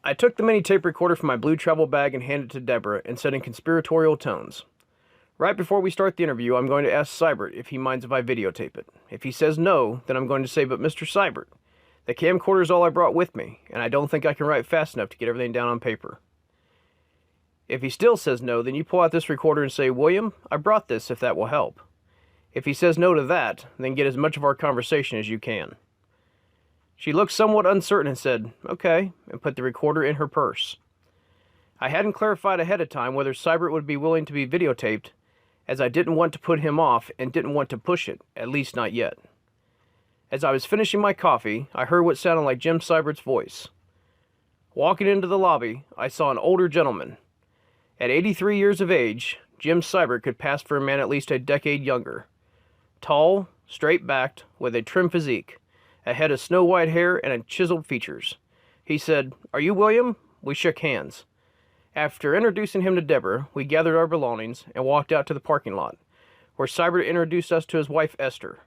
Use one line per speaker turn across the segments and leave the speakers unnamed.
I took the mini tape recorder from my blue travel bag and handed it to Deborah and said in conspiratorial tones, "Right before we start the interview, I'm going to ask Seibert if he minds if I videotape it. If he says no, then I'm going to say, but Mr. Seibert, the camcorder is all I brought with me, and I don't think I can write fast enough to get everything down on paper. If he still says no, then you pull out this recorder and say, William, I brought this if that will help. If he says no to that, then get as much of our conversation as you can." She looked somewhat uncertain and said, "Okay," and put the recorder in her purse. I hadn't clarified ahead of time whether Seibert would be willing to be videotaped, as I didn't want to put him off and didn't want to push it, at least not yet. As I was finishing my coffee, I heard what sounded like Jim Seibert's voice. Walking into the lobby, I saw an older gentleman. At 83 years of age, Jim Seibert could pass for a man at least a decade younger. Tall, straight-backed, with a trim physique, a head of snow-white hair and chiseled features. He said, "Are you William?" We shook hands. After introducing him to Deborah, we gathered our belongings and walked out to the parking lot, where Seibert introduced us to his wife Esther.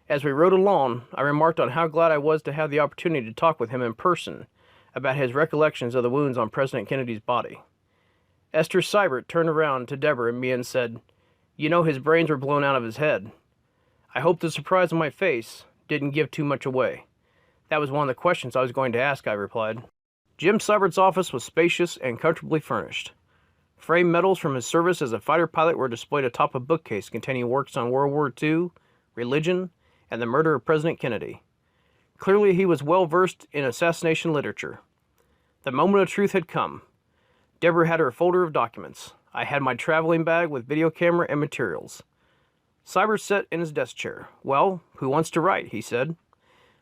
As we rode along, I remarked on how glad I was to have the opportunity to talk with him in person about his recollections of the wounds on President Kennedy's body. Esther Seibert turned around to Deborah and me and said, "You know, his brains were blown out of his head." I hope the surprise on my face didn't give too much away. "That was one of the questions I was going to ask," I replied. Jim Seibert's office was spacious and comfortably furnished. Framed medals from his service as a fighter pilot were displayed atop a bookcase containing works on World War II, religion, and the murder of President Kennedy. Clearly he was well versed in assassination literature. The moment of truth had come. Deborah had her folder of documents. I had my traveling bag with video camera and materials. Seibert sat in his desk chair. "Well, who wants to write?" he said.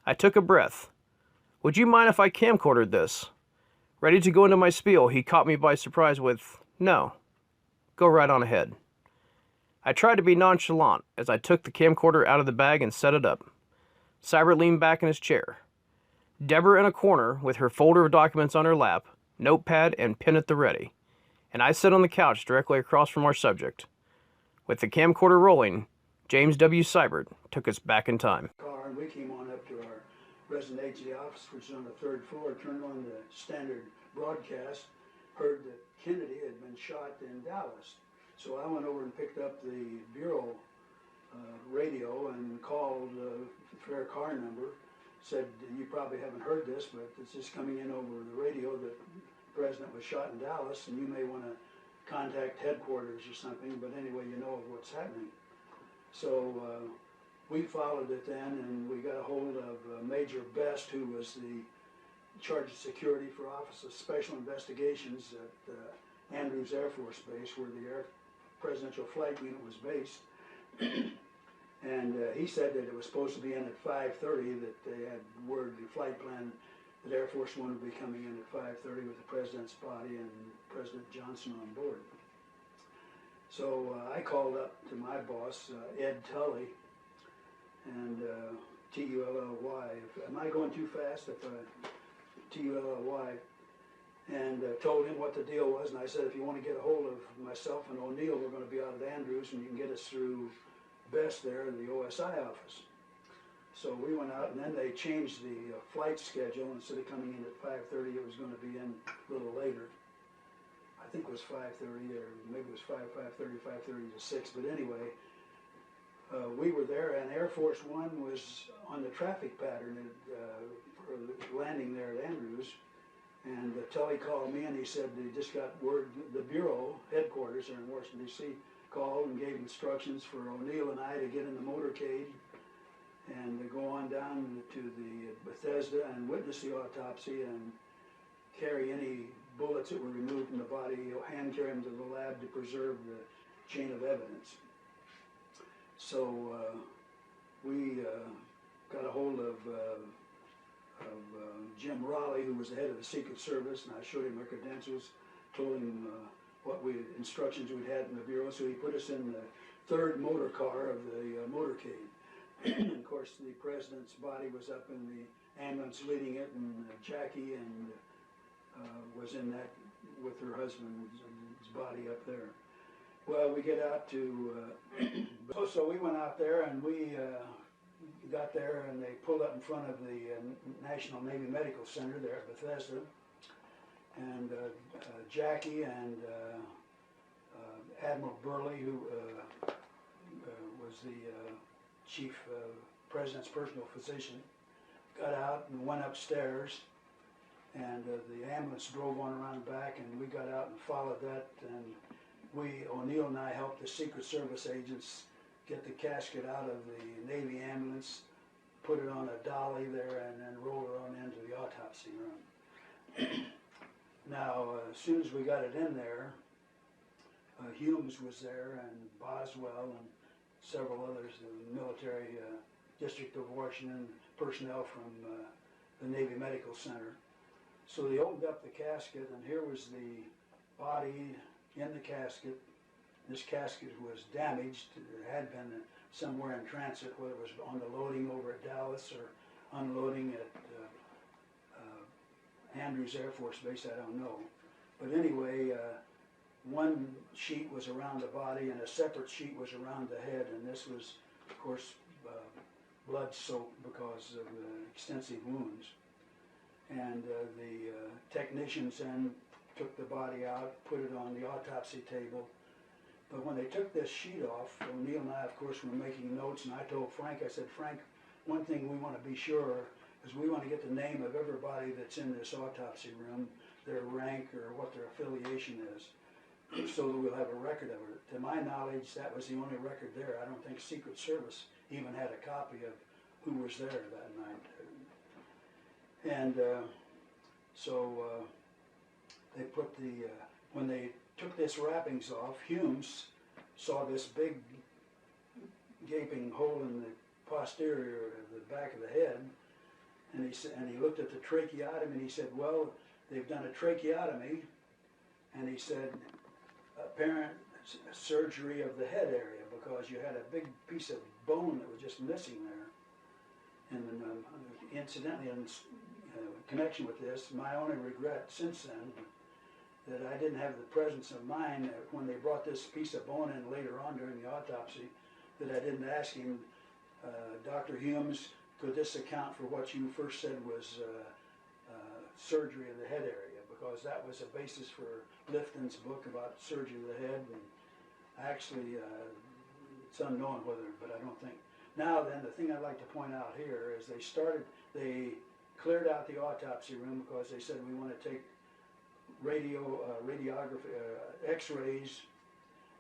I took a breath. "Would you mind if I camcorded this?" Ready to go into my spiel, he caught me by surprise with, "No. Go right on ahead." I tried to be nonchalant as I took the camcorder out of the bag and set it up. Seibert leaned back in his chair. Deborah in a corner with her folder of documents on her lap, notepad and pen at the ready, and I sat on the couch directly across from our subject. With the camcorder rolling, James W. Seibert took us back in time.
Car, and we came on up to our resident agency office, which is on the third floor, turned on the standard broadcast, heard that Kennedy had been shot in Dallas. So I went over and picked up the bureau radio and called the fair car number, said, "You probably haven't heard this, but it's just coming in over the radio that the president was shot in Dallas, and you may want to contact headquarters or something, but anyway, you know of what's happening." So we followed it then, and we got a hold of Major Best, who was the charge of security for Office of Special Investigations at Andrews Air Force Base, where the Presidential Flight Unit was based. And he said that it was supposed to be in at 5:30, that they had word, the flight plan, that Air Force One would be coming in at 5:30 with the President's body and President Johnson on board. So I called up to my boss, Ed Tully, and T-U-L-L-Y. Am I going too fast? T-U-L-L-Y. And told him what the deal was, and I said, if you want to get a hold of myself and O'Neill, we're going to be out of Andrews, and you can get us through Best there in the OSI office. So we went out, and then they changed the flight schedule. Instead of coming in at 5:30, it was going to be in a little later. I think it was 5:30, or maybe it was 5:30 to 6, but anyway, we were there, and Air Force One was on the traffic pattern for the landing there at Andrews. And Tully called me, and he said they just got word, the Bureau headquarters there in Washington, D.C., called and gave instructions for O'Neill and I to get in the motorcade and to go on down to the Bethesda and witness the autopsy and carry any bullets that were removed from the body, hand carry them to the lab to preserve the chain of evidence. So we got a hold of Jim Raleigh, who was the head of the Secret Service, and I showed him our credentials, told him what instructions we'd had in the Bureau, so he put us in the third motor car of the motorcade. And of course, the President's body was up in the ambulance leading it, and Jackie and was in that with her husband's body up there. Well, we get out to, so we went out there, and we got there, and they pulled up in front of the National Navy Medical Center there at Bethesda. and Jackie and Admiral Burley, who was the chief president's personal physician, got out and went upstairs, and the ambulance drove on around the back, and we got out and followed that, and O'Neill and I helped the Secret Service agents get the casket out of the Navy ambulance, put it on a dolly there, and then roll it on into the autopsy room. Now, as soon as we got it in there, Humes was there, and Boswell, and several others, the military District of Washington personnel from the Navy Medical Center. So they opened up the casket, and here was the body in the casket. This casket was damaged. It had been somewhere in transit, whether it was on the loading over at Dallas or unloading at Andrews Air Force Base, I don't know. But anyway, one sheet was around the body and a separate sheet was around the head, and this was, of course, blood soaked because of extensive wounds. And the technicians then took the body out, put it on the autopsy table. But when they took this sheet off, O'Neill and I, of course, were making notes, and I told Frank, I said, Frank, one thing we want to be sure is we want to get the name of everybody that's in this autopsy room, their rank or what their affiliation is, so that we'll have a record of it. To my knowledge, that was the only record there. I don't think Secret Service even had a copy of who was there that night. And so they put the, when they took this wrappings off, Humes saw this big gaping hole in the posterior of the back of the head, and he looked at the tracheotomy and he said, well, they've done a tracheotomy, and he said, apparent surgery of the head area, because you had a big piece of bone that was just missing there. And incidentally, in connection with this, my only regret since then, that I didn't have the presence of mind when they brought this piece of bone in later on during the autopsy, that I didn't ask him, Dr. Humes, could this account for what you first said was surgery of the head area? Because that was a basis for Lifton's book about surgery of the head, and actually it's unknown whether, but I don't think. Now then, the thing I'd like to point out here is they cleared out the autopsy room because they said we want to take radiography, x-rays,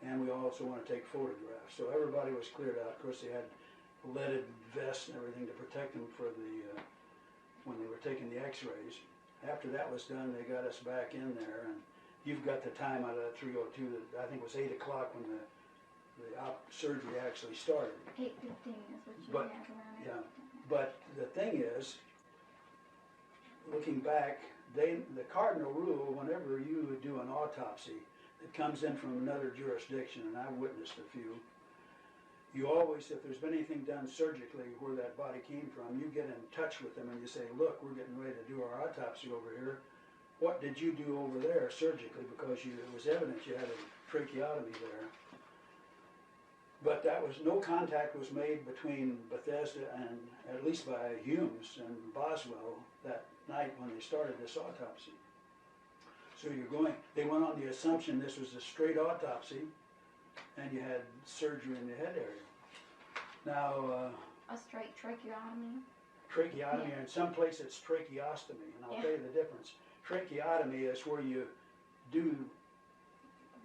and we also want to take photographs. So everybody was cleared out. Of course, they had leaded vests and everything to protect them for the when they were taking the x-rays. After that was done, they got us back in there, and you've got the time out of that 302. That I think was 8 o'clock when the surgery actually started.
8:15 is what you have around it.
Yeah, but the thing is, looking back, the cardinal rule, whenever you do an autopsy that comes in from another jurisdiction, and I've witnessed a few, you always, if there's been anything done surgically where that body came from, you get in touch with them and you say, look, we're getting ready to do our autopsy over here. What did you do over there surgically? Because it was evident you had a tracheotomy there. But that was, no contact was made between Bethesda and, at least by Humes and Boswell, that night when they started this autopsy. So they went on the assumption this was a straight autopsy, and you had surgery in the head area. Now,
a straight tracheotomy.
Tracheotomy,
Yeah.
in some places it's tracheostomy, and I'll tell you the difference. Tracheotomy is where you do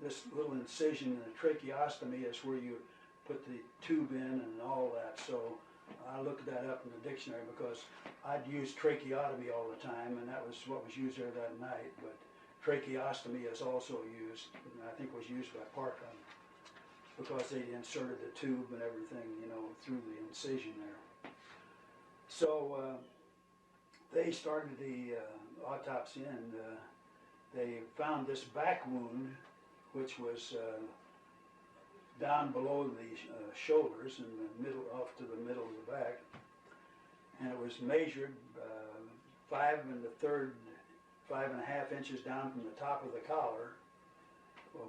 this little incision, and the tracheostomy is where you put the tube in and all that. So I looked that up in the dictionary because I'd use tracheotomy all the time, and that was what was used there that night. But tracheostomy is also used, and I think was used by Parkham, because they inserted the tube and everything, through the incision there. So they started the autopsy, and they found this back wound, which was down below the shoulders in the middle, off to the middle of the back, and it was measured 5 1/2 inches down from the top of the collar,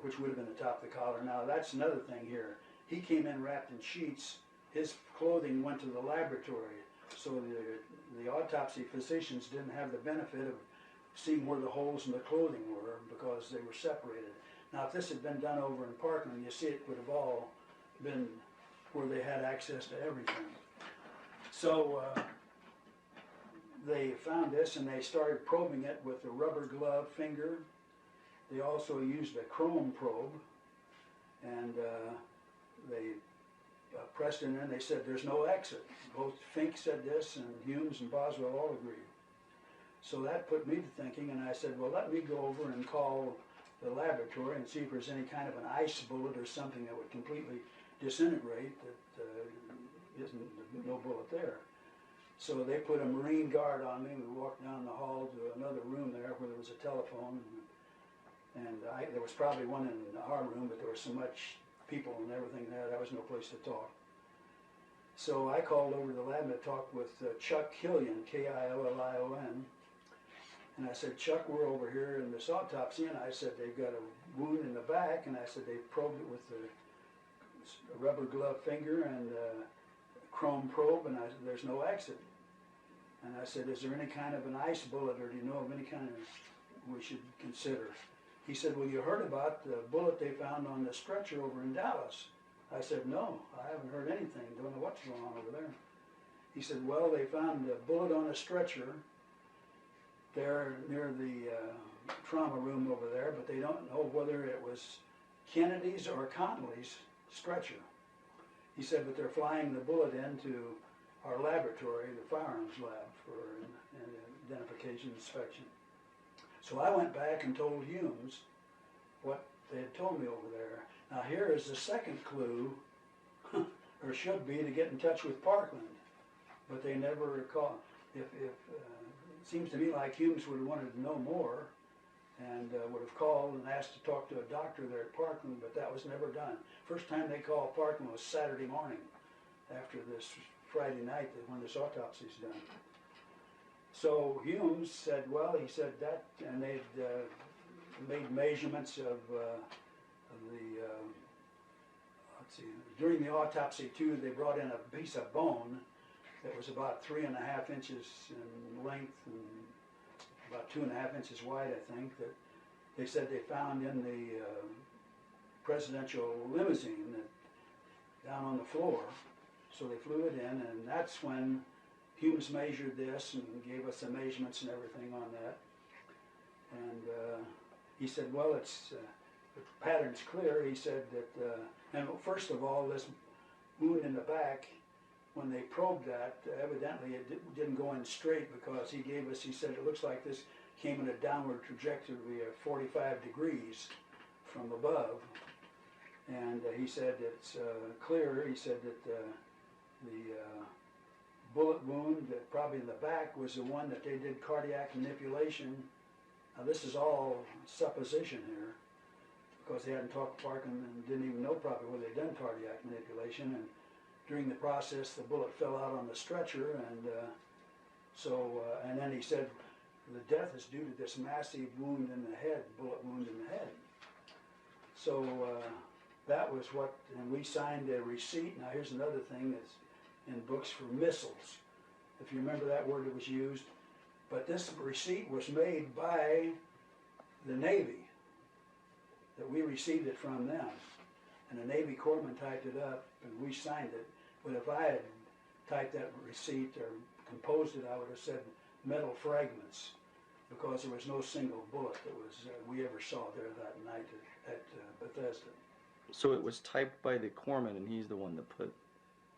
which would have been the top of the collar. Now that's another thing here. He came in wrapped in sheets. His clothing went to the laboratory, so the autopsy physicians didn't have the benefit of seeing where the holes in the clothing were because they were separated. Now, if this had been done over in Parkland, you see it would have all been where they had access to everything. So they found this and they started probing it with a rubber glove finger. They also used a chrome probe, and they pressed in there and they said there's no exit. Both Fink said this and Humes and Boswell all agreed. So that put me to thinking, and I said, well, let me go over and call the laboratory and see if there's any kind of an ice bullet or something that would completely disintegrate that isn't no bullet there. So they put a Marine guard on me. We walked down the hall to another room there where there was a telephone, and there was probably one in our room, but there was so much people and everything there was no place to talk. So I called over to the lab and I talked with Chuck Killian, K-I-L-L-I-O-N, and I said, Chuck, we're over here in this autopsy, and I said they've got a wound in the back, and I said they probed it with a rubber glove finger and a chrome probe, and I said there's no exit. And I said, is there any kind of an ice bullet, or do you know of any kind of we should consider? He said, well, you heard about the bullet they found on the stretcher over in Dallas. I said, no, I haven't heard anything, don't know what's going on over there. He said, well, they found a bullet on a stretcher there near the trauma room over there, but they don't know whether it was Kennedy's or Connolly's stretcher. He said, but they're flying the bullet into our laboratory, the firearms lab, for an identification inspection. So I went back and told Humes what they had told me over there. Now here is the second clue, or should be, to get in touch with Parkland, but they never called. It seems to me like Humes would have wanted to know more and would have called and asked to talk to a doctor there at Parkland, but that was never done. First time they called Parkland was Saturday morning after this Friday night when this autopsy's done. So Humes said, well, he said that, and they'd made measurements of the, let's see, during the autopsy too, they brought in a piece of bone that was about 3.5 inches in length and about 2.5 inches wide, I think, that they said they found in the presidential limousine down on the floor. So they flew it in, and that's when Humes measured this and gave us the measurements and everything on that. And he said, well, it's the pattern's clear. He said that, and first of all, this wound in the back, when they probed that, evidently it didn't go in straight because he said it looks like this came in a downward trajectory of 45 degrees from above. And he said it's clear. He said that the bullet wound, probably in the back, was the one that they did cardiac manipulation. Now this is all supposition here, because they hadn't talked to Parkland and didn't even know probably whether they'd done cardiac manipulation. And during the process, the bullet fell out on the stretcher, and and then he said the death is due to this massive wound in the head, bullet wound in the head. So that was what, and we signed a receipt. Now here's another thing that's in books for missiles, if you remember that word that was used. But this receipt was made by the Navy, that we received it from them. And the Navy corpsman typed it up, and we signed it. But if I had typed that receipt or composed it, I would have said metal fragments, because there was no single bullet that was we ever saw there that night at Bethesda.
So it was typed by the corpsman, and he's the one that put...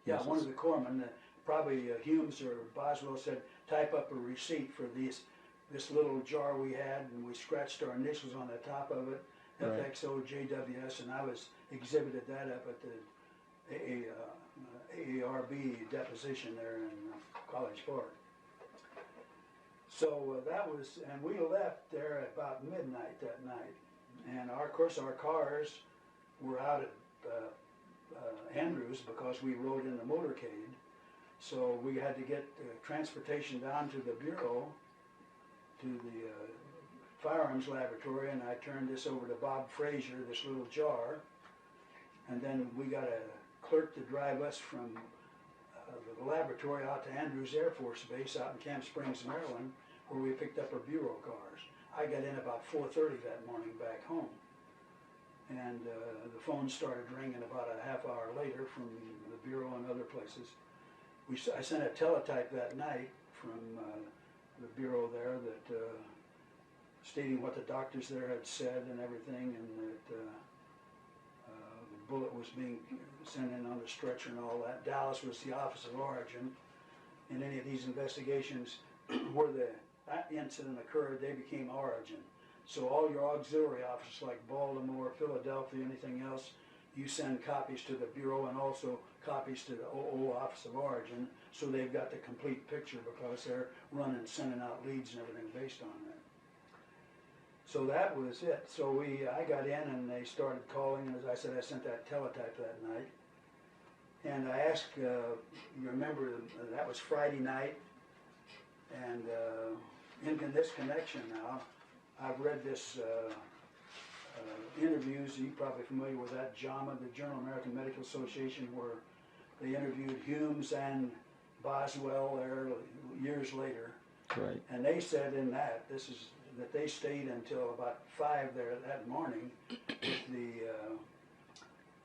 Yeah,
missiles.
one of the corpsmen, probably Humes or Boswell, said, type up a receipt for this little jar we had, and we scratched our initials on the top of it,
Right.
FXOJWS, and I exhibited that up at the AARB deposition there in College Park. So that was, and we left there at about midnight that night. And of course our cars were out at Andrews because we rode in the motorcade. So we had to get transportation down to the bureau, to the firearms laboratory, and I turned this over to Bob Frazier, this little jar. And then we got a clerk to drive us from the laboratory out to Andrews Air Force Base out in Camp Springs, Maryland, where we picked up our bureau cars. I got in about 4:30 that morning back home. And the phone started ringing about a half hour later from the bureau and other places. I sent a teletype that night from the bureau there that stating what the doctors there had said and everything, and that the bullet was being sent in on the stretcher and all that. Dallas was the office of origin. In any of these investigations where that incident occurred, they became origin. So all your auxiliary offices like Baltimore, Philadelphia, anything else, you send copies to the Bureau and also copies to the OO Office of Origin, so they've got the complete picture because they're sending out leads and everything based on that. So that was it. So I got in and they started calling, and as I said, I sent that teletype that night. And I asked, you remember, that was Friday night, and in this connection now, I've read this interviews, you're probably familiar with that, JAMA, the Journal of American Medical Association, where they interviewed Humes and Boswell there years later.
Right.
And they said in that, that they stayed until about 5 there that morning with the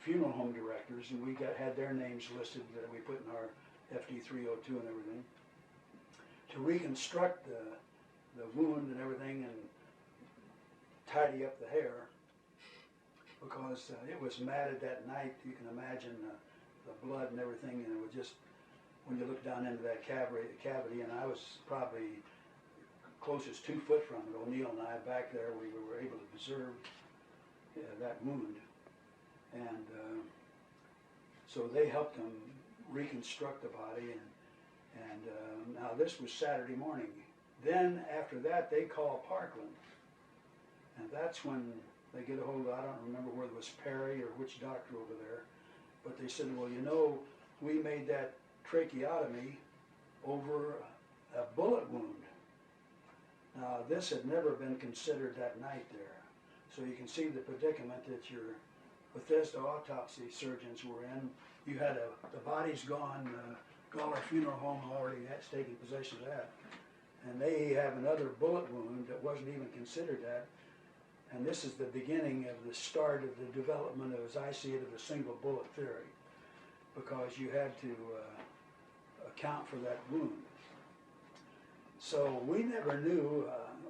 funeral home directors, and we had their names listed that we put in our FD 302 and everything, to reconstruct the wound and everything and tidy up the hair, because it was matted that night. You can imagine the blood and everything, and it was just, when you look down into that cavity, and I was probably closest 2 foot from it, O'Neill and I back there, we were able to preserve that wound. And so they helped them reconstruct the body, and now this was Saturday morning. Then after that, they call Parkland. And that's when they get a hold of, I don't remember whether it was Perry or which doctor over there, but they said, well, you know, we made that tracheotomy over a bullet wound. Now, this had never been considered that night there. So you can see the predicament that your Bethesda autopsy surgeons were in. You had the body's gone, Gawler Funeral Home already has taken possession of that. And they have another bullet wound that wasn't even considered that. And this is the beginning of the start of the development, of, as I see it, of the single bullet theory, because you had to account for that wound. So we never knew,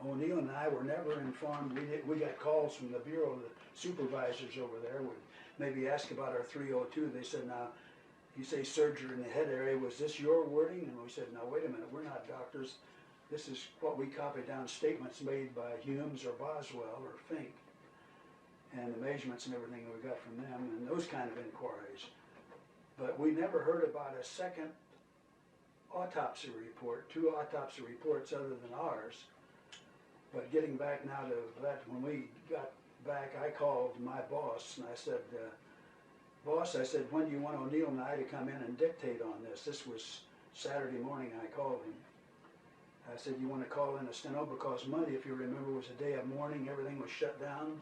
O'Neill and I were never informed. We got calls from the Bureau, the supervisors over there would maybe ask about our 302. They said, now, you say surgery in the head area, was this your wording? And we said, no, wait a minute, we're not doctors. This is what we copied down, statements made by Humes or Boswell or Fink, and the measurements and everything we got from them, and those kind of inquiries. But we never heard about a second autopsy report, 2 autopsy reports other than ours. But getting back now to that, when we got back, I called my boss and I said, boss, I said, when do you want O'Neill and I to come in and dictate on this? This was Saturday morning. I called him. I said, you want to call in a steno, because Monday, if you remember, was a day of mourning. Everything was shut down.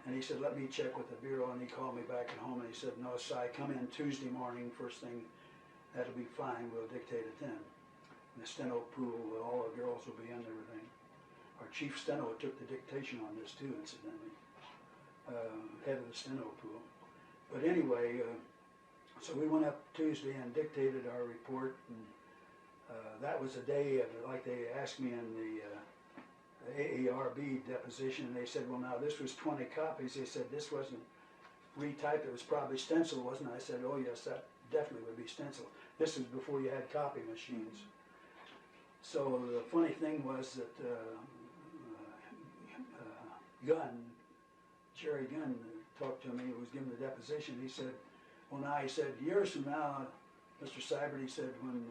And he said, let me check with the Bureau. And he called me back at home and he said, no, Si, come in Tuesday morning, first thing. That'll be fine. We'll dictate it then. And the steno pool, all the girls will be in and everything. Our chief steno took the dictation on this too, incidentally, head of the steno pool. But anyway, so we went up Tuesday and dictated our report. And that was a day of, like they asked me in the AARB deposition, and they said, well, now this was 20 copies. They said this wasn't retyped, it was probably stencil, wasn't it? I said, oh yes, that definitely would be stencil. This is before you had copy machines. So the funny thing was that Jerry Gunn talked to me, who was giving the deposition. He said, well now, he said, years from now, Mr. Seibert, he said, when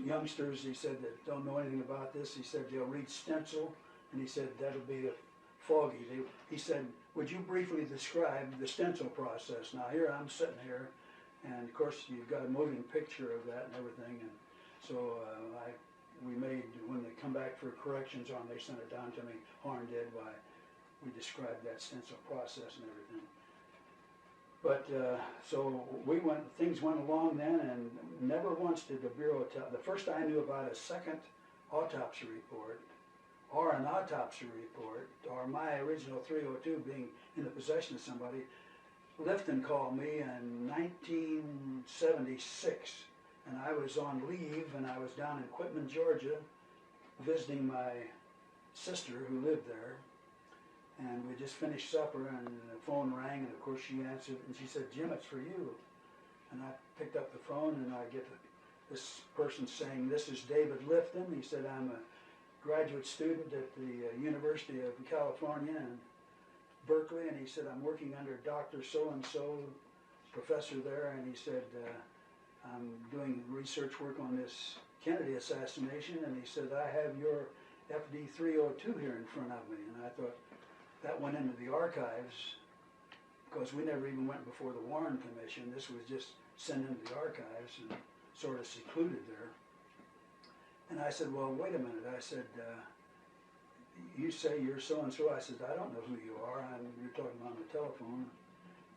youngsters, he said, that don't know anything about this, he said, they'll read stencil, and he said, that'll be foggy. He said, would you briefly describe the stencil process? Now here I'm sitting here, and of course you've got a moving picture of that and everything, and so we made, when they come back for corrections on, they sent it down to me, Horn did, why we described that stencil process and everything. But so things went along then, and never once did the Bureau tell. The first I knew about a second autopsy report, or an autopsy report, or my original 302 being in the possession of somebody. Lifton called me in 1976, and I was on leave, and I was down in Quitman, Georgia, visiting my sister who lived there. And we just finished supper, and the phone rang, and of course she answered, and she said, "Jim, it's for you." And I picked up the phone, and I get this person saying, "This is David Lifton." He said, "I'm a graduate student at the University of California in Berkeley," and he said, "I'm working under Dr. So-and-so, professor there," and he said, "I'm doing research work on this Kennedy assassination," and he said, "I have your FD 302 here in front of me." And I thought, that went into the archives, because we never even went before the Warren Commission. This was just sent into the archives and sort of secluded there. And I said, "Well, wait a minute." I said, "You say you're so-and-so." I said, "I don't know who you are. You're talking on the telephone.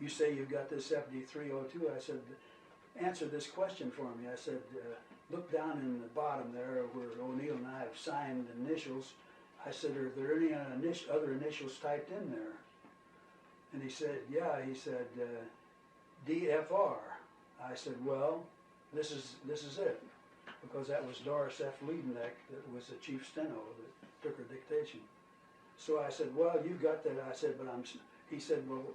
You say you got this FD 302. I said, "Answer this question for me." I said, "Look down in the bottom there where O'Neill and I have signed initials." I said, "Are there any other initials typed in there?" And he said, "Yeah." He said, "DFR." I said, "Well, this is it," because that was Doris F. Liedeneck, that was the chief steno that took her dictation. So I said, "Well, you got that." I said, "But he said, "Well,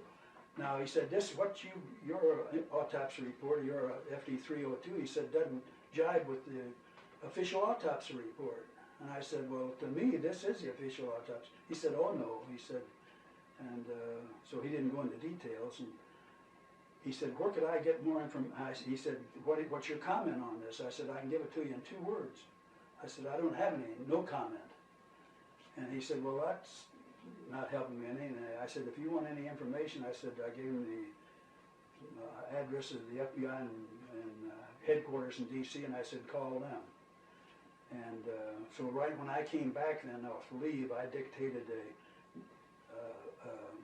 now," he said, "this what your autopsy report, your FD 302, he said, doesn't jibe with the official autopsy report." And I said, "Well, to me, this is the official autopsy." He said, "Oh, no." He said, and so he didn't go into details. And he said, "Where could I get more information?" He said, "What's your comment on this?" I said, "I can give it to you in 2 words." I said, "I don't have no comment." And he said, "Well, that's not helping me any." And I said, "If you want any information," I said, I gave him the address of the FBI and headquarters in D.C., and I said, "Call them." And so right when I came back then off leave, I dictated a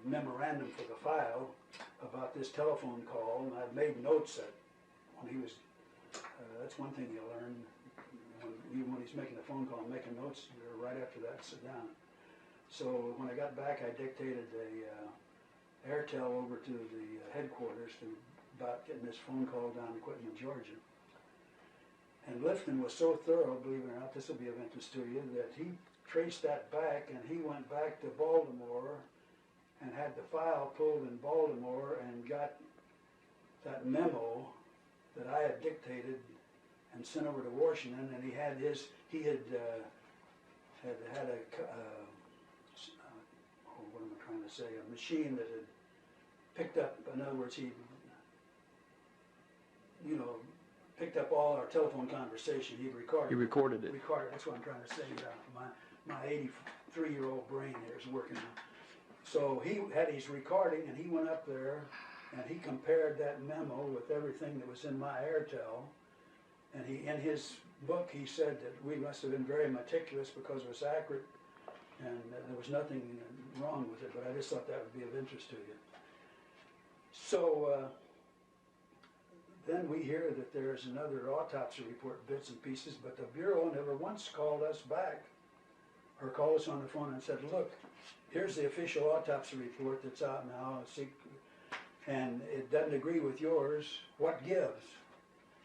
memorandum for the file about this telephone call, and I made notes that when he was, that's one thing you learn, even when he's making a phone call, making notes right after that, sit down. So when I got back, I dictated a airtel over to the headquarters about getting this phone call down to Quitman, Georgia. And Lifton was so thorough, believe it or not, this will be of interest to you, that he traced that back, and he went back to Baltimore and had the file pulled in Baltimore and got that memo that I had dictated and sent over to Washington. And he had a what am I trying to say? A machine that had picked up. In other words, he, picked up all our telephone conversation. He recorded.
He recorded it.
That's what I'm trying to say. My 83-year-old brain here is working. So he had his recording, and he went up there, and he compared that memo with everything that was in my airtel. And in his book, he said that we must have been very meticulous because it was accurate, and there was nothing wrong with it. But I just thought that would be of interest to you. So then we hear that there's another autopsy report, bits and pieces, but the Bureau never once called us back or called us on the phone and said, "Look, here's the official autopsy report that's out now, and it doesn't agree with yours. What gives?"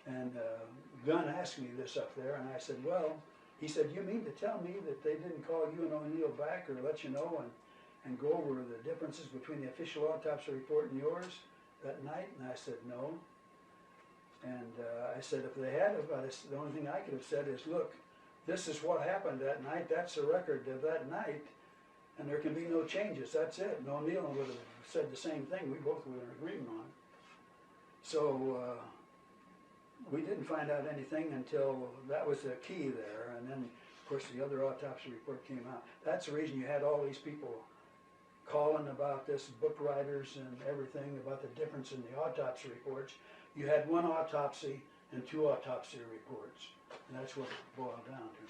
And Gunn asked me this up there, and I said, "Well," he said, "You mean to tell me that they didn't call you and O'Neill back or let you know and go over the differences between the official autopsy report and yours that night?" And I said, "No." And I said, "If they had, the only thing I could have said is, look, this is what happened that night. That's the record of that night, and there can be no changes. That's it." And O'Neill would have said the same thing. We both were in agreement on it. So we didn't find out anything until that was the key there. And then, of course, the other autopsy report came out. That's the reason you had all these people calling about this, book writers and everything, about the difference in the autopsy reports. You had one autopsy and 2 autopsy reports, and that's what it boiled down to.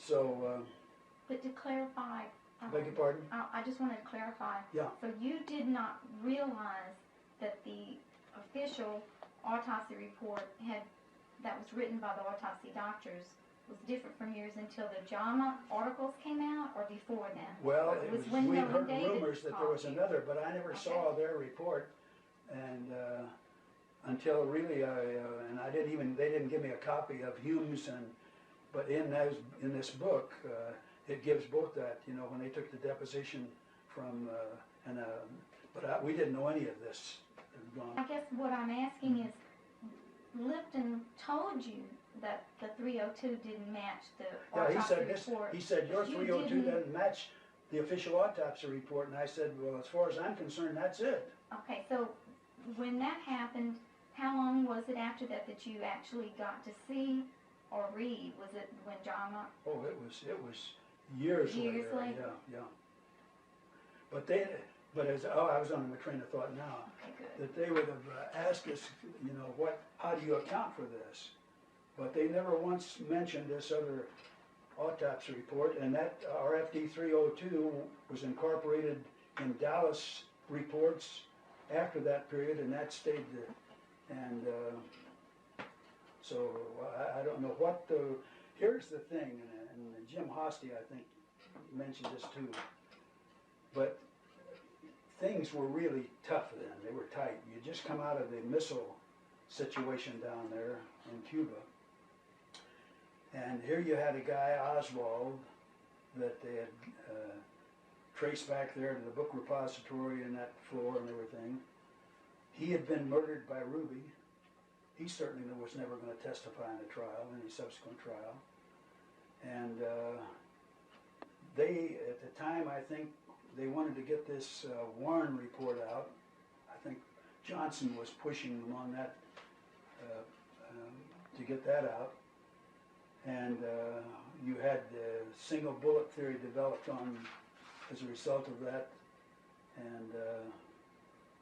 So,
But to clarify,
beg your pardon?
I just wanted to clarify.
Yeah.
So you did not realize that the official autopsy report that was written by the autopsy doctors was different from yours until the JAMA articles came out, or before then?
Well,
Or
it was,
when
we
Helen
heard
David
rumors that there
called
was
you?
another, but I never
Okay.
saw their report, and until really, and I didn't even, they didn't give me a copy of Hume's, but in this book, it gives both that, you know, when they took the deposition from, but we didn't know any of this.
I guess what I'm asking is, Lipton told you that the 302 didn't match the
Yeah,
autopsy report.
he said, your
You
302
didn't-
doesn't match the official autopsy report, and I said, well, as far as I'm concerned, that's it.
Okay, so when that happened, how long was it after that that you actually got to see or read? Was it when JAMA?
Oh, it was years
Years
later.
later?
Yeah. But I was on the train of thought now,
Okay, good.
that they would have asked us, you know, how do you account for this? But they never once mentioned this other autopsy report, and that RFD 302 was incorporated in Dallas reports after that period, and that stayed there. And so I don't know what here's the thing, and Jim Hosty, I think, mentioned this too, but things were really tough then. They were tight. You just come out of the missile situation down there in Cuba, and here you had a guy, Oswald, that they had traced back there to the book repository and that floor and everything. He had been murdered by Ruby. He certainly was never going to testify in a trial, any subsequent trial. And they, at the time, I think, they wanted to get this Warren report out. I think Johnson was pushing them on that to get that out. And you had the single bullet theory developed as a result of that, and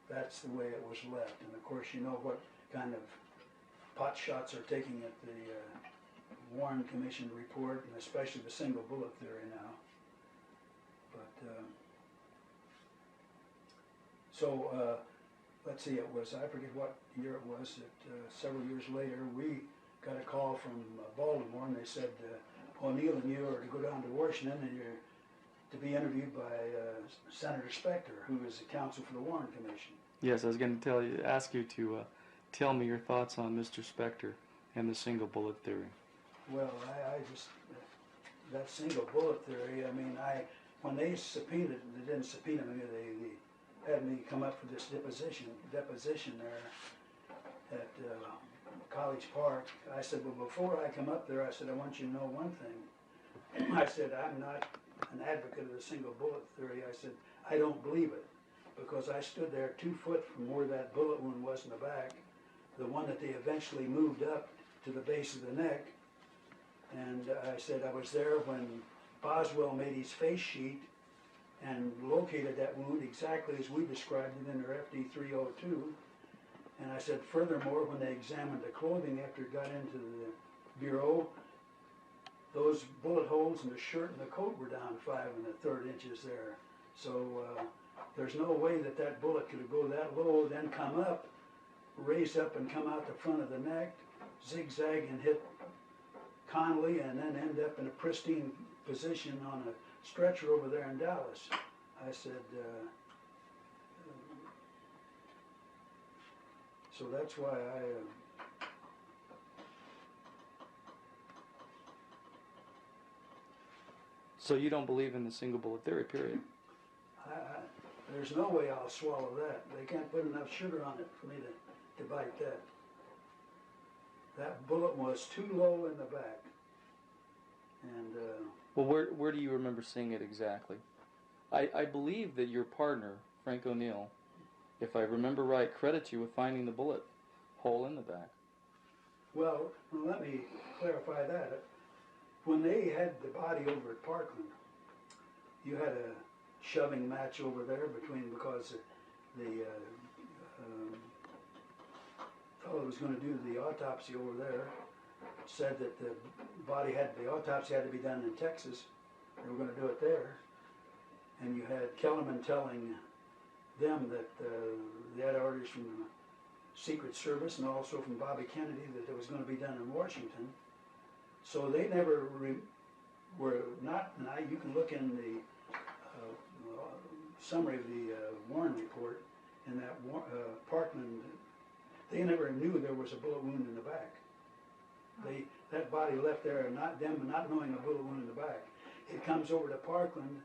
that's the way it was left. And of course, you know what kind of pot shots are taking at the Warren Commission report, and especially the single bullet theory now. But let's see, it was, I forget what year it was, that several years later we got a call from Baltimore, and they said, O'Neill and you are to go down to Washington, and you're to be interviewed by Senator Specter, who is the counsel for the Warren Commission.
Yes, I was going to ask you to tell me your thoughts on Mr. Specter and the single bullet theory.
Well, I just, that single bullet theory, I mean, when they subpoenaed, they didn't subpoena me, they had me come up for this deposition there at College Park. I said, well, before I come up there, I said, I want you to know one thing. I said, I'm not an advocate of the single bullet theory. I said, I don't believe it, because I stood there 2 foot from where that bullet wound was in the back, the one that they eventually moved up to the base of the neck. And I said, I was there when Boswell made his face sheet and located that wound exactly as we described it in our FD 302. And I said, furthermore, when they examined the clothing after it got into the bureau, those bullet holes in the shirt and the coat were down 5 1/3 inches there. So there's no way that that bullet could go that low, then come up, raise up and come out the front of the neck, zigzag and hit Connolly, and then end up in a pristine position on a stretcher over there in Dallas. I said, so that's why
So you don't believe in the single bullet theory, period?
there's no way I'll swallow that. They can't put enough sugar on it for me to bite that. That bullet was too low in the back. And
Well, where do you remember seeing it exactly? I believe that your partner, Frank O'Neill, if I remember right, credits you with finding the bullet hole in the back.
well, let me clarify that. When they had the body over at Parkland, you had a shoving match over there because the fellow who was going to do the autopsy over there said that the autopsy had to be done in Texas. They were going to do it there. And you had Kellerman telling them that they had orders from the Secret Service and also from Bobby Kennedy that it was going to be done in Washington. So they never were not, and you can look in the summary of the Warren report, and that Parkman, they never knew there was a bullet wound in the back. That body left there, not knowing a bullet wound in the back. It comes over to Parkland,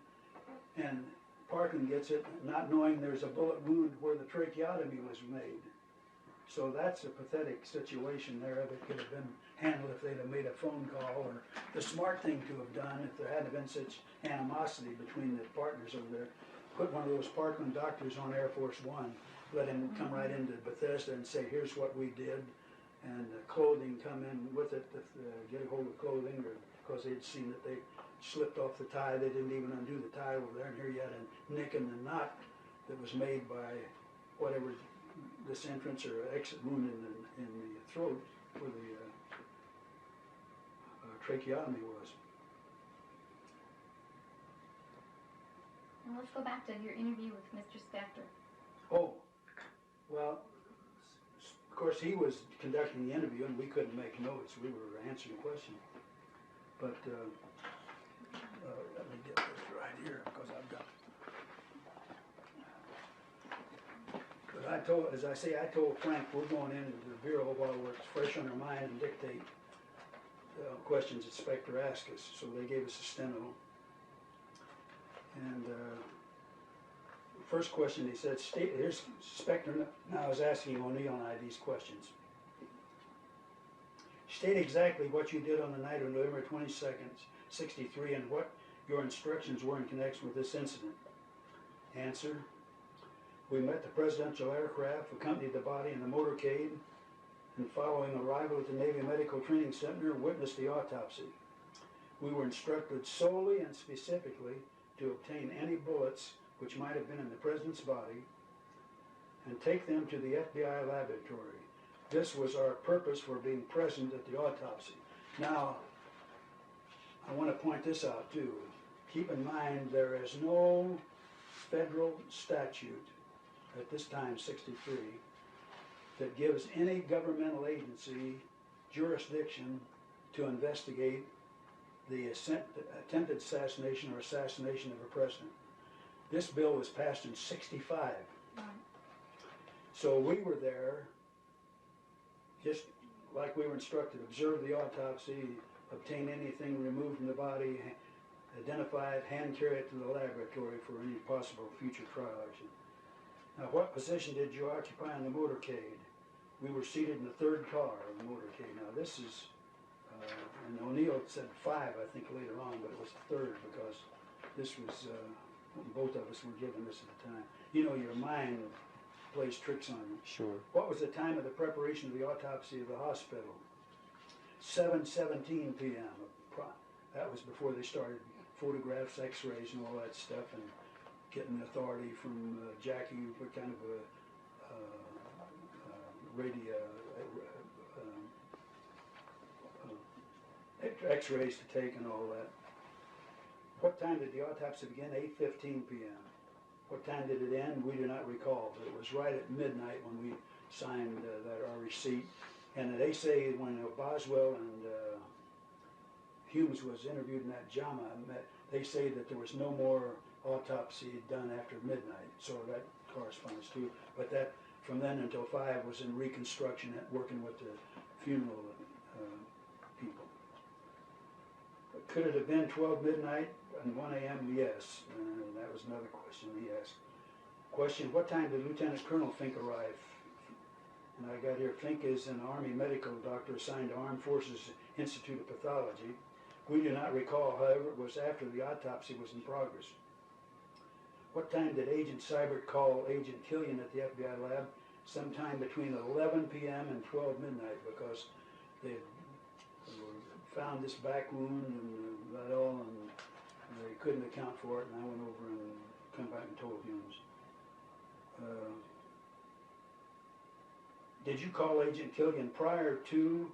and Parkland gets it, not knowing there's a bullet wound where the tracheotomy was made. So that's a pathetic situation there that could have been handled if they'd have made a phone call, or the smart thing to have done if there hadn't been such animosity between the partners over there. Put one of those Parkland doctors on Air Force One, let him come right into Bethesda and say, here's what we did, and clothing come in with it, get a hold of clothing, or because they'd seen that they slipped off the tie, they didn't even undo the tie over there, and here you had a nick in the knot that was made by whatever this entrance or exit wound in the throat where the tracheotomy was.
And let's go back to your interview with Mr. Spector.
Oh, well, of course he was conducting the interview and we couldn't make notes. We were answering questions. But let me get this right here because I've got. But I told Frank we're going into the bureau while it's fresh on our mind and dictate questions that Spector asked us. So they gave us a steno. And first question, he said, here's Spector now is asking O'Neill and I these questions. State exactly what you did on the night of November 22nd, 63, and what your instructions were in connection with this incident. Answer, we met the presidential aircraft, accompanied the body in the motorcade, and following arrival at the Navy Medical Training Center, witnessed the autopsy. We were instructed solely and specifically to obtain any bullets which might have been in the president's body and take them to the FBI laboratory. This was our purpose for being present at the autopsy. Now, I want to point this out too. Keep in mind there is no federal statute at this time, 63, that gives any governmental agency jurisdiction to investigate the attempted assassination or assassination of a president. This bill was passed in 65.
Right.
So we were there, just like we were instructed, observe the autopsy, obtain anything removed from the body, identify it, hand carry it to the laboratory for any possible future trial action. Now, what position did you occupy in the motorcade? We were seated in the third car of the motorcade. Now, this is, and O'Neill said 5, I think, later on, but it was the third because this was, both of us were given this at the time. You know, your mind plays tricks on you.
Sure.
What was the time of the preparation of the autopsy of the hospital? 7:17 p.m. That was before they started photographs, x-rays, and all that stuff, and getting authority from Jackie, what kind of a x-rays to take and all that. What time did the autopsy begin? 8:15 p.m. What time did it end? We do not recall, but it was right at midnight when we signed our receipt. And they say when Boswell and Humes was interviewed in that JAMA, they say that there was no more autopsy done after midnight, so that corresponds to. But that from then until 5 was in reconstruction, working with the funeral people. Could it have been 12 midnight and 1 a.m.? Yes. That was another question he asked. Question, what time did Lieutenant Colonel Fink arrive? And I got here, Fink is an Army medical doctor assigned to Armed Forces Institute of Pathology. We do not recall, however, it was after the autopsy was in progress. What time did Agent Seibert call Agent Killian at the FBI lab? Sometime between 11 p.m. and 12 midnight, because they found this back wound and that all, and they couldn't account for it, and I went over and come back and told Humes. Did you call Agent Killian prior to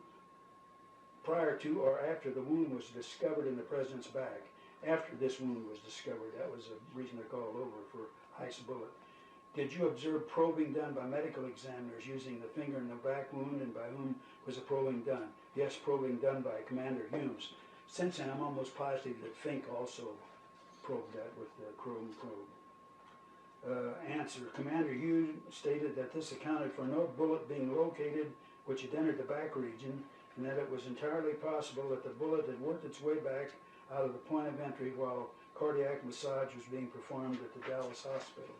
or after the wound was discovered in the president's back? After this wound was discovered, that was the reason I called over for ice bullet. Did you observe probing done by medical examiners using the finger in the back wound, and by whom was the probing done? Yes, probing done by Commander Humes. Since then, I'm almost positive that Fink also probed that with the chrome probe. Answer. Commander Humes stated that this accounted for no bullet being located which had entered the back region, and that it was entirely possible that the bullet had worked its way back out of the point of entry while cardiac massage was being performed at the Dallas hospital.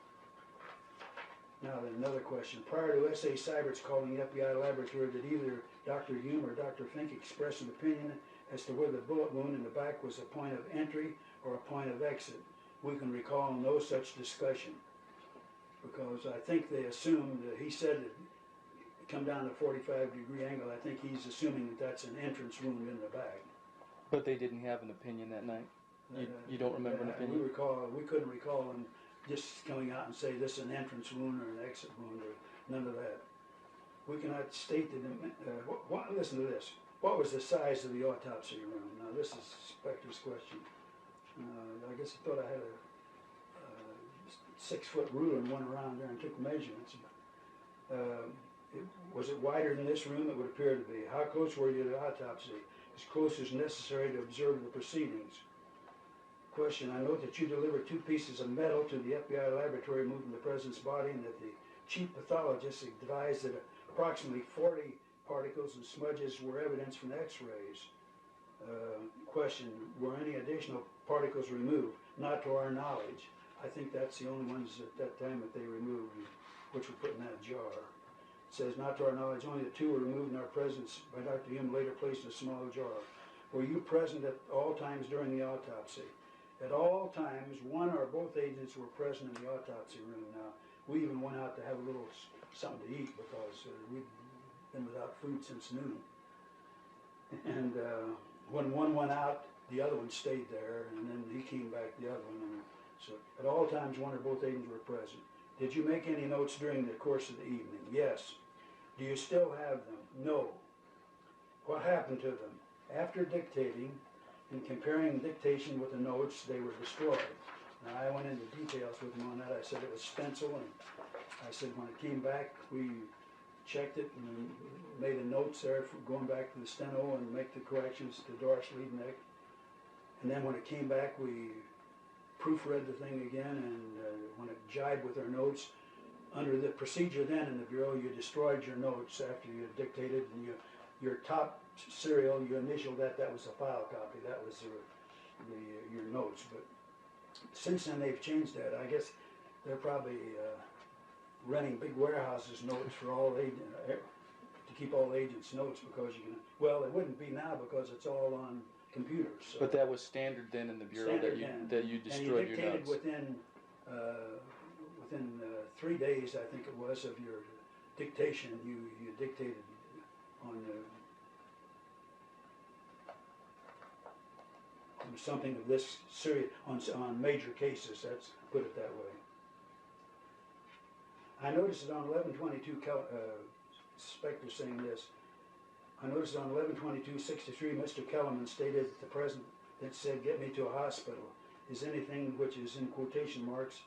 Now then, another question. Prior to S.A. Seibert's calling the FBI laboratory, did either Dr. Hume or Dr. Fink express an opinion as to whether the bullet wound in the back was a point of entry or a point of exit? We can recall no such discussion, because I think they assumed that he said it come down to a 45-degree angle. I think he's assuming that that's an entrance wound in the back.
But they didn't have an opinion that night? You don't remember an opinion?
We couldn't recall him just coming out and say this is an entrance wound or an exit wound or none of that. We cannot state that, listen to this. What was the size of the autopsy room? Now this is Spector's question. I guess I thought I had a 6-foot ruler and went around there and took measurements. Was it wider than this room? It would appear to be. How close were you to the autopsy? As close as necessary to observe the proceedings. Question, I note that you delivered 2 pieces of metal to the FBI laboratory moving the president's body, and that the chief pathologist advised that approximately 40 particles and smudges were evidence from x-rays. Question, were any additional particles removed? Not to our knowledge. I think that's the only ones at that time that they removed, which were put in that jar. It says, not to our knowledge, only the 2 were removed in our presence by Dr. Hume, later placed in a small jar. Were you present at all times during the autopsy? At all times, one or both agents were present in the autopsy room. Now, we even went out to have a little something to eat because we'd been without food since noon. And when one went out, the other one stayed there, and then he came back, the other one. And so at all times, one or both agents were present. Did you make any notes during the course of the evening? Yes. Do you still have them? No. What happened to them? After dictating and comparing dictation with the notes, they were destroyed. Now, I went into details with him on that. I said it was stencil, and I said when it came back, we checked it and made the notes there for going back to the steno and make the corrections to Doris Liebneck. And then when it came back, we proofread the thing again, and when it jibed with our notes, under the procedure then in the Bureau, you destroyed your notes after you had dictated, and your top serial, you initialed that was a file copy, that was your notes. But since then they've changed that. I guess they're probably renting big warehouses notes for all agents, to keep all agents' notes, because you can, well, it wouldn't be now because it's all on computers. So.
But that was standard then in the Bureau, that you destroyed your notes.
Within 3 days, I think it was, of your dictation, you dictated on something of this serious, on major cases, let's put it that way. I noticed it on 11/22, Spector saying this, I noticed on 11/22/63, Mr. Kellerman stated that the president said, get me to a hospital. Is anything which is in quotation marks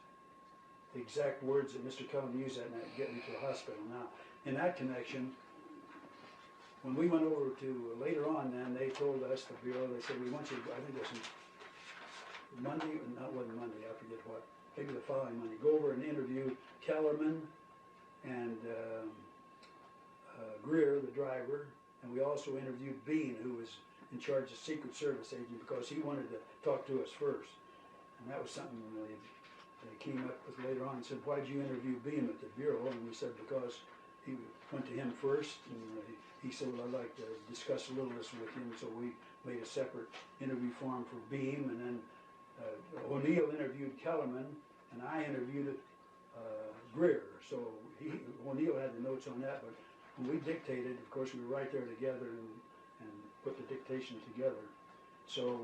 the exact words that Mr. Kellerman used that night, get me to a hospital? Now, in that connection, when we went over to, later on then, they told us, the Bureau, they said, we want you, I think it was Monday, wasn't Monday, I forget what, maybe the following Monday, go over and interview Kellerman and Greer, the driver, and we also interviewed Bean, who was in charge of Secret Service agent, because he wanted to talk to us first. And that was something they came up with later on and said, why'd you interview Bean at the Bureau? And we said, because he went to him first, and he said, well, I'd like to discuss a little this with him, so we made a separate interview form for Beam, and then O'Neill interviewed Kellerman, and I interviewed Greer. So O'Neill had the notes on that, but when we dictated, of course, we were right there together and put the dictation together. So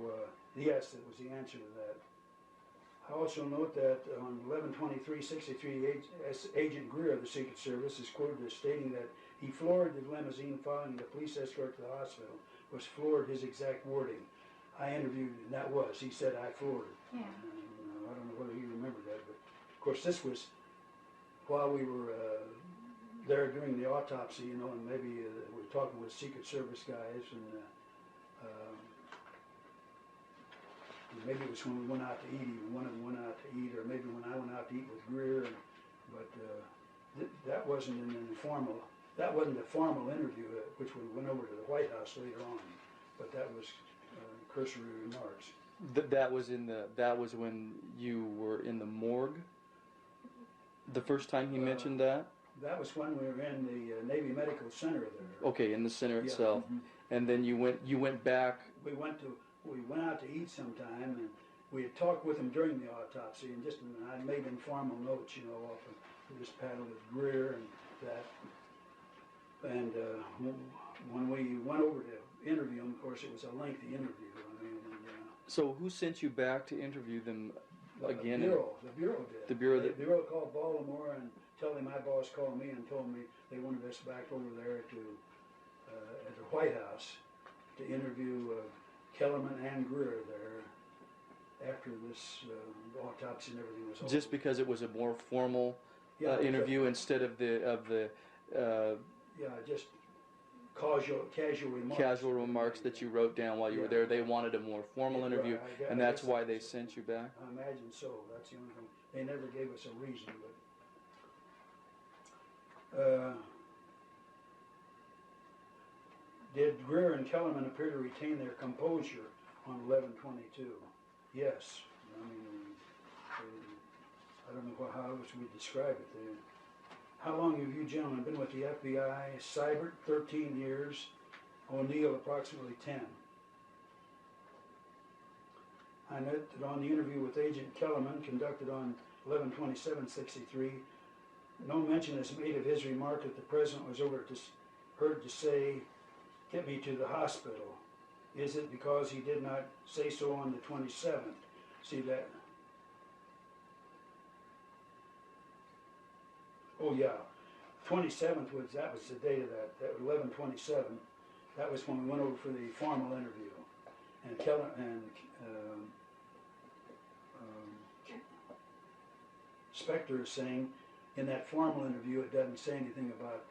yes, that was the answer to that. I also note that on 11/23/63, Agent Greer of the Secret Service is quoted as stating that he floored the limousine following the police escort to the hospital. Was floored his exact wording. I interviewed, and that was, he said, I floored it.
Yeah.
I don't know whether he remembered that, but of course this was while we were there during the autopsy, you know, and maybe we're talking with Secret Service guys, and maybe it was when we went out to eat, even one of them went out to eat, or maybe when I went out to eat with Greer, but that wasn't an informal, that wasn't a formal interview, which we went over to the White House later on, but that was cursory remarks.
That was when you were in the morgue? The first time he mentioned that?
That was when we were in the Navy Medical Center there.
Okay, in the center
Yeah,
itself. And then you went back.
We went out to eat sometime, and we had talked with him during the autopsy, and I made informal notes, you know, off of this paddle with Greer and that. And when we went over to interview him, of course, it was a lengthy interview. I mean,
So who sent you back to interview them again?
The Bureau did.
The Bureau.
The Bureau called Baltimore and told him, my boss called me and told me they wanted us back over there to at the White House to interview Kellerman and Greer there after this autopsy and everything was over.
Just because it was a more formal interview instead of the
just casual remarks.
Casual remarks that you wrote down while you were there. They wanted a more formal interview, and that's why they sent you back?
I imagine so. That's the only thing. They never gave us a reason, but did Greer and Kellerman appear to retain their composure on 11/22? Yes. I mean, I don't know how else we describe it. How long have you gentlemen been with the FBI? Seibert, 13 years. O'Neill, approximately 10. I note that on the interview with Agent Kellerman, conducted on 11/27/63, no mention is made of his remark that the President was heard to say, "Get me to the hospital." Is it because he did not say so on the 27th? See that? Oh yeah, 27th was the date of that. That was 11/27. That was when we went over for the formal interview, and Spector is saying in that formal interview it doesn't say anything about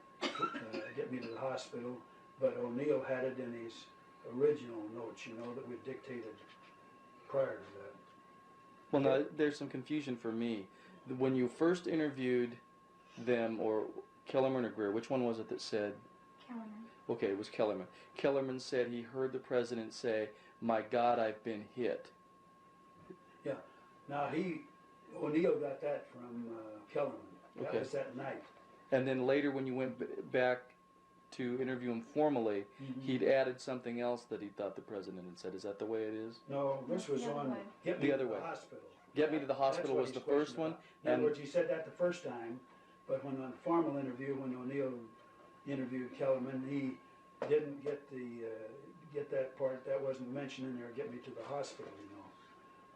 get me to the hospital, but O'Neill had it in his original notes, you know, that we dictated prior to that.
Well, now there's some confusion for me. When you first interviewed them, or Kellerman or Greer, which one was it that said?
Kellerman.
Okay, it was Kellerman. Kellerman said he heard the President say, "My God, I've been hit."
Yeah. Now O'Neill got that from Kellerman. That was that night.
And then later when you went back to interview him formally, he'd added something else that he thought the President had said. Is that the way it is?
No, this was on get me to the hospital.
Get me to the hospital was the first one?
In other words, he said that the first time, but when on the formal interview, when O'Neill interviewed Kellerman, he didn't get that part. That wasn't mentioned in there, get me to the hospital, you know.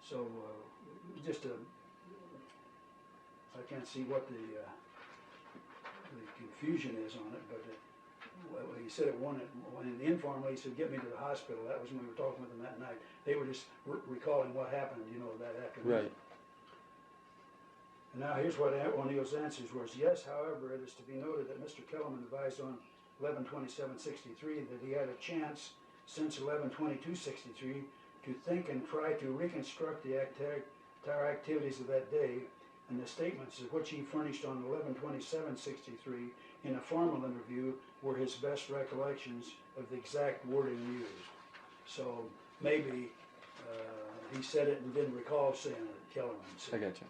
So I can't see what the confusion is on it, but he said it when informally he said, "Get me to the hospital." That was when we were talking with them that night. They were just recalling what happened, you know, that afternoon.
Right.
And now here's what O'Neill's answers was. Yes, however, it is to be noted that Mr. Kellerman advised on 11/27/63 that he had a chance since 11/22/63 to think and try to reconstruct the entire activities of that day, and the statements of which he furnished on 11/27/63 in a formal interview were his best recollections of the exact wording used. So maybe he said it and didn't recall saying it, Kellerman said.
I got you.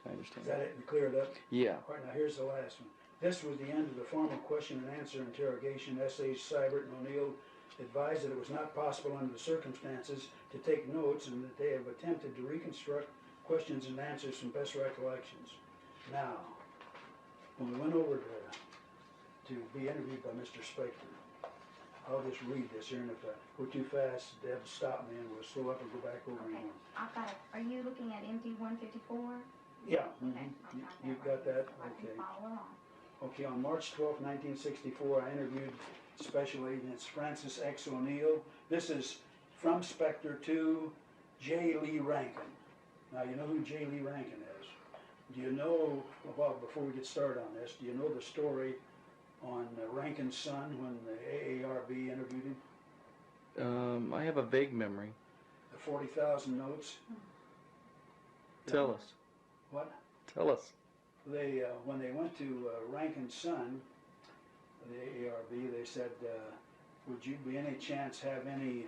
I understand.
Is that it? We cleared up?
Yeah.
All right, now here's the last one. This was the end of the formal question and answer interrogation. S.A. Seibert and O'Neill advised that it was not possible under the circumstances to take notes and that they have attempted to reconstruct questions and answers from best recollections. Now, when we went over to be interviewed by Mr. Spector, I'll just read this here, and if I go too fast, Deb, stop me and we'll slow up and go back over
Okay,
more.
I've got it. Are you looking at MD 154?
Yeah,
Okay,
you've got that?
I can
Okay.
follow along.
Okay, on March 12, 1964, I interviewed Special Agent Francis X. O'Neill. This is from Spector to J. Lee Rankin. Now, you know who J. Lee Rankin is. Do you know, well, before we get started on this, do you know the story on Rankin's son when the AARB interviewed him?
I have a vague memory.
The 40,000 notes?
Tell us.
What?
Tell us.
They, when they went to Rankin's son, the AARB, they said, would you by any chance have any,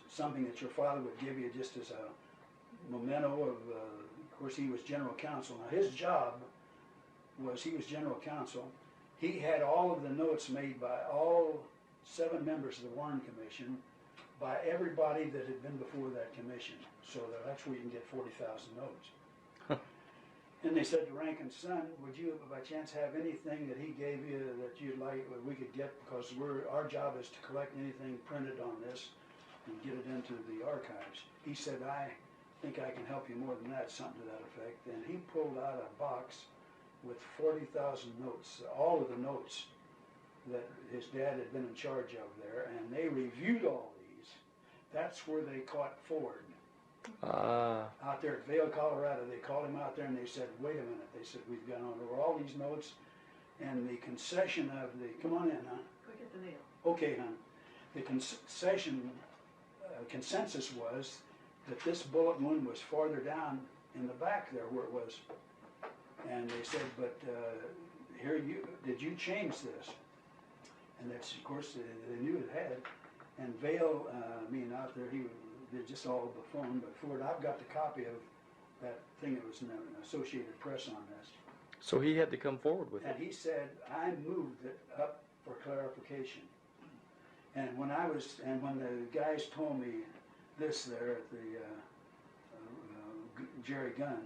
something that your father would give you just as a memento of course he was general counsel. Now his job was, he was general counsel. He had all of the notes made by all 7 members of the Warren Commission, by everybody that had been before that commission. So that's where you can get 40,000 notes. And they said to Rankin's son, would you by chance have anything that he gave you that you'd like, that we could get, because our job is to collect anything printed on this and get it into the archives. He said, I think I can help you more than that, something to that effect. And he pulled out a box with 40,000 notes, all of the notes that his dad had been in charge of there, and they reviewed all these. That's where they caught Ford. Out there at Vail, Colorado, they called him out there and they said, wait a minute, they said, we've gone over all these notes, and the concession of the, come on in, huh?
Go get the nail.
Okay, hon. The concession, consensus was that this bullet wound was farther down in the back there where it was. And they said, but here did you change this? And that's, of course, they knew it had. And Vail, out there, they're just all over the phone, but Ford, I've got the copy of that thing that was in the Associated Press on this.
So he had to come forward with it.
And he said, I moved it up for clarification. And when the guys told me this there at the Jerry Gunn,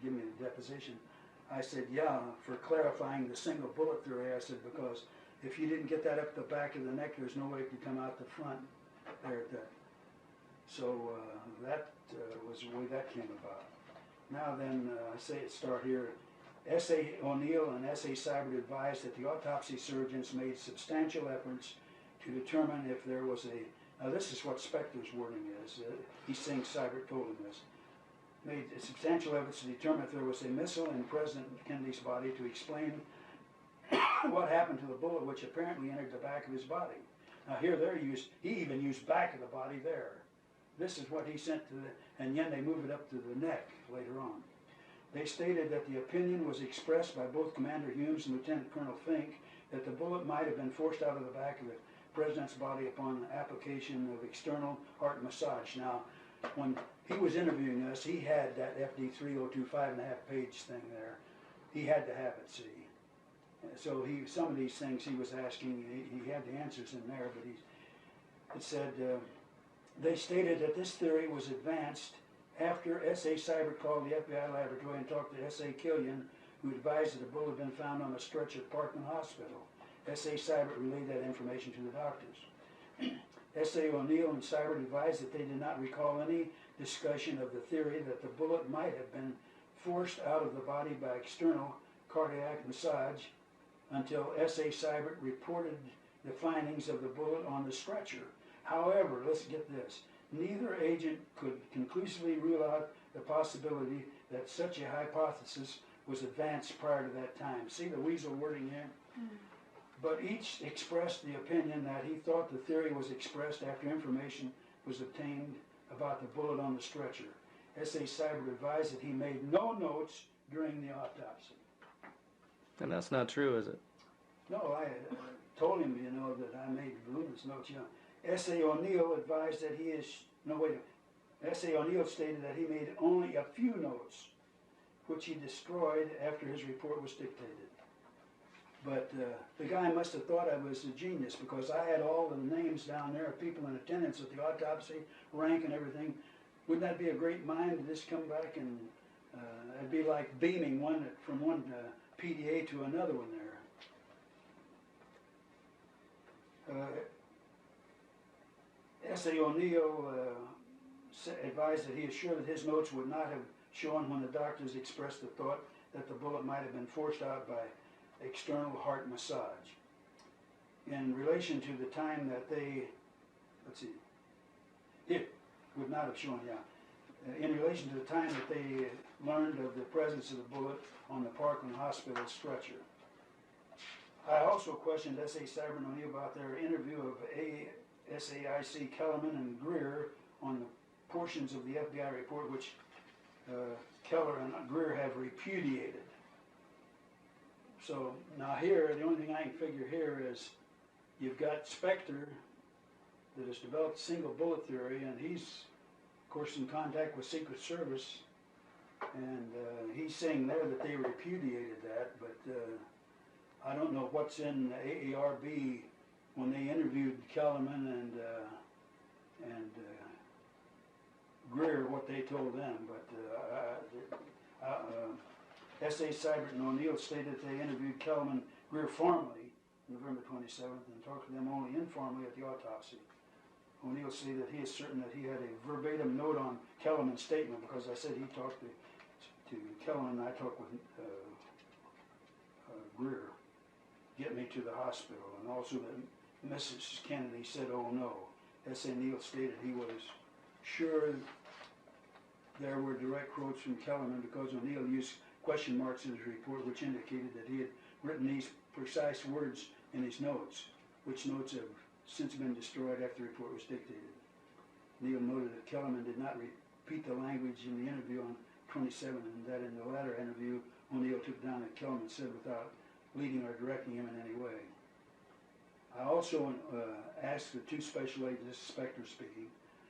give me the deposition, I said, yeah, for clarifying the single bullet theory. I said, because if you didn't get that up the back of the neck, there's no way it could come out the front there at that. So that was the way that came about. Now then, I say it start here. S.A. O'Neill and S.A. Seibert advised that the autopsy surgeons made substantial efforts to determine if there was a, now this is what Spector's wording is, he's saying Seibert told him this, made substantial efforts to determine if there was a missile in President Kennedy's body to explain what happened to the bullet which apparently entered the back of his body. Now here he even used back of the body there. This is what he sent to and then they move it up to the neck later on. They stated that the opinion was expressed by both Commander Humes and Lieutenant Colonel Fink that the bullet might have been forced out of the back of the President's body upon the application of external heart massage. Now, when he was interviewing us, he had that FD 302 5.5 page thing there. He had to have it, see. So some of these things he was asking, he had the answers in there, but it said, they stated that this theory was advanced after S.A. Seibert called the FBI laboratory and talked to S.A. Killian, who advised that the bullet had been found on a stretcher at Parkman Hospital. S.A. Seibert relayed that information to the doctors. S.A. O'Neill and Seibert advised that they did not recall any discussion of the theory that the bullet might have been forced out of the body by external cardiac massage until S.A. Seibert reported the findings of the bullet on the stretcher. However, let's get this, neither agent could conclusively rule out the possibility that such a hypothesis was advanced prior to that time. See the weasel wording here? But each expressed the opinion that he thought the theory was expressed after information was obtained about the bullet on the stretcher. S.A. Seibert advised that he made no notes during the autopsy.
And that's not true, is it?
No, I told him, that I made voluminous notes. S.A. O'Neill advised that S.A. O'Neill stated that he made only a few notes, which he destroyed after his report was dictated. But the guy must have thought I was a genius because I had all the names down there of people in attendance at the autopsy, rank and everything. Wouldn't that be a great mind to just come back and it'd be like beaming from one PDA to another one there. S.A. O'Neill advised that he is sure that his notes would not have shown when the doctors expressed the thought that the bullet might have been forced out by external heart massage. In relation to the time that it would not have shown, in relation to the time that they learned of the presence of the bullet on the Parkland Hospital stretcher. I also questioned S.A. Cyber and O'Neill about their interview of SAIC Kellerman and Greer on the portions of the FBI report which Keller and Greer have repudiated. So now here, the only thing I can figure here is you've got Spector that has developed single bullet theory, and he's, of course, in contact with Secret Service, and he's saying there that they repudiated that, but I don't know what's in the AARB when they interviewed Kellerman and Greer, what they told them, but S.A. Seibert and O'Neill stated they interviewed Kellerman Greer formally November 27th and talked to them only informally at the autopsy. O'Neill stated that he is certain that he had a verbatim note on Kellerman's statement because I said he talked to Kellerman and I talked with Greer, get me to the hospital, and also that Mrs. Kennedy said, oh no. S.A. Neal stated he was sure there were direct quotes from Kellerman because O'Neill used question marks in his report which indicated that he had written these precise words in his notes, which notes have since been destroyed after the report was dictated. Neal noted that Kellerman did not repeat the language in the interview on 27 and that in the latter interview O'Neill took down that Kellerman said without leading or directing him in any way. I also asked the two special agents, Spector speaking,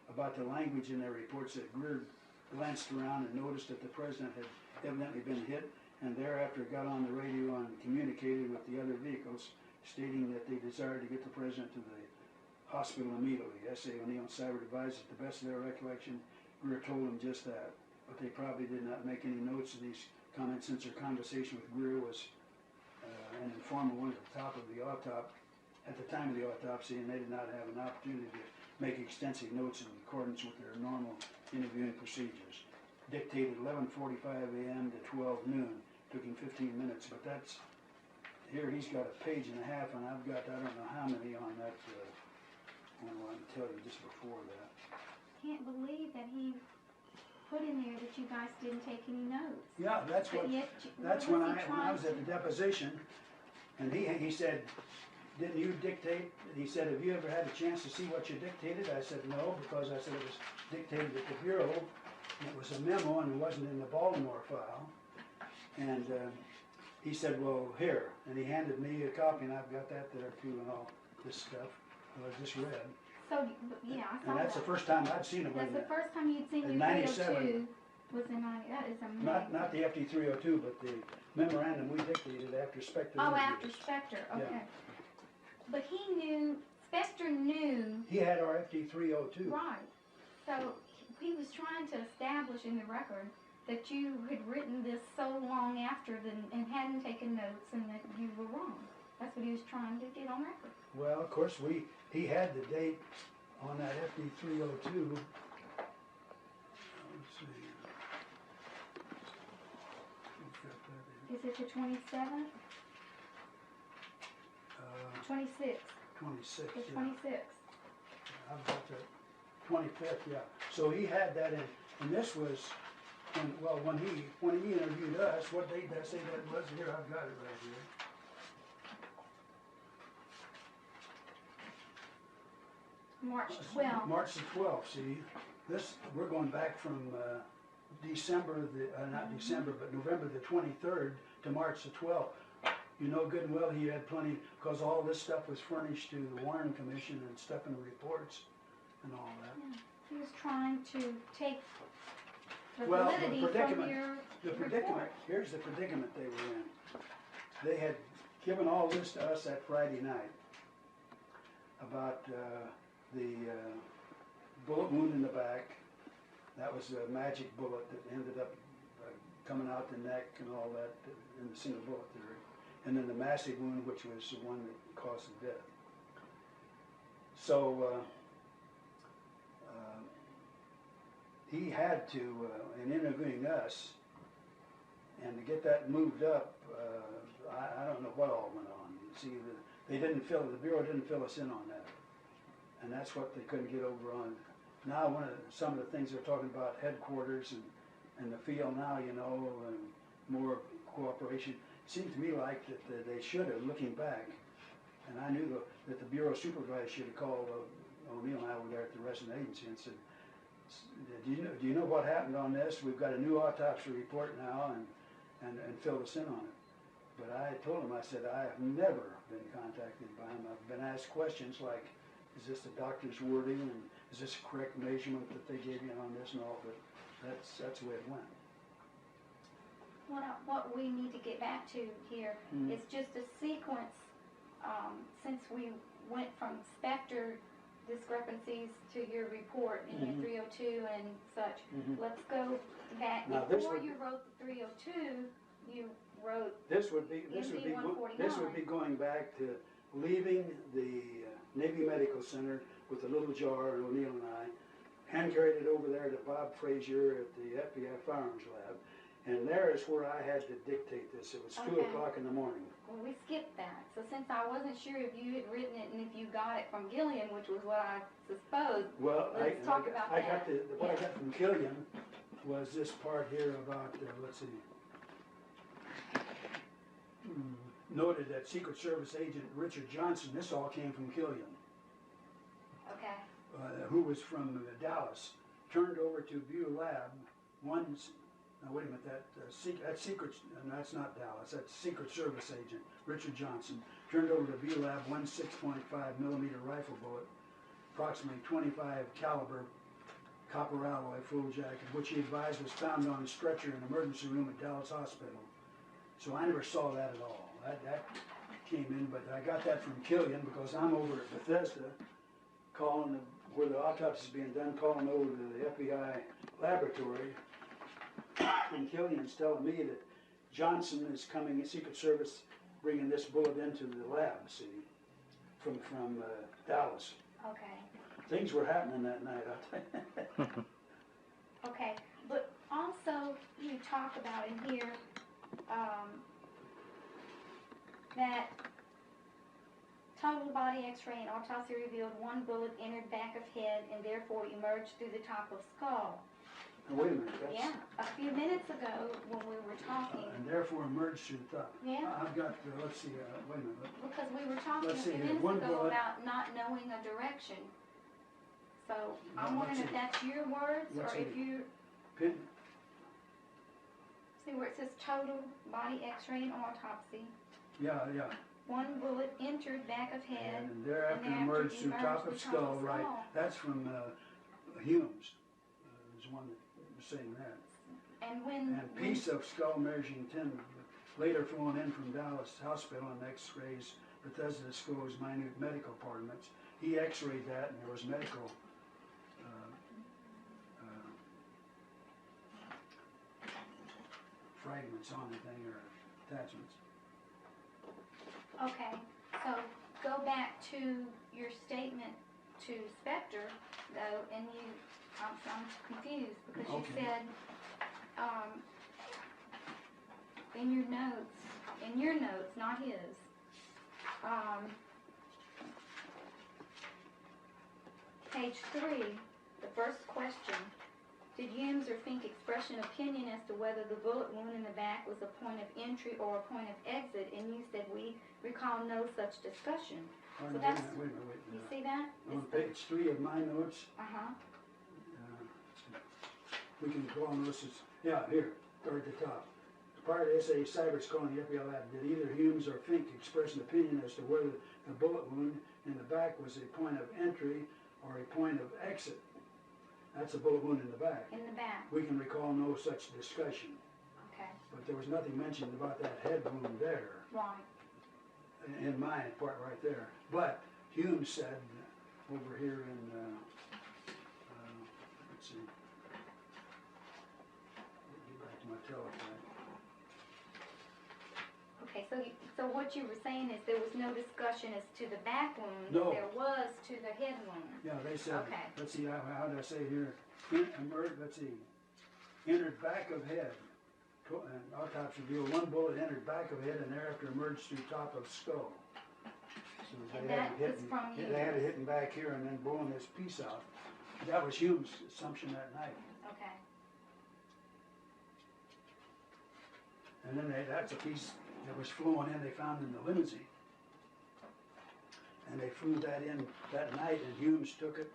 about the language in their reports that Greer glanced around and noticed that the president had evidently been hit and thereafter got on the radio and communicated with the other vehicles stating that they desired to get the president to the hospital immediately. S.A. O'Neill and Cyber advised that to the best of their recollection, Greer told them just that, but they probably did not make any notes of these comments since their conversation with Greer was an informal one at the top of the autopsy, at the time of the autopsy, and they did not have an opportunity to make extensive notes in accordance with their normal interviewing procedures. Dictated 11:45 a.m. to 12 noon. Took him 15 minutes, but that's, here he's got a page and a half, and I've got, I don't know how many on that one I can tell you just before that.
Can't believe that he put in there that you guys didn't take any notes.
Yeah, that's what, that's when I was at the deposition, and he said, didn't you dictate? He said, have you ever had a chance to see what you dictated? I said, no, because I said it was dictated at the Bureau, and it was a memo, and it wasn't in the Baltimore file. And he said, well, here. And he handed me a copy, and I've got that there too, and all this stuff that I just read.
So, yeah, I saw
And that's
that.
the first time I'd seen it.
That's the first time you'd seen
in
your
97.
302 was in 90. That is amazing.
Not the FD 302, but the memorandum we dictated after Spector.
Oh,
interviewed
after
us.
Spector, okay.
Yeah.
But he knew, Spector knew.
He had our FD 302.
Right. So he was trying to establish in the record that you had written this so long after and hadn't taken notes and that you were wrong. That's what he was trying to get on record.
Well, of course, he had the date on that FD 302. Let's see.
Is it the 27th? 26th.
26th.
The
Yeah.
26th.
I've got the 25th. Yeah. So he had that in, and this was when he interviewed us. What date did I say that was? Here, I've got it right here.
March 12th.
March the 12th. See, this we're going back from December not December, but November the 23rd to March the 12th. You know good and well he had plenty, because all this stuff was furnished to the Warren Commission and stuff in the reports and all that.
Yeah. He was trying to take the
Well, the
validity from
predicament-
your
The predicament,
report.
here's the predicament they were in. They had given all this to us that Friday night about the bullet wound in the back. That was a magic bullet that ended up coming out the neck and all that in the single bullet theory. And then the massive wound, which was the one that caused the death. So he had to, in interviewing us, and to get that moved up, I don't know what all went on. See, the Bureau didn't fill us in on that. And that's what they couldn't get over on now some of the things they're talking about headquarters and the field now, you know, and more cooperation. It seemed to me like that they should have, looking back, and I knew that the bureau supervisor should have called O'Neill and I were there at the resident agency and said, do you know what happened on this? We've got a new autopsy report now, and filled us in on it. But I told him, I said, I have never been contacted by him. I've been asked questions like, is this the doctor's wording, and is this a correct measurement that they gave you on this and all, but that's the way it went.
What we need to get back to here is just a sequence, since we went from Spectre discrepancies to your report in your 302 and such. Let's go back.
Now,
before you wrote the 302, you wrote
this would be going back to leaving the Navy Medical Center with a little jar, and O'Neill and I hand carried it over there to Bob Frazier at the FBI Firearms Lab, and there is where I had to dictate this. It was 2 o'clock in the morning.
Well, we skipped that. So since I wasn't sure if you had written it and if you got it from Gillian, which was what I supposed,
well,
let's talk about that.
What I got from Killian was this part here about, let's see, noted that Secret Service agent Richard Johnson, this all came from Killian, who was from Dallas, turned over to View Lab now wait a minute, that's Secret, and that's not Dallas, that's Secret Service agent Richard Johnson, turned over to View Lab 6.5 millimeter rifle bullet, approximately 25 caliber copper alloy full jacket, which he advised was found on a stretcher in an emergency room at Dallas Hospital. So I never saw that at all. That came in, but I got that from Killian because I'm over at Bethesda calling where the autopsy is being done, calling over to the FBI laboratory. And Killian's telling me that Johnson is coming, Secret Service, bringing this bullet into the lab, see, from Dallas.
Okay.
Things were happening that night, I'll tell you.
Okay, but also you talk about in here that total body x-ray and autopsy revealed one bullet entered back of head and therefore emerged through the top of skull.
Now, wait a minute.
Yeah, a few minutes ago when we were talking.
And therefore emerged through the top.
Yeah.
I've got, let's see, wait a minute.
Because we were talking a
Let's see,
few minutes
one
ago
bullet.
about not knowing a direction. So I'm
Now,
wondering
let's
if
see.
that's your words
Let's
or if
see.
you
Pin,
see where it says total body x-ray and autopsy.
yeah.
One bullet entered back of head.
And thereafter emerged through top of skull, right. That's from Humes, is one that was saying that. And piece of skull measuring 10, later flown in from Dallas Hospital on x-rays, Bethesda disclosed minute medical parchments. He x-rayed that and there was medical fragments on the thing or attachments.
Okay, so go back to your statement to Spectre, though, and I'm confused because you said in your notes, not his, page 3, the first question, did Humes or Fink express an opinion as to whether the bullet wound in the back was a point of entry or a point of exit? And you said we recall no such discussion. So that's,
wait a minute.
you see that?
On page 3 of my notes, we can go on this. Yeah, here, right at the top. Prior to S.A. Cybert's calling the FBI lab, did either Humes or Fink express an opinion as to whether the bullet wound in the back was a point of entry or a point of exit? That's a bullet wound in the back.
In the back.
We can recall no such discussion.
Okay.
But there was nothing mentioned about that head wound there.
Right.
In my part right there. But Hume said over here in, let's see, get back to my teletype.
Okay, so what you were saying is there was no discussion as to the back wound.
No.
There was to the head wound.
Yeah, they said,
Okay.
let's see, how did I say here? Let's see, entered back of head. And autopsy revealed one bullet entered back of head and thereafter emerged through top of skull. So
And that was from you.
They had it hitting back here and then blowing this piece out. That was Hume's assumption that night.
Okay.
And then that's a piece that was flowing in, they found in the limousine. And they flew that in that night, and Humes took it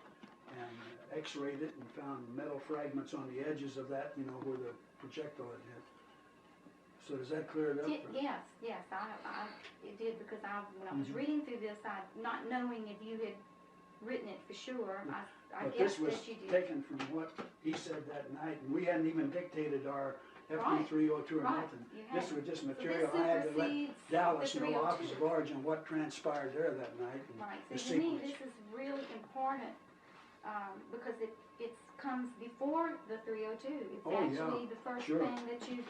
and x-rayed it and found metal fragments on the edges of that, you know, where the projectile had hit. So does that clear it up?
Yes, it did, because when I was reading through this, not knowing if you had written it for sure, I guessed that you did.
But this was taken from what he said that night, and we hadn't even dictated our FD 302 or nothing. This was just material.
So
I had to let Dallas know,
302.
Office of Origin, what transpired there that night.
Right.
The
So to me,
sequence.
this is really important because it comes before the 302. It's actually the first
sure.
thing that you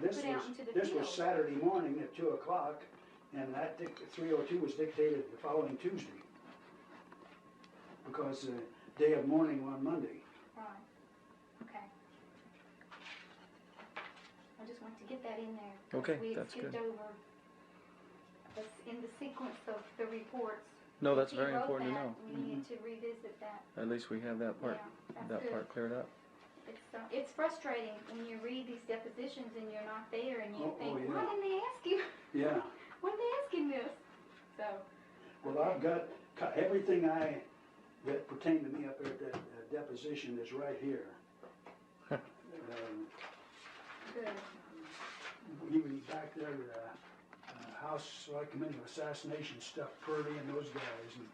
This
put out into the
this
field.
was Saturday morning at 2 o'clock, and that 302 was dictated the following Tuesday, because the day of mourning on Monday.
Right. Okay. I just want to get that in there.
Okay,
we
that's
skipped
good.
over this in the sequence of the reports.
No, that's
If
very
he wrote
important to
that,
know.
We need to revisit that.
At least we have that part,
Yeah, that's good.
part cleared up.
It's frustrating when you read these depositions and you're not there, and you think,
yeah.
why didn't they ask you?
Yeah.
Why didn't they ask him this? So.
Well, I've got everything that pertained to me up there at that deposition is right here.
Good.
Even back there, House Select Committee of Assassination stuff, Purdy and those guys, and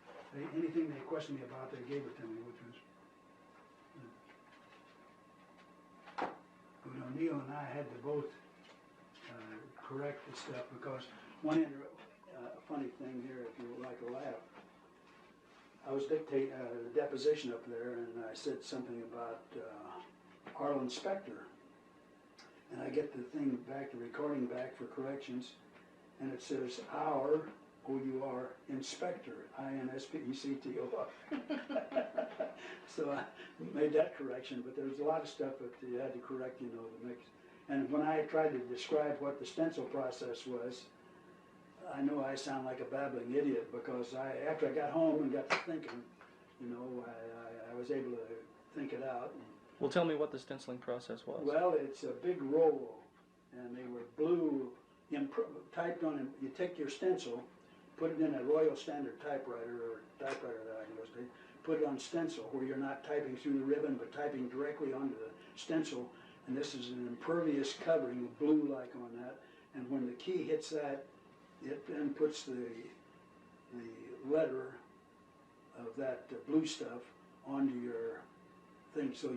anything they questioned me about, they gave it to me, which was. But O'Neill and I had to both correct the stuff, because one funny thing here, if you would like to laugh, I was dictating the deposition up there, and I said something about Arlen Spector, and I get the thing back, the recording back for corrections, and it says our, O-U-R, inspector, I-N-S-P-E-C-T-O-R. So I made that correction, but there was a lot of stuff that you had to correct, you know, to make. And when I tried to describe what the stencil process was, I know I sound like a babbling idiot, because after I got home and got to thinking, you know, I was able to think it out.
Well, tell me what the stenciling process was.
Well, it's a big roll, and they were blue, typed on. You take your stencil, put it in a Royal Standard typewriter, or typewriter that I can those days, put it on stencil, where you're not typing through the ribbon, but typing directly onto the stencil. And this is an impervious covering, blue like on that. And when the key hits that, it then puts the letter of that blue stuff onto your thing. So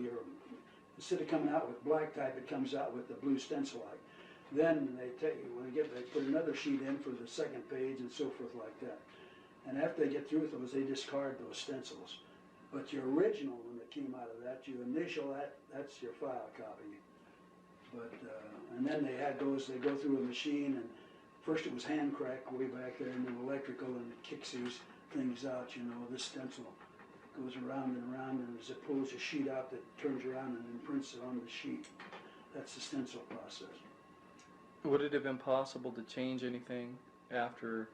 instead of coming out with black type, it comes out with the blue stencil like. Then they put another sheet in for the second page, and so forth like that. And after they get through with those, they discard those stencils. But your original one that came out of that, you initial that's your file copy. But and then they go through a machine, and first it was hand crack way back there, and then electrical, and it kicks these things out, you know, this stencil goes around and around, and as it pulls a sheet out that turns around and imprints it on the sheet. That's the stencil process.
Would it have been possible to change anything after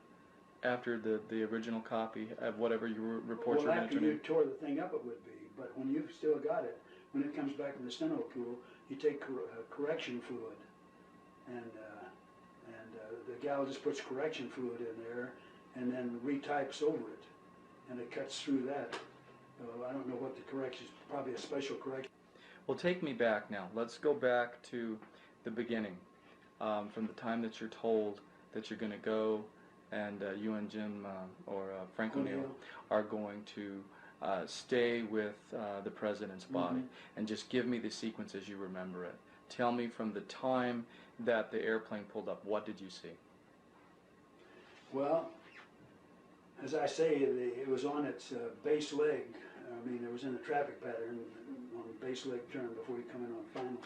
the original copy of whatever your reports were going to
after
turn
you
in?
tore the thing up, it would be. But when you've still got it, when it comes back in the steno pool, you take correction fluid, and the gal just puts correction fluid in there, and then retypes over it, and it cuts through that. I don't know what the correction is. Probably a special correction.
Well, take me back now. Let's go back to the beginning, from the time that you're told that you're going to go, and you and Jim or Frank O'Neill are going to stay with the president's body, and just give me the sequence as you remember it. Tell me from the time that the airplane pulled up, what did you see?
Well, as I say, it was on its base leg. I mean, it was in the traffic pattern on the base leg turn before you come in on final.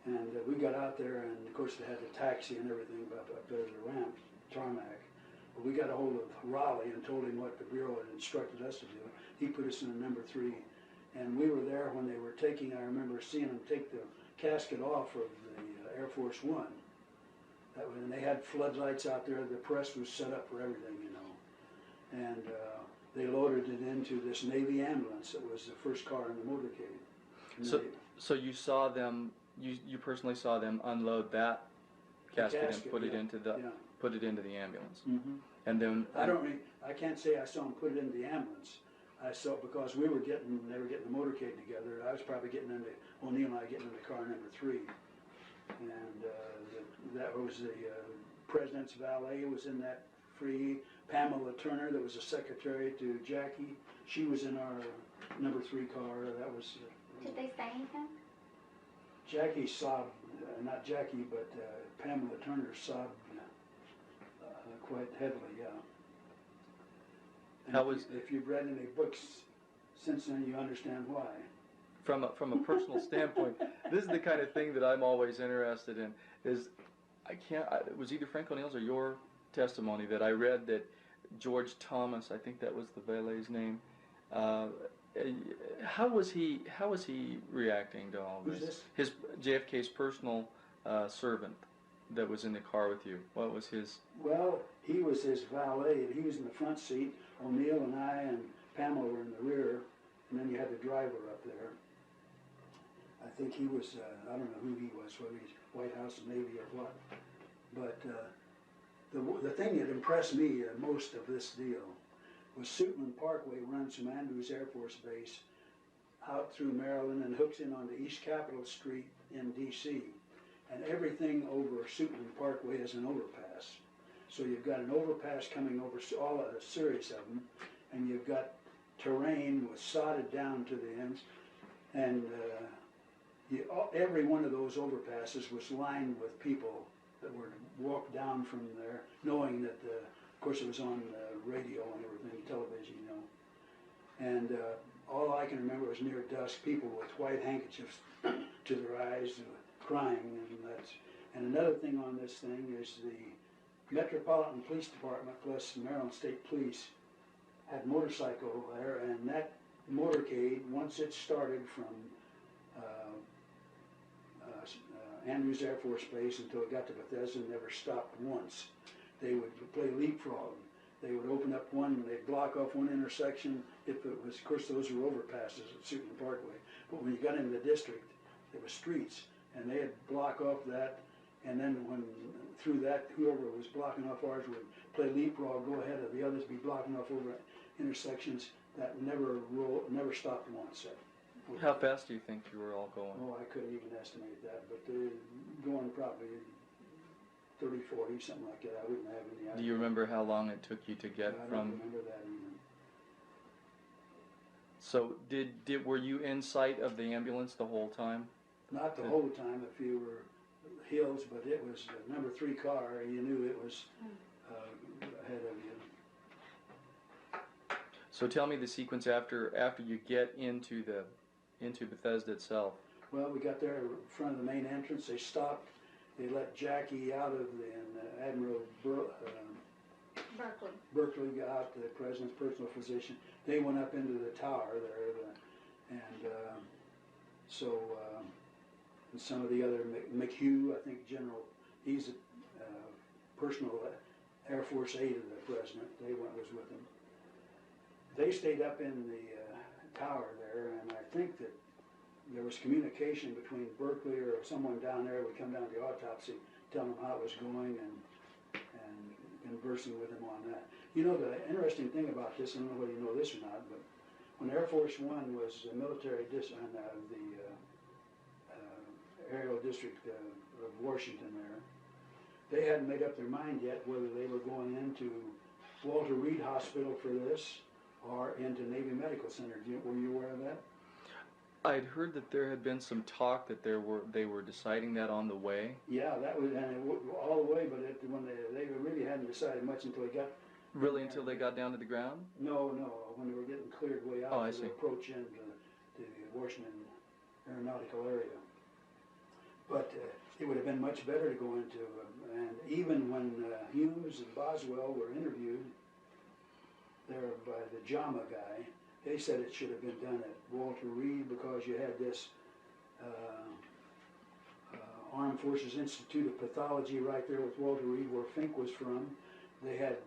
And we got out there, and of course they had the taxi and everything up there to the ramp, tarmac. But we got a hold of Raleigh and told him what the Bureau had instructed us to do. He put us in a number 3. And we were there when they were taking, I remember seeing them take the casket off of the Air Force One. That was, and they had floodlights out there. The press was set up for everything, you know. And they loaded it into this Navy ambulance that was the first car in the motorcade. And
So you saw them, you personally saw them unload that casket and put it into the ambulance.
Mm-hmm.
And then
I can't say I saw them put it in the ambulance. I saw, because they were getting the motorcade together. I was probably O'Neill and I getting in the car number 3, and that was the president's valet was in that free. Pamela Turner, that was a secretary to Jackie, she was in our number 3 car. That was.
Did they say anything?
Jackie sobbed, not Jackie, but Pamela Turner sobbed quite heavily. Yeah. And if you've read any books since then, you understand why.
From a personal standpoint, this is the kind of thing that I'm always interested in. It was either Frank O'Neill's or your testimony that I read that George Thomas, I think that was the valet's name. How was he reacting to all this?
Who's this?
His JFK's personal servant that was in the car with you. What was his?
Well, he was his valet. He was in the front seat. O'Neill and I and Pamela were in the rear, and then you had the driver up there. I think he was, I don't know who he was, whether he's White House, Navy, or what. But the thing that impressed me most of this deal was Suitland Parkway runs from Andrews Air Force Base out through Maryland and hooks in onto East Capitol Street in D.C. And everything over Suitland Parkway is an overpass. So you've got an overpass coming over a series of them, and you've got terrain with sodded down to the ends, and every one of those overpasses was lined with people that were to walk down from there, knowing that, of course, it was on radio and everything, television, you know. And all I can remember was near dusk, people with white handkerchiefs to their eyes, crying, and another thing on this thing is the Metropolitan Police Department plus Maryland State Police had motorcycle there, and that motorcade, once it started from Andrews Air Force Base until it got to Bethesda, never stopped once. They would play leapfrog. They would open up one, they'd block off one intersection. If it was, of course, those were overpasses at Suitland Parkway. But when you got into the district, there were streets, and they'd block off that. And then through that, whoever was blocking off ours would play leapfrog, go ahead of the others, be blocking off over intersections that never stopped once.
How fast do you think you were all going?
Oh, I couldn't even estimate that, but going probably 30, 40, something like that. I wouldn't have any idea.
Do you remember how long it took you to get
I
from?
don't remember that even.
So were you in sight of the ambulance the whole time?
Not the whole time. If you were hills, but it was the number 3 car. You knew it was ahead of you.
So tell me the sequence after you get into Bethesda itself.
Well, we got there in front of the main entrance. They stopped. They let Jackie out of and Admiral Berkeley got out, the president's personal physician. They went up into the tower there, and some of the other, McHugh, I think General, he's a personal Air Force aide of the president. They was with him. They stayed up in the tower there, and I think that there was communication between Berkeley or someone down there would come down to the autopsy, tell them how it was going, and conversing with him on that. You know, the interesting thing about this, I don't know whether you know this or not, but when Air Force One was a military on the aerial district of Washington there, they hadn't made up their mind yet whether they were going into Walter Reed Hospital for this or into Navy Medical Center. Were you aware of that?
I'd heard that there had been some talk that they were deciding that on the way.
Yeah, that was all the way, but when they really hadn't decided much until they got.
Really, until they got down to the ground?
No, when they were getting cleared way out to approach into the Washington aeronautical area. But it would have been much better to go into, and even when Humes and Boswell were interviewed there by the JAMA guy, they said it should have been done at Walter Reed because you had this Armed Forces Institute of Pathology right there with Walter Reed where Fink was from. They had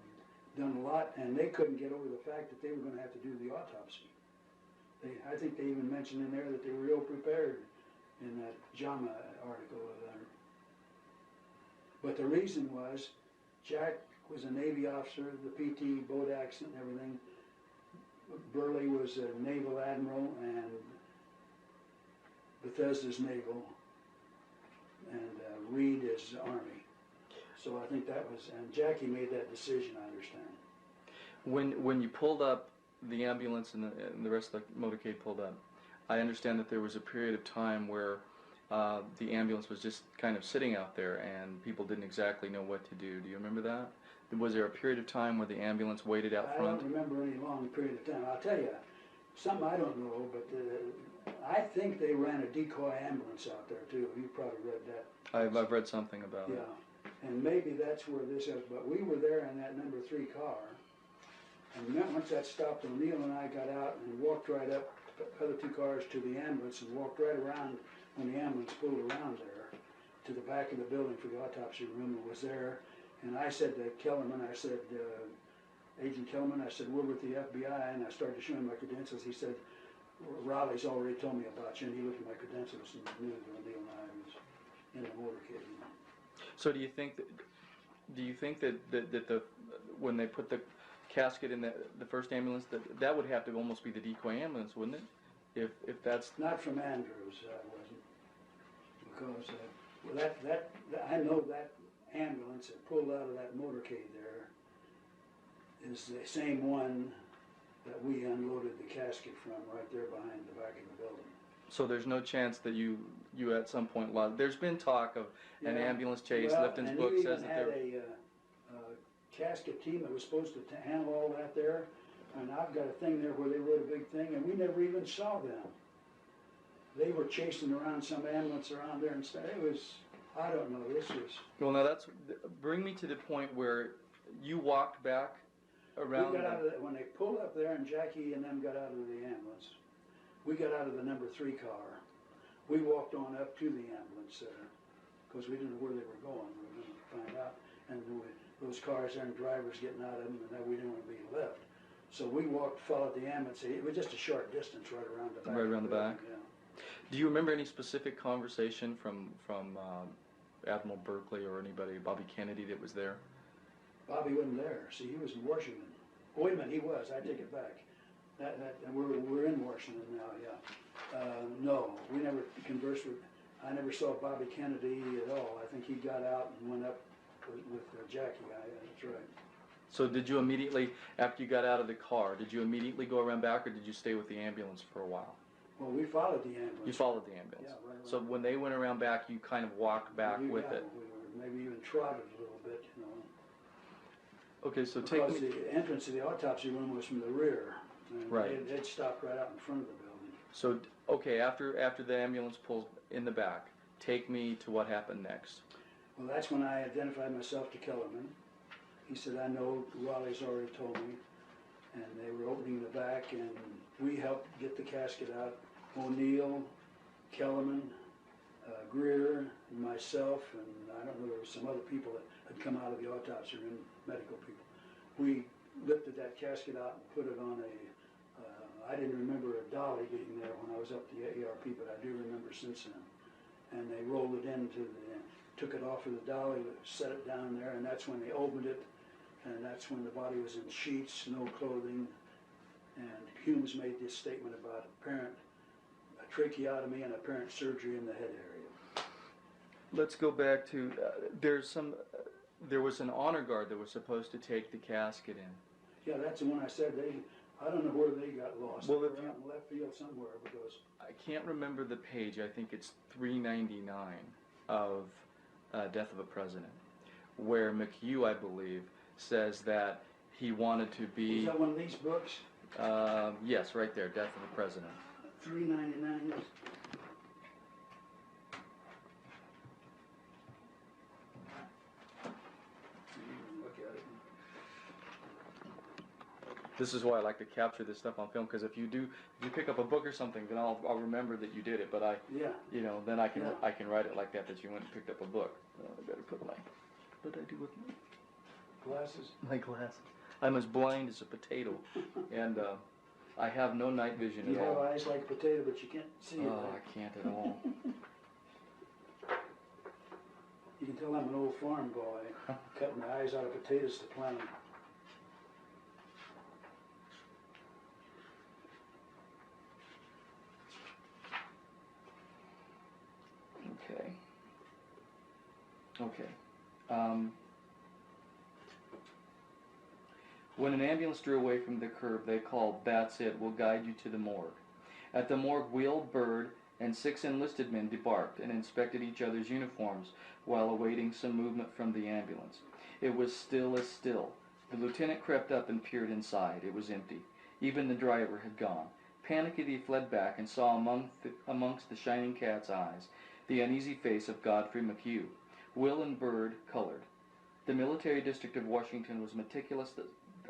done a lot, and they couldn't get over the fact that they were going to have to do the autopsy. I think they even mentioned in there that they were ill prepared in that JAMA article of them. But the reason was, Jack was a Navy officer, the PT, boat accident and everything. Burley was a naval admiral, and Bethesda's naval, and Reed is Army. So I think that was, and Jackie made that decision, I understand.
When you pulled up the ambulance and the rest of the motorcade pulled up, I understand that there was a period of time where the ambulance was just kind of sitting out there and people didn't exactly know what to do. Do you remember that? Was there a period of time where the ambulance waited out front?
I don't remember any long period of time. I'll tell you, something I don't know, but I think they ran a decoy ambulance out there too. You probably read that.
I've read something about it.
Yeah, and maybe that's where this is. But we were there in that number 3 car, and once that stopped, O'Neill and I got out and walked right up the other 2 cars to the ambulance and walked right around when the ambulance pulled around there to the back of the building for the autopsy room. It was there, and I said to Kellerman, I said, Agent Kellerman, I said, we're with the FBI, and I started to show him my credentials. He said, Raleigh's already told me about you, and he looked at my credentials and knew that O'Neill and I was in the motorcade.
So do you think that the when they put the casket in the first ambulance, that would have to almost be the decoy ambulance, wouldn't it? If that's
not from Andrews, wasn't, because that I know that ambulance that pulled out of that motorcade there is the same one that we unloaded the casket from right there behind the back of the building.
So there's no chance that you at some point lost. There's been talk of an ambulance chase.
Well,
Lifton's book says that there.
had a casket team that was supposed to handle all that there, and I've got a thing there where they wrote a big thing, and we never even saw them. They were chasing around some ambulance around there and stuff. It was, I don't know. This was.
Well, now bring me to the point where you walked back around.
We got out of when they pulled up there, and Jackie and them got out of the ambulance. We got out of the number 3 car. We walked on up to the ambulance because we didn't know where they were going. We were going to find out. And those cars there and drivers getting out of them, and we didn't want to be left. So we followed the ambulance. It was just a short distance right around the back.
Right around the back?
Yeah.
Do you remember any specific conversation from Admiral Berkeley or anybody, Bobby Kennedy, that was there?
Bobby wasn't there. See, he was in Washington. Oh, wait a minute, he was. I take it back. And we're in Washington now, yeah. No, we never conversed with, I never saw Bobby Kennedy at all. I think he got out and went up with Jackie. That's right.
So did you immediately, after you got out of the car, did you immediately go around back or did you stay with the ambulance for a while?
Well, we followed the ambulance.
You followed the ambulance.
Yeah, right.
So when they went around back, you kind of walked back with it.
We maybe even trotted a little bit, you know.
Okay, so
because the entrance to the autopsy room was from the rear. And
right.
They'd stopped right out in front of the building.
So, okay, after the ambulance pulls in the back, take me to what happened next.
Well, that's when I identified myself to Kellerman. He said, I know, Raleigh's already told me. And they were opening the back, and we helped get the casket out. O'Neill, Kellerman, Greer, and myself, and I don't know, there were some other people that had come out of the autopsy room, medical people. We lifted that casket out and put it on I didn't remember a dolly being there when I was up at the ARP, but I do remember since then. And they rolled it took it off of the dolly, set it down there, and that's when they opened it, and that's when the body was in sheets, no clothing, and Humes made this statement about apparent tracheotomy and apparent surgery in the head area.
Let's go back to, there was an honor guard that was supposed to take the casket in.
Yeah, that's the one I said. I don't know where they got lost.
Well,
they were out in left field somewhere because
I can't remember the page. I think it's 399 of Death of a President, where McHugh, I believe, says that he wanted to be.
Is that one of these books?
Yes, right there, Death of a President.
399.
This is why I like to capture this stuff on film, because if you pick up a book or something, then I'll remember that you did it. But then I can write it like that you went and picked up a book. I better put what did I do with my
glasses?
My glasses. I'm as blind as a potato, and I have no night vision
You
at
have
all.
eyes like a potato, but you can't see it.
Oh, I can't at all.
You can tell I'm an old farm boy, cutting the eyes out of potatoes to plant them.
Okay. Okay. When an ambulance drew away from the curb, they called, "That's it, we'll guide you to the morgue." At the morgue, Will, Bird, and 6 enlisted men debarked and inspected each other's uniforms while awaiting some movement from the ambulance. It was still as still. The lieutenant crept up and peered inside. It was empty. Even the driver had gone. Panicked, he fled back and saw amongst the shining cat's eyes the uneasy face of Godfrey McHugh. Will and Bird colored. The military district of Washington was meticulous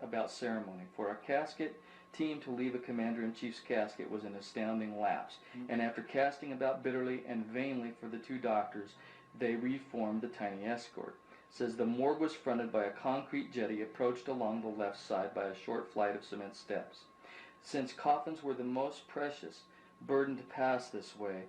about ceremony. For a casket team to leave a commander-in-chief's casket was an astounding lapse, and after casting about bitterly and vainly for the 2 doctors, they reformed the tiny escort. Says the morgue was fronted by a concrete jetty approached along the left side by a short flight of cement steps. Since coffins were the most precious, burdened to pass this way,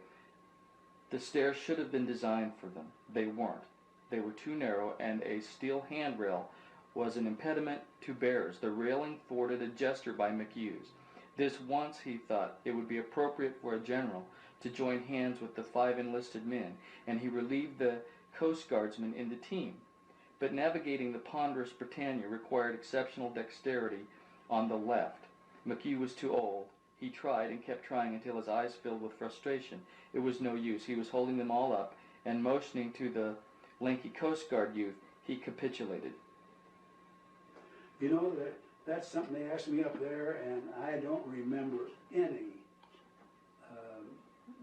the stairs should have been designed for them. They weren't. They were too narrow, and a steel handrail was an impediment to bearers. The railing thwarted a gesture by McHugh's. This once, he thought, it would be appropriate for a general to join hands with the 5 enlisted men, and he relieved the Coast Guardsmen in the team. But navigating the ponderous Britannia required exceptional dexterity on the left. McHugh was too old. He tried and kept trying until his eyes filled with frustration. It was no use. He was holding them all up, and motioning to the lanky Coast Guard youth, he capitulated.
You know, that's something they asked me up there, and I don't remember any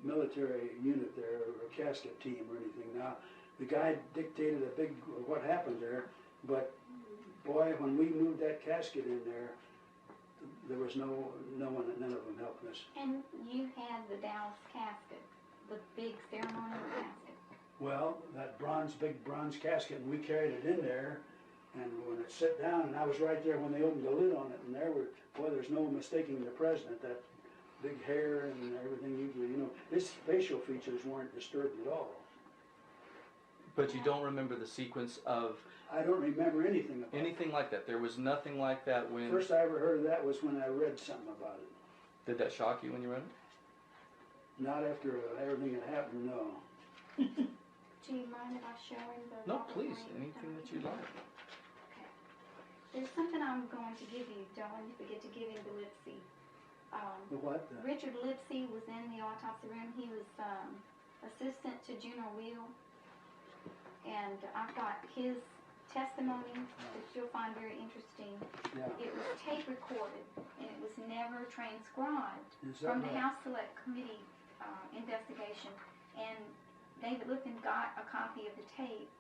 military unit there, or casket team or anything. Now, the guy dictated a big, what happened there, but boy, when we moved that casket in there, there was no one, none of them helping us.
And you had the Dallas casket, the big ceremonial casket.
Well, that big bronze casket, and we carried it in there, and when it set down, and I was right there when they opened the lid on it, and there's no mistaking the president. That big hair and everything, his facial features weren't disturbed at all.
But you don't remember the sequence of
I don't remember anything about
anything like that? There was nothing like that when...
First I ever heard of that was when I read something about it.
Did that shock you when you read it?
Not after everything had happened, no.
Do you mind if I show him the...
No, please. Anything that you like.
Okay. There's something I'm going to give you. Don't let me forget to give him the Lipsy.
The what?
Richard Lipsy was in the autopsy room. He was assistant to General Wheel. And I've got his testimony that you'll find very interesting.
Yeah.
It was tape recorded, and it was never transcribed
Is that
from the
right?
House Select Committee investigation. And David Lipton got a copy of the tape,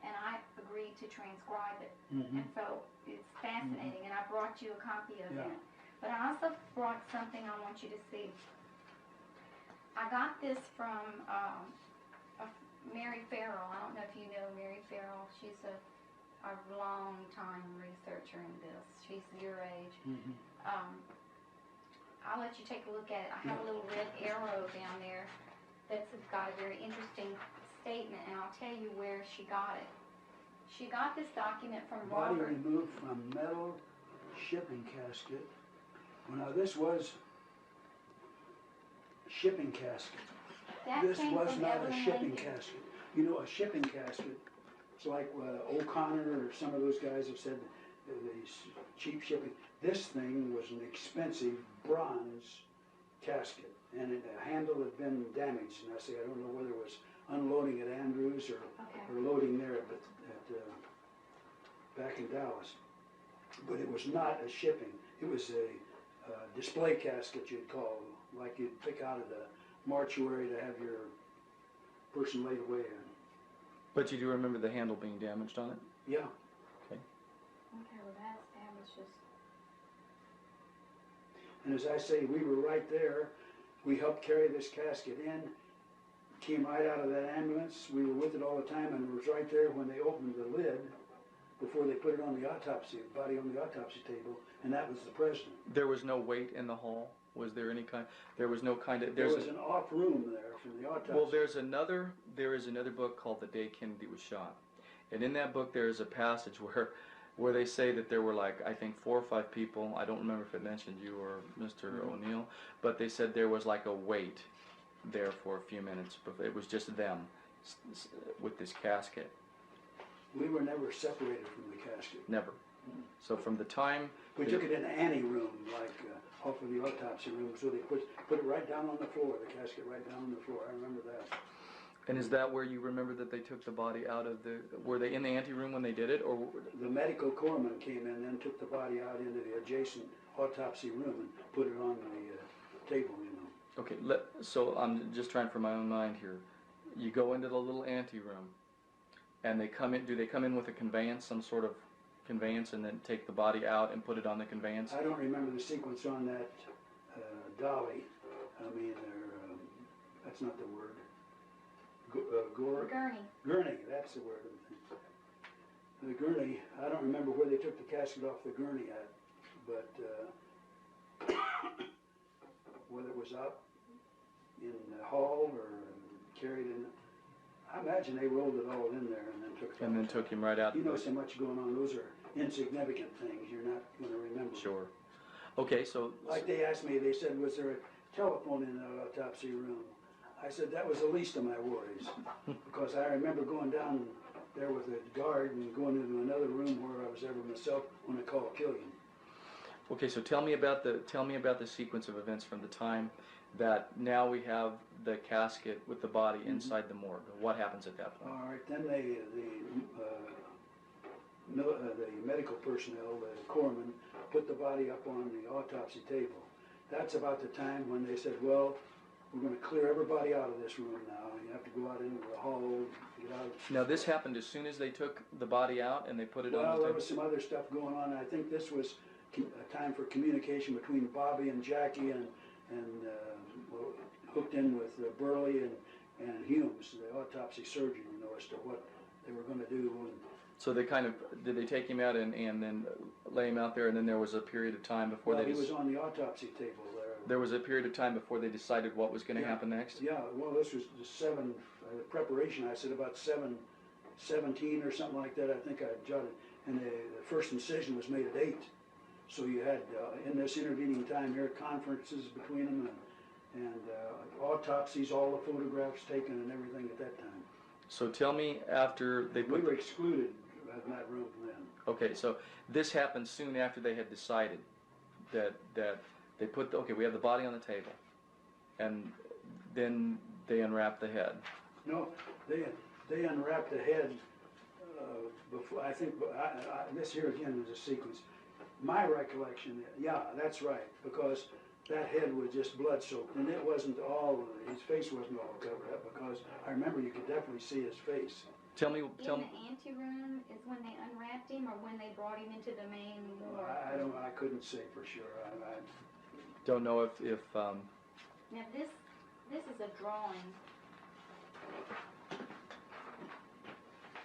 and I agreed to transcribe it.
Mm-hmm.
And so it's fascinating, and I brought you a copy of
Yeah.
it. But I also brought something I want you to see. I got this from Mary Farrell. I don't know if you know Mary Farrell. She's a long-time researcher in this. She's your age.
Mm-hmm.
I'll let you take a look at it. I have a little red arrow down there that's got a very interesting statement, and I'll tell you where she got it. She got this document from
Body
Robert.
removed from metal shipping casket. Well, now this was shipping casket.
That
This
came
was
from
not
Evelyn
a shipping
Lincoln.
casket. You know, a shipping casket, it's like O'Connor or some of those guys have said these cheap shipping. This thing was an expensive bronze casket, and the handle had been damaged. And I don't know whether it was unloading at Andrews or loading there back in Dallas. But it was not a shipping. It was a display casket, you'd call, like you'd pick out of the mortuary to have your person laid away in.
But you do remember the handle being damaged on it?
Yeah.
Okay, well that establishes.
And as I say, we were right there. We helped carry this casket in. Came right out of that ambulance. We were with it all the time, and it was right there when they opened the lid. before they put it on the autopsy, body on the autopsy table, and that was the president.
There was no wait in the hall? Was there any kind? There was no kind of.
There was an off room there from the autopsy.
Well, there is another book called The Day Kennedy Was Shot, and in that book there is a passage where they say that there were, like, I think 4 or 5 people. I don't remember if it mentioned you or Mr. O'Neill, but they said there was like a wait there for a few minutes. But it was just them with this casket.
We were never separated from the casket.
Never. So from the time
we took it in an anteroom, like off of the autopsy room, so they put it right down on the floor, the casket right down on the floor. I remember that.
And is that where you remember that they took the body out of the? Were they in the anteroom when they did it, or
the medical corpsman came in and took the body out into the adjacent autopsy room and put it on the table, you know.
Okay, so I'm just trying for my own mind here. You go into the little anteroom, and they come in. Do they come in with a conveyance, some sort of conveyance, and then take the body out and put it on the conveyance?
I don't remember the sequence on that dolly. I mean, that's not the word. Gurney, that's the word. The gurney, I don't remember where they took the casket off the gurney at, but whether it was up in the hall or carried in. I imagine they rolled it all in there and then took it.
And then took him right out.
You know, so much going on. Those are insignificant things. You're not going to remember.
Sure. Okay, so
like they asked me, they said, was there a telephone in the autopsy room? I said that was the least of my worries, because I remember going down there with a guard and going into another room where I was ever myself when I called Killian.
Okay, so tell me about the sequence of events from the time that now we have the casket with the body inside the morgue. What happens at that point?
All right, then the medical personnel, the corpsman, put the body up on the autopsy table. That's about the time when they said, well, we're going to clear everybody out of this room now. You have to go out into the hall, get out.
Now, this happened as soon as they took the body out and they put it on the table?
Well, there was some other stuff going on. I think this was a time for communication between Bobby and Jackie and hooked in with Burley and Humes, the autopsy surgeon, you know, as to what they were going to do.
So they did they take him out and then lay him out there, and then there was a period of time before
he was on the autopsy table there.
There was a period of time before they decided what was going to happen next?
Yeah, well, this was the preparation. I said about 7:17 or something like that, I think I jotted. And the first incision was made at 8. So you had, in this intervening time here, conferences between them and autopsies, all the photographs taken and everything at that time.
So tell me, after they put...
We were excluded in that room then.
Okay, so this happened soon after they had decided that they put, we have the body on the table, and then they unwrapped the head.
No, they unwrapped the head before, I think, this here again was a sequence. My recollection, yeah, that's right, because that head was just blood-soaked, and it wasn't all, his face wasn't all covered up, because I remember you could definitely see his face.
Tell me.
In the anteroom is when they unwrapped him, or when they brought him into the main morgue?
I couldn't say for sure. I
don't know if
Now this is a drawing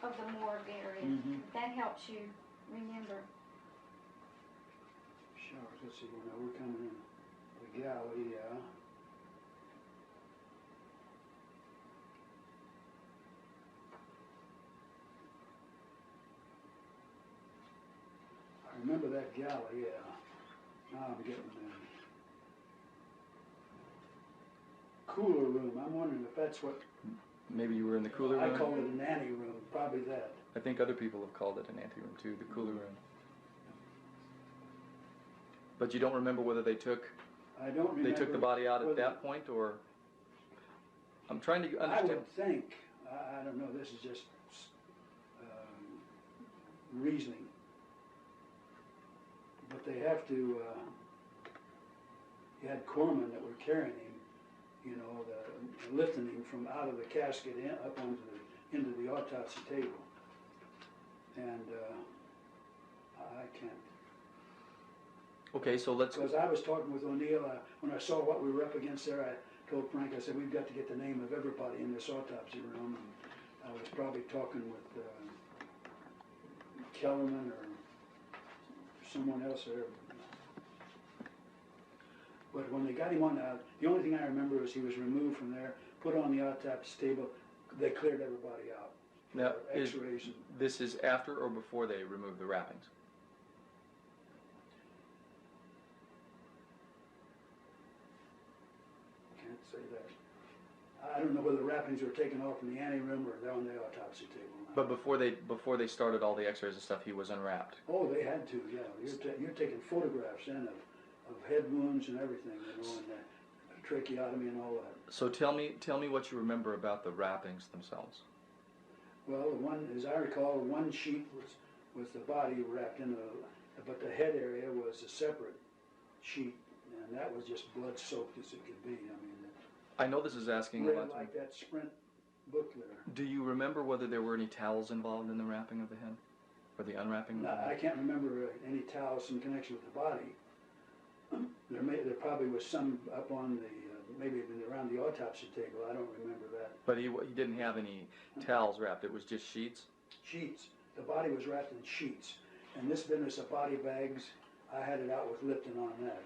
of the morgue area. That helps you remember.
Sure, let's see, now we're coming in the galley, yeah. I remember that galley, yeah. Now I'm getting there. Cooler room, I'm wondering if that's what...
Maybe you were in the cooler room?
I call it an anteroom, probably that.
I think other people have called it an anteroom too, the cooler room. But you don't remember whether they took...
I don't remember.
They took the body out at that point, or... I'm trying to understand...
I would think, I don't know, this is just reasoning. But they have to, you had corpsmen that were carrying him, you know, lifting him from out of the casket up into the autopsy table. And I can't.
Okay, so let's...
Because I was talking with O'Neill, when I saw what we were up against there, I told Frank, I said, we've got to get the name of everybody in this autopsy room. And I was probably talking with Kellerman or someone else there. But when they got him on, the only thing I remember is he was removed from there, put on the autopsy table. They cleared everybody out.
Now,
X-rays.
this is after or before they removed the wrappings?
Can't say that. I don't know whether the wrappings were taken off in the anteroom or on the autopsy table.
But before they started all the X-rays and stuff, he was unwrapped.
Oh, they had to, yeah. You're taking photographs then of head wounds and everything, you know, and tracheotomy and all that.
So tell me what you remember about the wrappings themselves.
Well, the one, as I recall, one sheet was the body wrapped in but the head area was a separate sheet, and that was just blood soaked as it could be. I mean,
I know this is asking a
read
lot.
like that Sprint book there.
Do you remember whether there were any towels involved in the wrapping of the head, or the unwrapping of the
No,
head?
I can't remember any towels in connection with the body. There probably was some up on the maybe around the autopsy table. I don't remember that.
But he didn't have any towels wrapped. It was just sheets.
Sheets. The body was wrapped in sheets. And this business of body bags, I had it out with Lipton on that.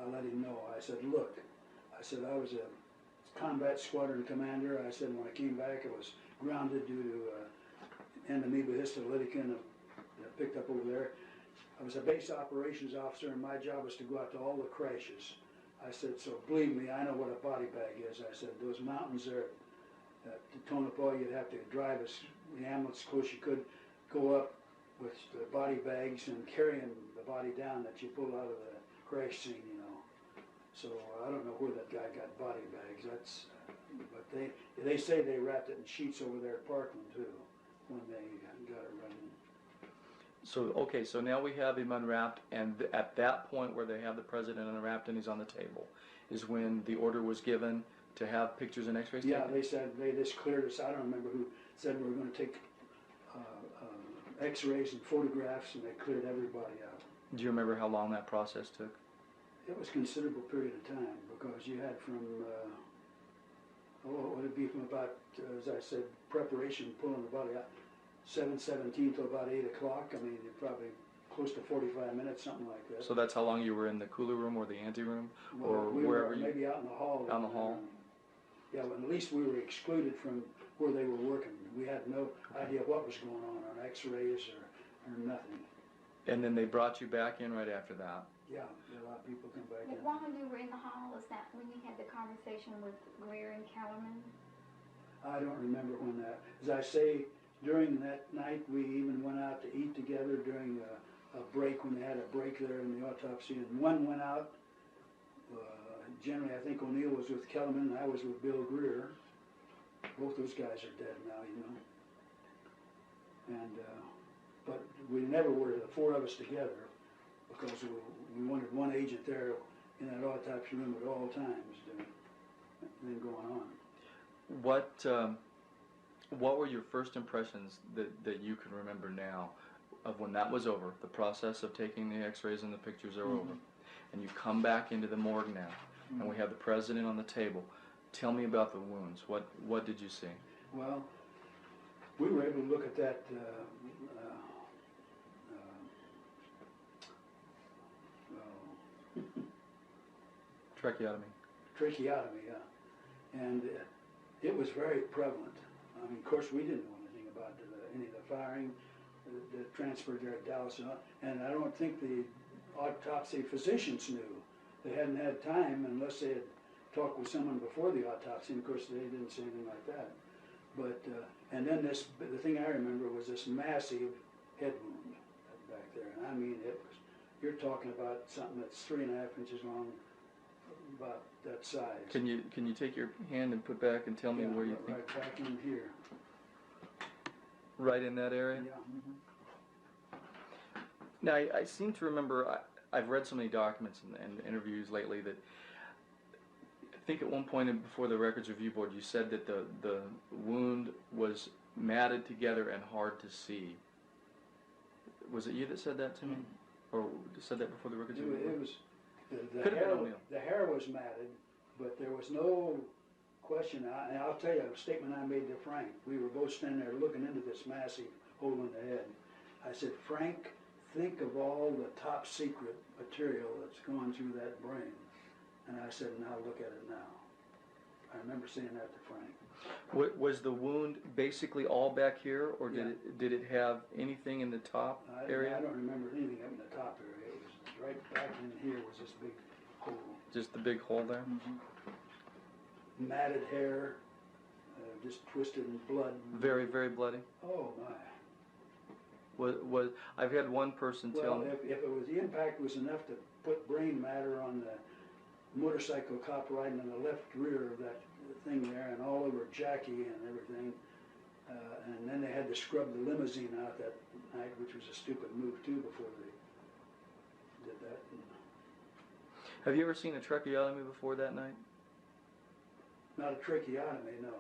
I let him know. I said, look, I said I was a combat squadron commander. I said when I came back, I was grounded due to amoeba histolytica picked up over there. I was a base operations officer, and my job was to go out to all the crashes. I said, so believe me, I know what a body bag is. I said, those mountains there at Tonopah, you'd have to drive the ambulance as close you could, go up with the body bags and carrying the body down that you pull out of the crash scene, you know. So I don't know where that guy got body bags. But they say they wrapped it in sheets over there at Parkland too, when they got it running.
So, okay, so now we have him unwrapped, and at that point where they have the president unwrapped and he's on the table, is when the order was given to have pictures and x-rays taken?
Yeah, they said, they just cleared us. I don't remember who said we were going to take x-rays and photographs, and they cleared everybody out.
Do you remember how long that process took?
It was a considerable period of time, because you had from, what would it be, from about, as I said, preparation, pulling the body out, 7:17 till about 8 o'clock. I mean, probably close to 45 minutes, something like that.
So that's how long you were in the cooler room or the ante room,
Well,
or
we
wherever
were
you?
maybe out in the hall.
Out in the hall?
Yeah, but at least we were excluded from where they were working. We had no idea what was going on x-rays or nothing.
And then they brought you back in right after that.
Yeah, a lot of people come back in.
While you were in the hall, is that when you had the conversation with Greer and Kellerman?
I don't remember when that, as I say, during that night, we even went out to eat together during a break, when they had a break there in the autopsy, and one went out. Generally, I think O'Neill was with Kellerman, and I was with Bill Greer. Both those guys are dead now, you know. And but we never were the four of us together, because we wanted one agent there in that autopsy room at all times, then going on.
What were your first impressions that you can remember now of when that was over, the process of taking the x-rays and the pictures are over, and you come back into the morgue now, and we have the president on the table? Tell me about the wounds. What did you see?
Well, we were able to look at that
Tracheotomy.
Tracheotomy, yeah. And it was very prevalent. I mean, of course, we didn't know anything about any of the firing that transferred there at Dallas. And I don't think the autopsy physicians knew. They hadn't had time unless they had talked with someone before the autopsy. And of course, they didn't say anything like that. But, and then the thing I remember was this massive head wound back there. And I mean, you're talking about something that's 3.5 inches long, about that size.
Can you take your hand and put back and tell me where you think?
Right back in here.
Right in that area?
Yeah.
Now, I seem to remember, I've read so many documents and interviews lately that I think at one point before the Records Review Board you said that the wound was matted together and hard to see. Was it you that said that to me? Or said that before the Records Review Board?
It was, the hair was matted, but there was no question. And I'll tell you a statement I made to Frank. We were both standing there looking into this massive hole in the head. I said, Frank, think of all the top secret material that's gone through that brain. And I said, now look at it now. I remember saying that to Frank.
Was the wound basically all back here, or
Yeah.
did it have anything in the top area?
I don't remember anything up in the top area. It was right back in here was this big hole.
Just the big hole there?
Matted hair, just twisted in blood.
Very, very bloody?
Oh my.
I've had one person tell
Well,
me.
if it was, the impact was enough to put brain matter on the motorcycle cop riding in the left rear of that thing there, and all over Jackie and everything. And then they had to scrub the limousine out that night, which was a stupid move too before they did that.
Have you ever seen a tracheotomy before that night?
Not a tracheotomy, no.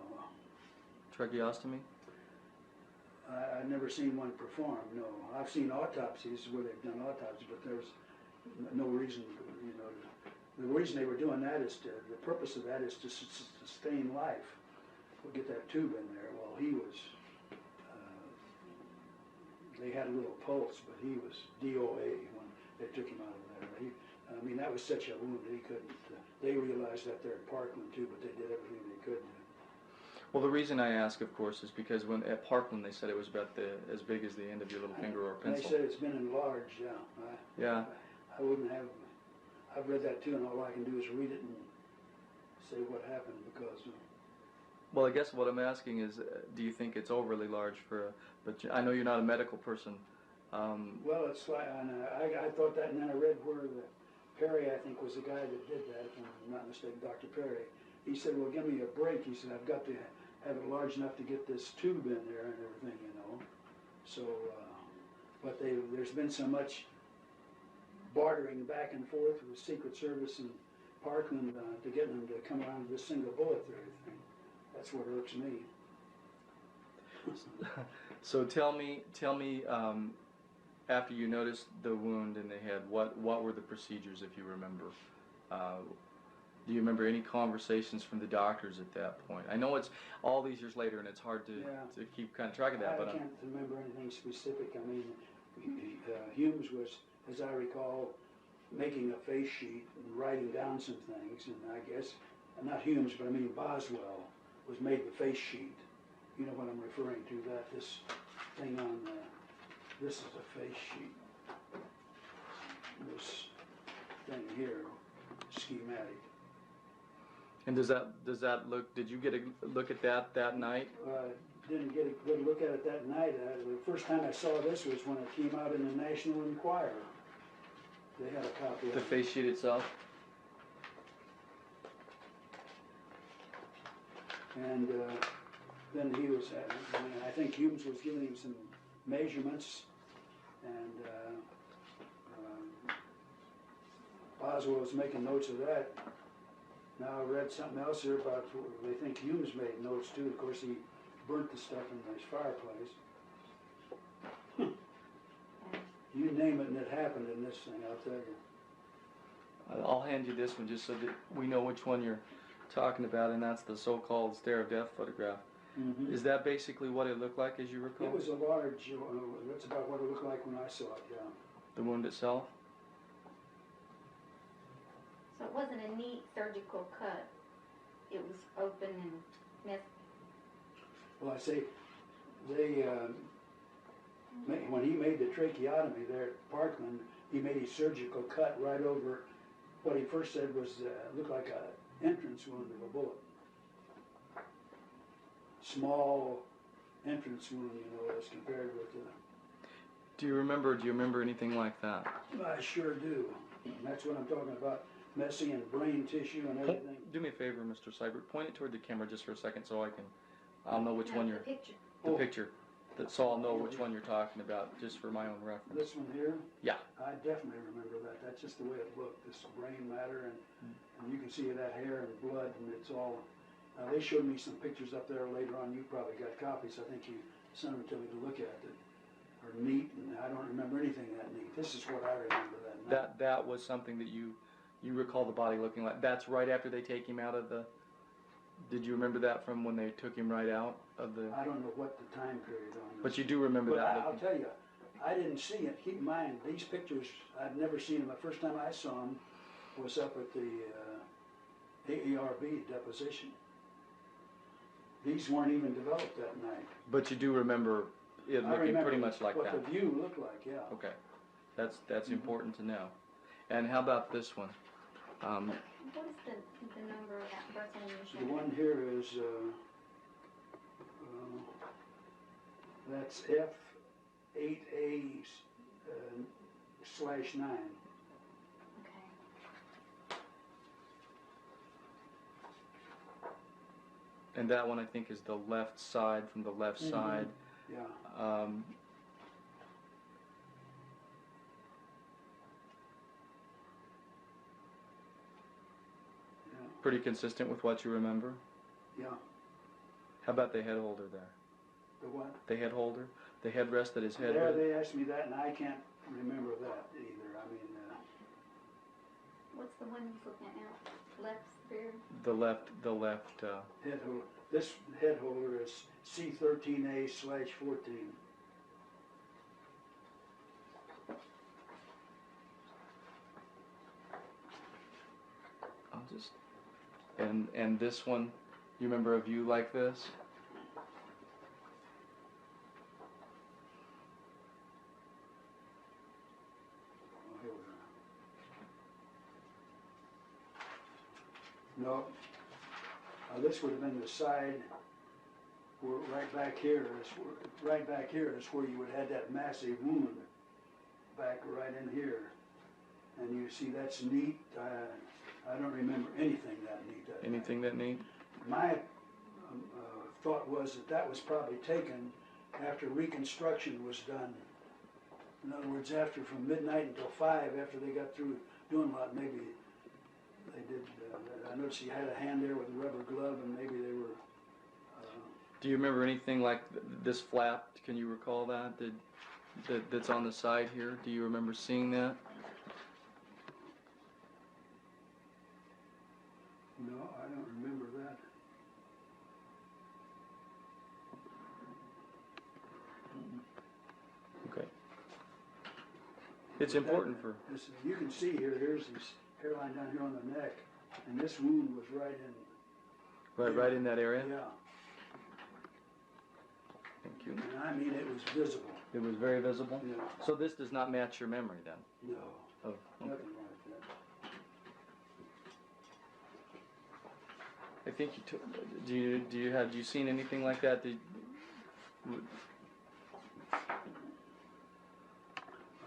Tracheostomy?
I've never seen one performed, no. I've seen autopsies where they've done autopsies, but there's no reason, you know, the reason they were doing that is the purpose of that is to sustain life. We'll get that tube in there. Well, he was, they had a little pulse, but he was DOA when they took him out of there. I mean, that was such a wound that he couldn't, they realized that there at Parkland too, but they did everything they could to.
Well, the reason I ask, of course, is because when at Parkland they said it was about as big as the end of your little finger or
And
pencil.
they said it's been enlarged, yeah.
Yeah.
I wouldn't have, I've read that too, and all I can do is read it and say what happened because.
Well, I guess what I'm asking is, do you think it's overly large for but I know you're not a medical person.
Well, it's like, and I thought that, and then I read where the Perry, I think, was the guy that did that, if I'm not mistaken, Dr. Perry. He said, well, give me a break. He said, I've got to have it large enough to get this tube in there and everything, you know. So, but there's been so much bartering back and forth with the Secret Service and Parkland to get them to come around with a single bullet or anything. That's what irks me.
So tell me, after you noticed the wound in the head, what were the procedures, if you remember? Do you remember any conversations from the doctors at that point? I know it's all these years later, and it's hard to keep kind of track of that.
I can't remember anything specific. I mean, Humes was, as I recall, making a face sheet and writing down some things, and I guess, not Humes, but I mean Boswell was made the face sheet. You know what I'm referring to, that this thing on, this is a face sheet. This thing here, schematic.
And does that look? Did you get a look at that night?
Didn't get a good look at it that night. The first time I saw this was when it came out in the National Enquirer. They had a copy of
the
it.
face sheet itself.
And then he was, I think Humes was giving him some measurements, and Boswell was making notes of that. Now I read something else here about, they think Humes made notes too. Of course, he burnt the stuff in his fireplace. You name it and it happened in this thing, I'll tell you.
I'll hand you this one just so that we know which one you're talking about, and that's the so-called stare of death photograph.
Mm-hmm.
Is that basically what it looked like, as you recall?
It was a large, that's about what it looked like when I saw it, yeah.
The wound itself?
So it wasn't a neat surgical cut. It was open and messy.
Well, I say, they, when he made the tracheotomy there at Parkland, he made a surgical cut right over what he first said was, looked like an entrance wound of a bullet. Small entrance wound, you know, as compared with the...
Do you remember anything like that?
I sure do. And that's what I'm talking about, messy and brain tissue and everything.
Do me a favor, Mr. Seibert. Point it toward the camera just for a second so I'll know which
No,
one
the
you're...
picture.
The picture. So I'll know which one you're talking about, just for my own reference.
This one here?
Yeah.
I definitely remember that. That's just the way it looked, this brain matter, and you can see that hair and blood, and it's all... they showed me some pictures up there later on. You probably got copies. I think you sent them to me to look at that are neat, and I don't remember anything that neat. This is what I remember that night.
That was something that you recall the body looking like. That's right after they take him out of the... Did you remember that from when they took him right out of the...
I don't know what the time period on this.
But you do remember
But
that
I'll
looking...
tell you, I didn't see it. Keep in mind, these pictures, I've never seen them. The first time I saw them was up at the AARB deposition. These weren't even developed that night.
But you do remember it
I
looking
remember
pretty much like
what
that.
the view looked like, yeah.
Okay, that's important to know. And how about this one?
What is the number of that birth
The
annual?
one here is, that's F8A/9.
Okay.
And that one I think is the left side from the left side.
Yeah.
Pretty consistent with what you remember.
Yeah.
How about the head holder there?
The what?
The head holder, the headrest that his head.
There, they asked me that, and I can't remember that either. I mean,
What's the one he's looking at now? Left there?
The left.
head holder. This head holder is C13A/14.
I'll just. And this one, you remember a view like this?
Oh, here we are. No. This would have been the side where right back here is where you would have had that massive wound back right in here. And you see that's neat. I don't remember anything that neat.
Anything that neat?
My thought was that was probably taken after reconstruction was done. In other words, after from midnight until 5, after they got through doing a lot, maybe they did. I noticed he had a hand there with a rubber glove, and maybe they were.
Do you remember anything like this flap? Can you recall that? That's on the side here? Do you remember seeing that?
No, I don't remember that.
Okay. It's important for.
You can see here. Here's this hairline down here on the neck, and this wound was right in.
Right in that area?
Yeah.
Thank you.
And I mean, it was visible.
It was very visible?
Yeah.
So this does not match your memory then?
No.
Of, okay.
Nothing like that.
I think you took. Do you seen anything like that?
I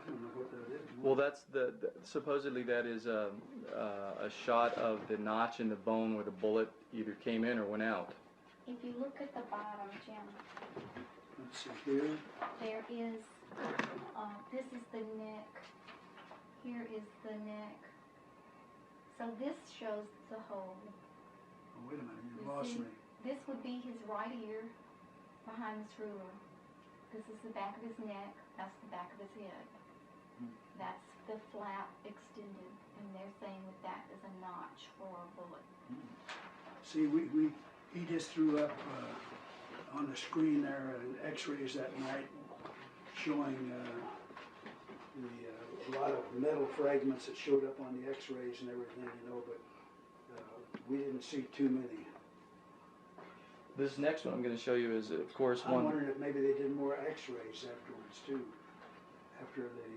don't know what that is.
Well, that's supposedly that is a shot of the notch in the bone where the bullet either came in or went out.
If you look at the bottom, Jim,
Let's see here.
there is, this is the neck. Here is the neck. So this shows the hole.
Oh, wait a minute, you
You
lost
see?
me.
This would be his right ear behind this ruler. This is the back of his neck. That's the back of his head. That's the flap extended, and they're saying that is a notch for a bullet.
See, he just threw up on the screen there X-rays that night showing a lot of metal fragments that showed up on the X-rays and everything, you know, but we didn't see too many.
This next one I'm going to show you is, of course,
I'm
one.
wondering if maybe they did more X-rays afterwards too, after they.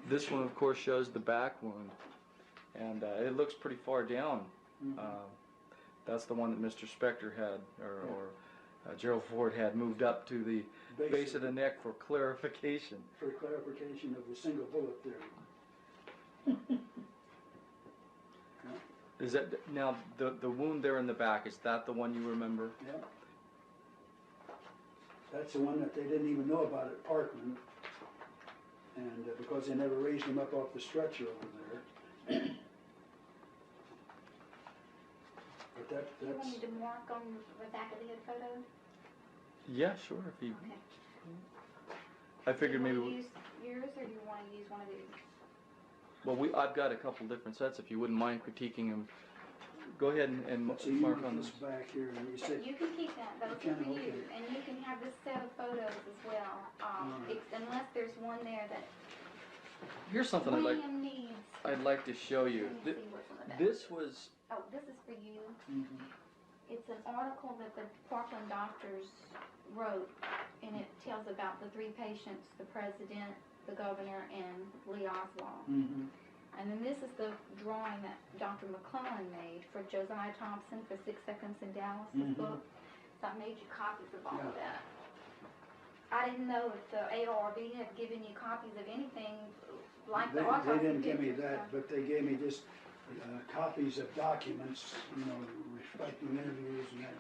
This one, of course, shows the back wound, and it looks pretty far down. That's the one that Mr. Spector had, or Gerald Ford had moved up to the base of the neck for clarification.
For clarification of the single bullet theory.
Is that now the wound there in the back? Is that the one you remember?
Yeah. That's the one that they didn't even know about at Parkman, and because they never raised him up off the stretcher over there. But
Do you want
that's.
me to mark on the back of the head photo?
Yeah, sure. If you,
Okay.
I figured
do
maybe.
you want to use yours, or do you want to use one of these?
Well, I've got a couple different sets. If you wouldn't mind critiquing them go ahead and
Let's see, you
mark
put
on
this
this.
back here, and you said,
You can keep that, those are
Okay,
for you,
okay.
and you can have this set of photos as well,
Alright.
unless there's one there that
Here's something
William needs.
I'd like to show you.
Let me see what's on the back.
This was
Oh, this is for you.
mhm.
It's an article that the Parkland doctors wrote, and it tells about the three patients, the president, the governor, and Lee Oswald.
Mhm.
And then this is the drawing that Dr. McClellan made for Josiah Thompson for 6 Seconds in Dallas, this
Mhm.
book. So I made you copies of all of
Yeah.
that. I didn't know if the ARB had given you copies of anything like the
They
autopsy
didn't give me
pictures,
that, but they gave me just copies of documents, you know, reflecting interviews and that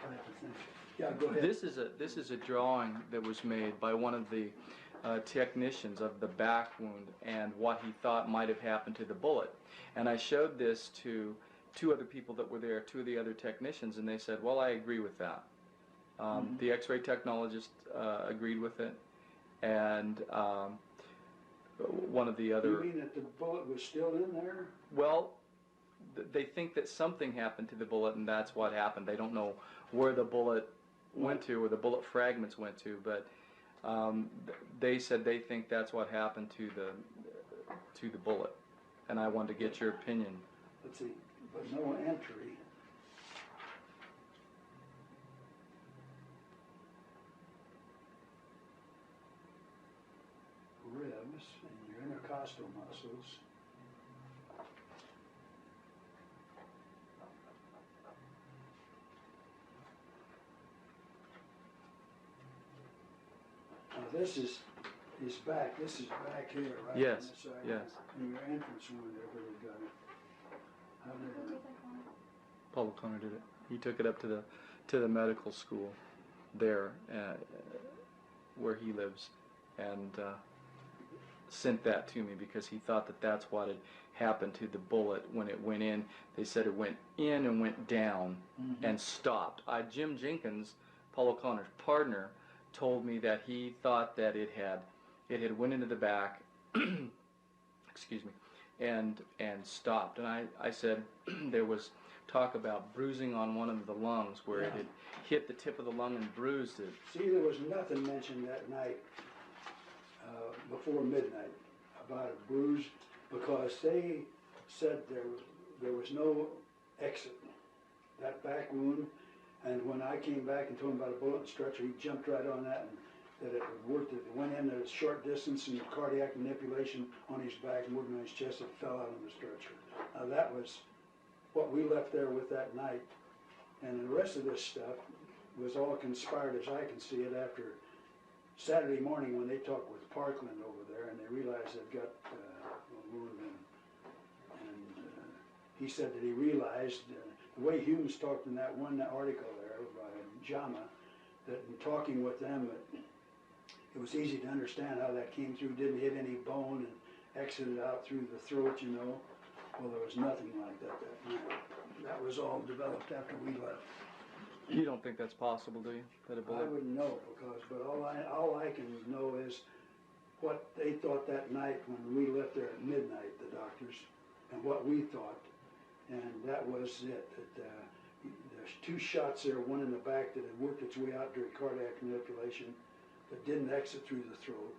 type of thing. Yeah, go ahead.
This is a drawing that was made by one of the technicians of the back wound and what he thought might have happened to the bullet. And I showed this to two other people that were there, two of the other technicians, and they said, well, I agree with that. The x-ray technologist agreed with it, and one of the other...
You mean that the bullet was still in there?
Well, they think that something happened to the bullet, and that's what happened. They don't know where the bullet went to, or the bullet fragments went to, but they said they think that's what happened to the bullet, and I wanted to get your opinion.
Let's see, but no entry. Ribs and your intercostal muscles. Now this is his back. This is back here, right?
Yes,
On this side.
yes.
And your entrance wound there where they got it. How did
Who
it?
did that one?
Paul O'Connor did it. He took it up to the medical school there, where he lives, and sent that to me because he thought that that's what had happened to the bullet when it went in. They said it went in and went down and stopped. Jim Jenkins, Paul O'Connor's partner, told me that he thought that it had went into the back, excuse me, and stopped. And I said there was talk about bruising on one of the lungs where it had hit the tip of the lung and bruised it.
See, there was nothing mentioned that night before midnight about a bruise because they said there was no exit. That back wound, and when I came back and told him about a bullet and stretcher, he jumped right on that and that it worked. It went in at a short distance and cardiac manipulation on his back, moving on his chest, it fell out on the stretcher. Now that was what we left there with that night, and the rest of this stuff was all conspired as I can see it after Saturday morning when they talked with Parkland over there and they realized they'd got a wound and he said that he realized the way Humes talked in that one article there by JAMA, that in talking with them it was easy to understand how that came through, didn't hit any bone and exited out through the throat, you know. Well, there was nothing like that night. That was all developed after we left.
You don't think that's possible, do you? That a
I
bullet?
wouldn't know because, but all I can know is what they thought that night when we left there at midnight, the doctors, and what we thought, and that was it. That there's two shots there, one in the back that had worked its way out during cardiac manipulation, but didn't exit through the throat.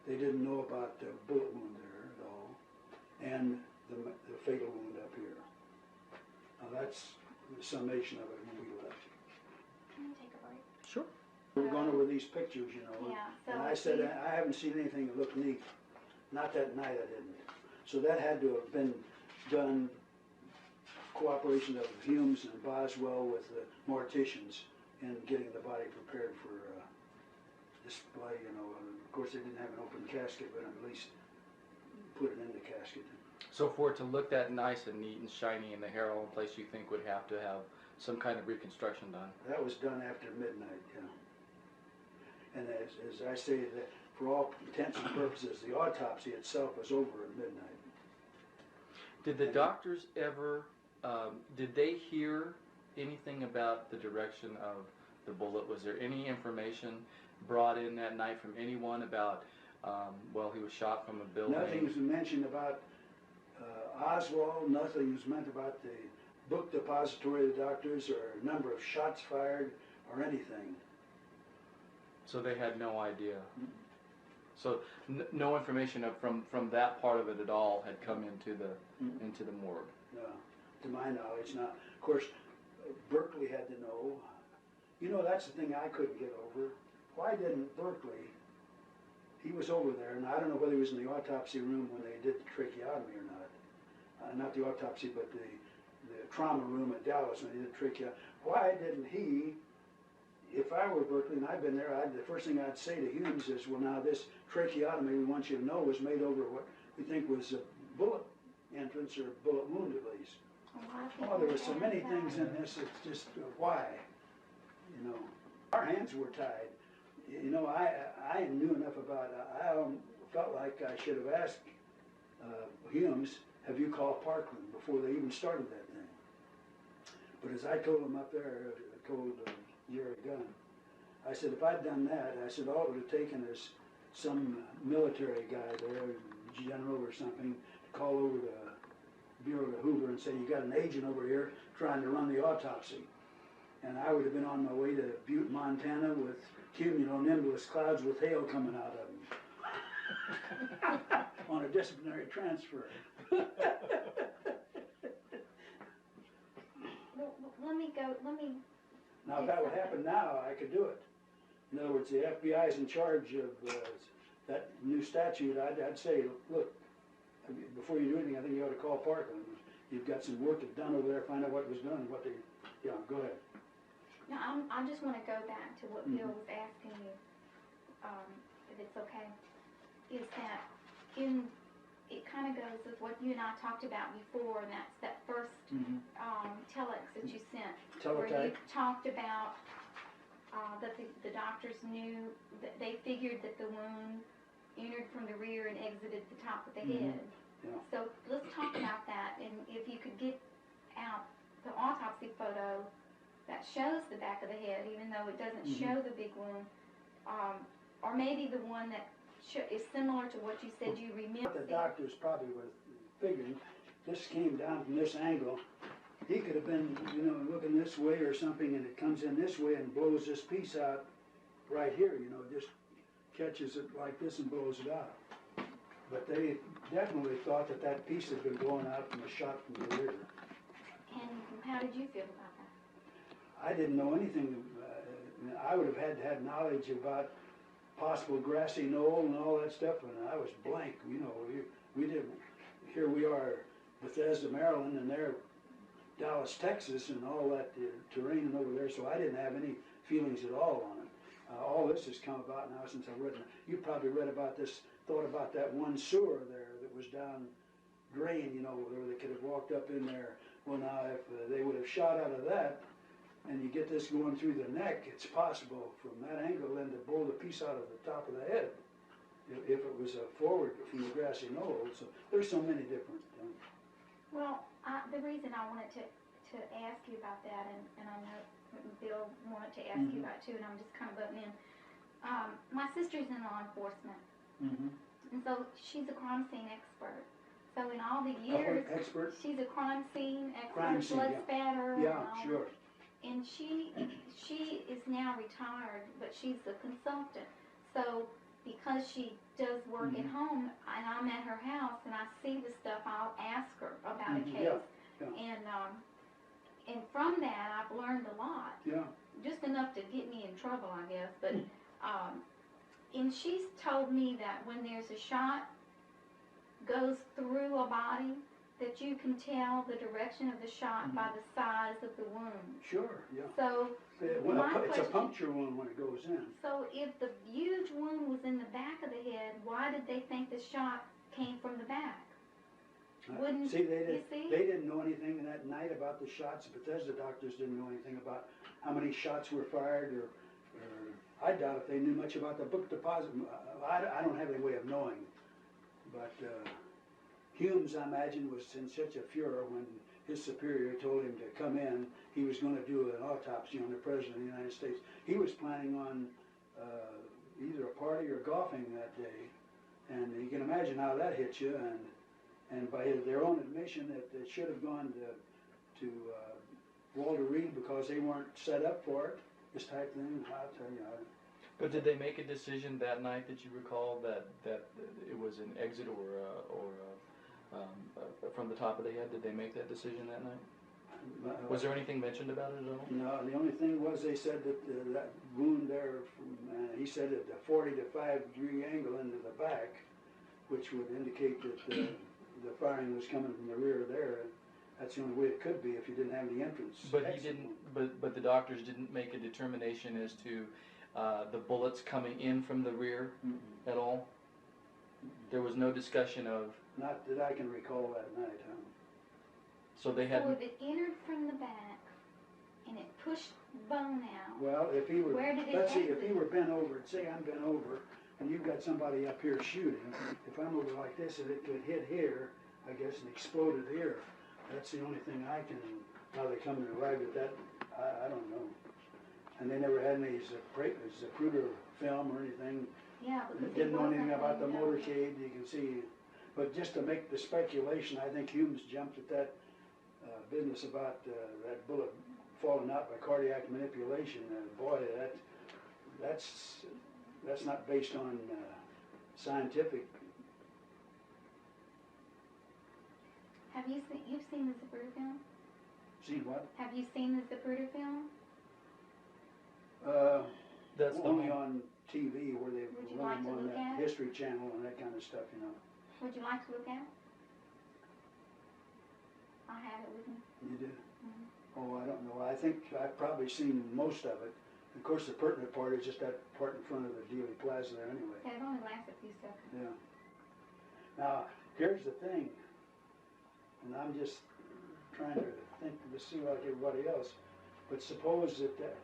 They didn't know about the bullet wound there at all, and the fatal wound up here. Now that's the summation of it when we left.
Can you take a break?
Sure.
We were going over these pictures, you know,
Yeah, so
and I said, I haven't seen anything that looked neat. Not that night I didn't. So that had to have been done, cooperation of Humes and Boswell with the morticians in getting the body prepared for display, you know. And of course, they didn't have an open casket, but at least put it in the casket.
So for it to look that nice and neat and shiny and the hair all in place, you think would have to have some kind of reconstruction done?
That was done after midnight, yeah. And as I say, that for all intents and purposes, the autopsy itself was over at midnight.
Did the doctors ever, did they hear anything about the direction of the bullet? Was there any information brought in that night from anyone about, well, he was shot from a building?
Nothing was mentioned about Oswald, nothing was meant about the book depository of the doctors or number of shots fired or anything.
So they had no idea. So no information from that part of it at all had come into the morgue.
No, to my knowledge, not. Of course, Berkeley had to know. You know, that's the thing I couldn't get over. Why didn't Berkeley? He was over there, and I don't know whether he was in the autopsy room when they did the tracheotomy or not. Not the autopsy, but the trauma room at Dallas when they did the tracheotomy. Why didn't he? If I were Berkeley and I'd been there, the first thing I'd say to Humes is, well, now this tracheotomy we want you to know was made over what we think was a bullet entrance or bullet wound at least. Oh, there were so many things in this. It's just why, you know, our hands were tied. You know, I knew enough about. I felt like I should have asked Humes, have you called Parkland before they even started that thing? But as I told him up there, I told Jerry Gunn, I said if I'd done that, I said all it would have taken is some military guy there, general or something, to call over to Bureau to Hoover and say, you got an agent over here trying to run the autopsy. And I would have been on my way to Butte, Montana with cumulonimbus clouds with hail coming out of them on a disciplinary transfer.
Well, let me.
Now, if that would happen now, I could do it. In other words, the FBI is in charge of that new statute. I'd say, look, before you do anything, I think you ought to call Parkland. You've got some work done over there, find out what was done, what they, yeah, go ahead.
No, I just want to go back to what Bill was asking you, if it's okay, is that it kind of goes with what you and I talked about before, and that's that first telex that you sent, where you talked about that the doctors knew, that they figured that the wound entered from the rear and exited the top of the head.
Yeah.
So let's talk about that, and if you could get out the autopsy photo that shows the back of the head, even though it doesn't show the big wound, or maybe the one that is similar to what you said you remember.
The doctors probably were figuring this came down from this angle. He could have been, you know, looking this way or something, and it comes in this way and blows this piece out right here, you know, just catches it like this and blows it out. But they definitely thought that that piece had been blown out from a shot from the rear.
And how did you feel about that?
I didn't know anything. I would have had knowledge about possible grassy knoll and all that stuff, and I was blank. You know, we didn't. Here we are, Bethesda, Maryland, and they're Dallas, Texas, and all that terrain over there. So I didn't have any feelings at all on it. All this has come about now since I read it. You probably read about this, thought about that one sewer there that was down drain, you know, where they could have walked up in there. Well, now, if they would have shot out of that, and you get this going through the neck, it's possible from that angle then to blow the piece out of the top of the head if it was forward from the grassy knoll. So there's so many different things.
Well, the reason I wanted to ask you about that, and I know Bill wanted to ask you about it too, and I'm just kind of butting in. My sister's in law enforcement, and so she's a crime scene expert. So in all the years, she's a crime scene expert, blood spatter.
Yeah, sure.
And she is now retired, but she's a consultant. So because she does work at home, and I'm at her house and I see the stuff, I'll ask her about a case. And from that, I've learned a lot.
Yeah.
Just enough to get me in trouble, I guess. But and she's told me that when there's a shot goes through a body, that you can tell the direction of the shot by the size of the wound.
Sure, yeah.
So
it's a puncture wound when it goes in.
So if the huge wound was in the back of the head, why did they think the shot came from the back? Wouldn't
they didn't know anything that night about the shots. Bethesda doctors didn't know anything about how many shots were fired, or I doubt if they knew much about the book deposit. I don't have any way of knowing, but Humes, I imagine, was in such a furor when his superior told him to come in. He was going to do an autopsy on the President of the United States. He was planning on either a party or golfing that day, and you can imagine how that hit you. And by their own admission, that it should have gone to Walter Reed because they weren't set up for it, this type thing. I'll tell you.
But did they make a decision that night that you recall that it was an exit from the top of the head? Did they make that decision that night? Was there anything mentioned about it at all?
No, the only thing was they said that that wound there, he said at a 40 to 5-degree angle into the back, which would indicate that the firing was coming from the rear there. That's the only way it could be if you didn't have the entrance.
But he didn't. But the doctors didn't make a determination as to the bullets coming in from the rear at all. There was no discussion of.
Not that I can recall that night, huh?
So they had.
So if it entered from the back and it pushed bone out.
Well, if he were,
Where did it
let's see,
exit?
if he were bent over, say I'm bent over, and you've got somebody up here shooting, if I'm over like this, and it could hit here, I guess, and exploded here. That's the only thing I can, how they come to arrive at that, I don't know. And they never had any Zapruder film or anything.
Yeah, because
Didn't know anything
wasn't
about the
in
motorcade, you can see. But just to make the speculation, I think Humes jumped at that business about that bullet falling out by cardiac manipulation. Boy, that's not based on scientific.
Have you seen the Zapruder film?
See what?
Have you seen the Zapruder film?
That's
Only on TV where they
Would you
run
like to
on
look
that
at it?
History Channel and that kind of stuff, you know.
Would you like to look at it? I have it with me.
You do?
Mhm.
Oh, I don't know. I think I've probably seen most of it. Of course, the pertinent part is just that part in front of the Dealey Plaza there anyway.
Okay, it only lasts a few seconds.
Yeah. Now, here's the thing, and I'm just trying to think to see like everybody else, but suppose that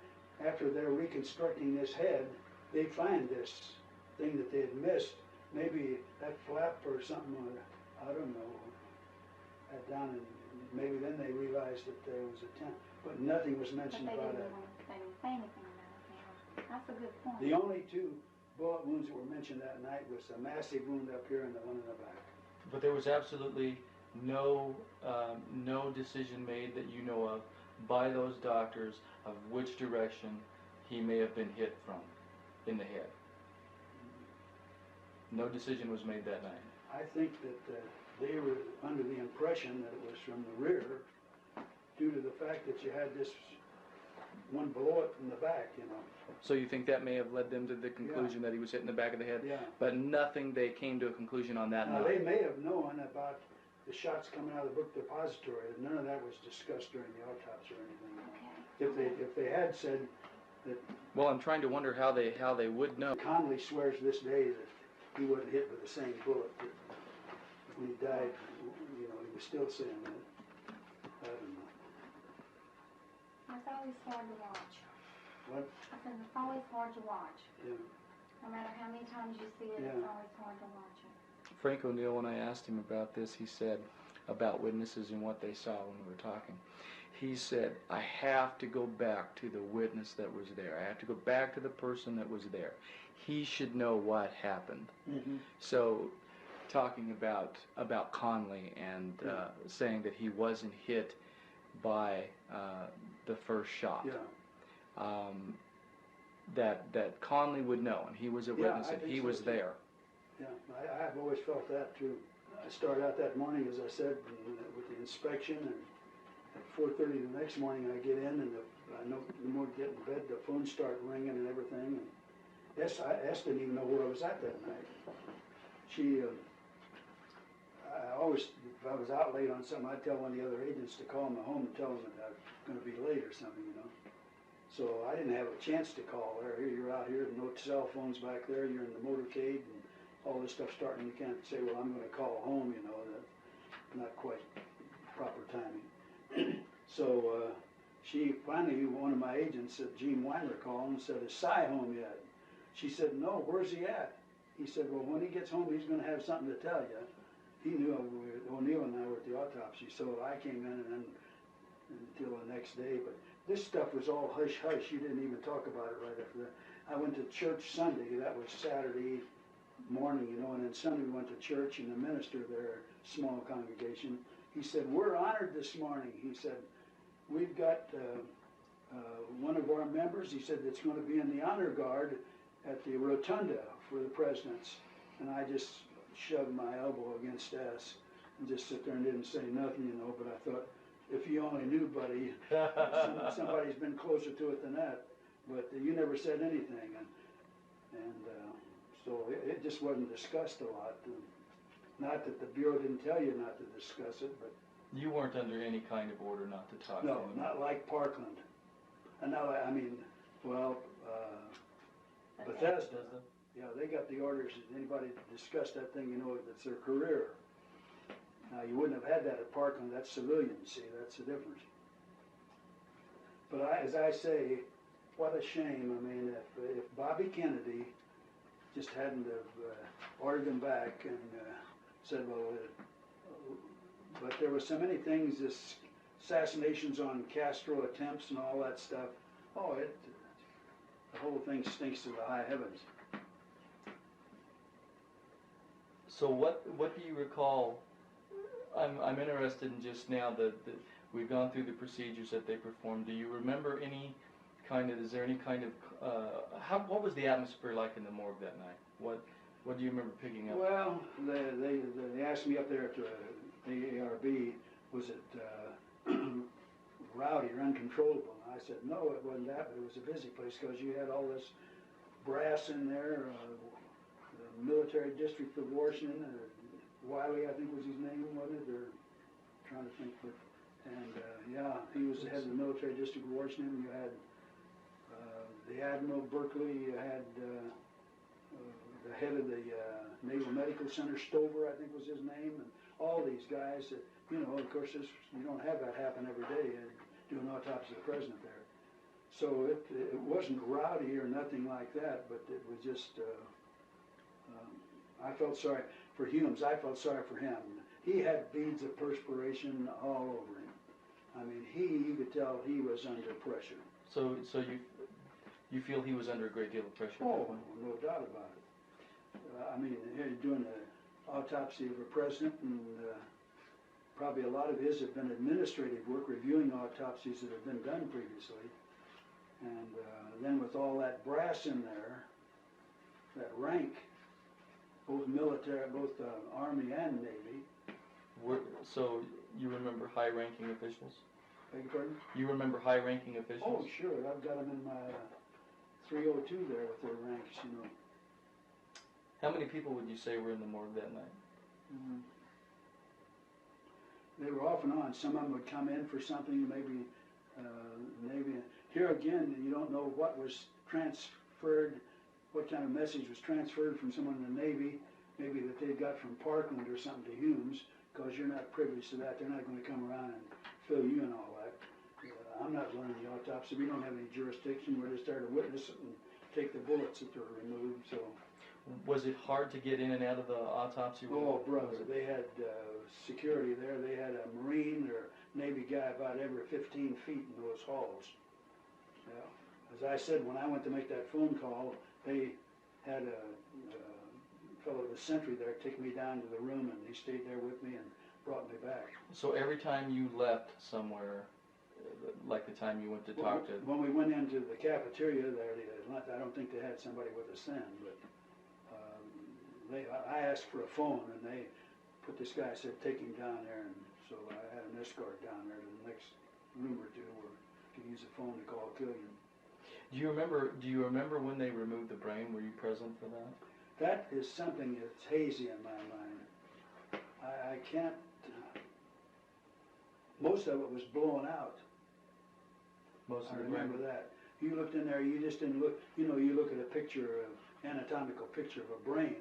after they're reconstructing this head, they find this thing that they had missed, maybe that flap or something, I don't know, down, and maybe then they realized that there was a tent, but nothing was mentioned
But
about it.
they didn't say anything about it. Yeah. That's a good point.
The only 2 bullet wounds that were mentioned that night was a massive wound up here and the one in the back.
But there was absolutely no decision made that you know of by those doctors of which direction he may have been hit from in the head. No decision was made that night.
I think that they were under the impression that it was from the rear due to the fact that you had this one bullet in the back, you know.
So you think that may have led them to the conclusion that he was hit in the back of the head?
Yeah.
But nothing, they came to a conclusion on that
Now,
night.
they may have known about the shots coming out of the book depository. None of that was discussed during the autopsy or anything.
Okay.
If they had said that,
Well, I'm trying to wonder how they would know.
Conley swears this day that he wasn't hit with the same bullet. That when he died, you know, he was still saying that. I don't know.
It's always hard to watch.
What?
I said it's always hard to watch.
Yeah.
No matter how many times you see it,
Yeah.
it's always hard to watch it.
Frank O'Neill, when I asked him about this, he said about witnesses and what they saw when we were talking. He said, I have to go back to the witness that was there. I have to go back to the person that was there. He should know what happened.
Mm-hmm.
So, talking about Conley and saying that he wasn't hit by the first shot.
Yeah.
That Conley would know, and he was a witness,
I
and
think
he
so,
was
too.
there.
Yeah, I've always felt that too. I started out that morning, as I said, with the inspection, and at 4:30 the next morning I get in, and I know the more I get in bed, the phones start ringing and everything. And S didn't even know where I was at that night. She, I always, if I was out late on something, I'd tell one of the other agents to call me home and tell them that I was going to be late or something, you know. So I didn't have a chance to call her. Here, you're out here, no cell phones back there, you're in the motorcade, and all this stuff starting. You can't say, well, I'm going to call home, you know, that's not quite proper timing. So she finally, one of my agents, Gene Weiler, called and said, is Cy home yet? She said, no, where's he at? He said, well, when he gets home, he's going to have something to tell you. He knew O'Neill and I were at the autopsy, so I came in and then until the next day. But this stuff was all hush-hush. You didn't even talk about it right after that. I went to church Sunday. That was Saturday morning, you know, and then Sunday we went to church, and the minister there, small congregation, he said, we're honored this morning. He said, we've got one of our members, he said that's going to be in the honor guard at the rotunda for the presidents. And I just shoved my elbow against S and just sit there and didn't say nothing, you know, but I thought, if you only knew, buddy, somebody's been closer to it than that. But you never said anything. And so it just wasn't discussed a lot. Not that the Bureau didn't tell you not to discuss it, but...
You weren't under any kind of order not to talk to
No,
anyone.
not like Parkland. And now, I mean, well, Bethesda, yeah, they got the orders, that anybody that discussed that thing, you know, that's their career. Now, you wouldn't have had that at Parkland, that's civilian, see, that's the difference. But as I say, what a shame. I mean, if Bobby Kennedy just hadn't have ordered him back and said, well, but there were so many things, this assassinations on Castro attempts and all that stuff. Oh, the whole thing stinks to the high heavens.
So what do you recall? I'm interested in just now that we've gone through the procedures that they performed. Do you remember any kind of? Is there any kind of? What was the atmosphere like in the morgue that night? What do you remember picking up?
Well, they asked me up there at the AARB, was it rowdy or uncontrollable? And I said, no, it wasn't that, but it was a busy place because you had all this brass in there, the military district of Washington, Wiley, I think was his name, wasn't it? Or trying to think, but, and yeah, he was the head of the military district of Washington. You had the Admiral Berkeley, you had the head of the Naval Medical Center, Stover, I think was his name, and all these guys that, you know, of course, you don't have that happen every day, do an autopsy of the president there. So it wasn't rowdy or nothing like that, but it was just, I felt sorry for Humes. I felt sorry for him. He had beads of perspiration all over him. I mean, you could tell he was under pressure.
So you feel he was under a great deal of pressure?
Oh, no doubt about it. I mean, here you're doing an autopsy of a president, and probably a lot of his have been administrative work, reviewing autopsies that have been done previously. And then with all that brass in there, that rank, both military, both Army and Navy.
So you remember high-ranking officials?
Beg your pardon?
You remember high-ranking officials?
Oh, sure. I've got them in my 302 there with their ranks, you know.
How many people would you say were in the morgue that night?
Mm-hmm. They were off and on. Some of them would come in for something, maybe Navy. Here again, you don't know what was transferred, what kind of message was transferred from someone in the Navy, maybe that they got from Parkland or something to Humes, because you're not privileged to that. They're not going to come around and fill you in all that. I'm not running the autopsy. We don't have any jurisdiction. We're just there to witness it and take the bullets that are removed. So,
was it hard to get in and out of the autopsy room?
oh, brother, they had security there. They had a Marine or Navy guy about every 15 feet in those halls. Yeah. As I said, when I went to make that phone call, they had a fellow at the sentry there take me down to the room, and he stayed there with me and brought me back.
So every time you left somewhere, like the time you went to talk to...
When we went into the cafeteria there, I don't think they had somebody with us then, but I asked for a phone, and they put this guy, said, take him down there, and so I had an escort down there to the next room or two where I could use a phone to call Killian.
Do you remember when they removed the brain? Were you present for that?
That is something that's hazy in my mind. I can't... most of it was blown out.
Most of
I
the
remember
brain?
that. You looked in there, you just didn't look, you know, you look at a picture, anatomical picture of a brain,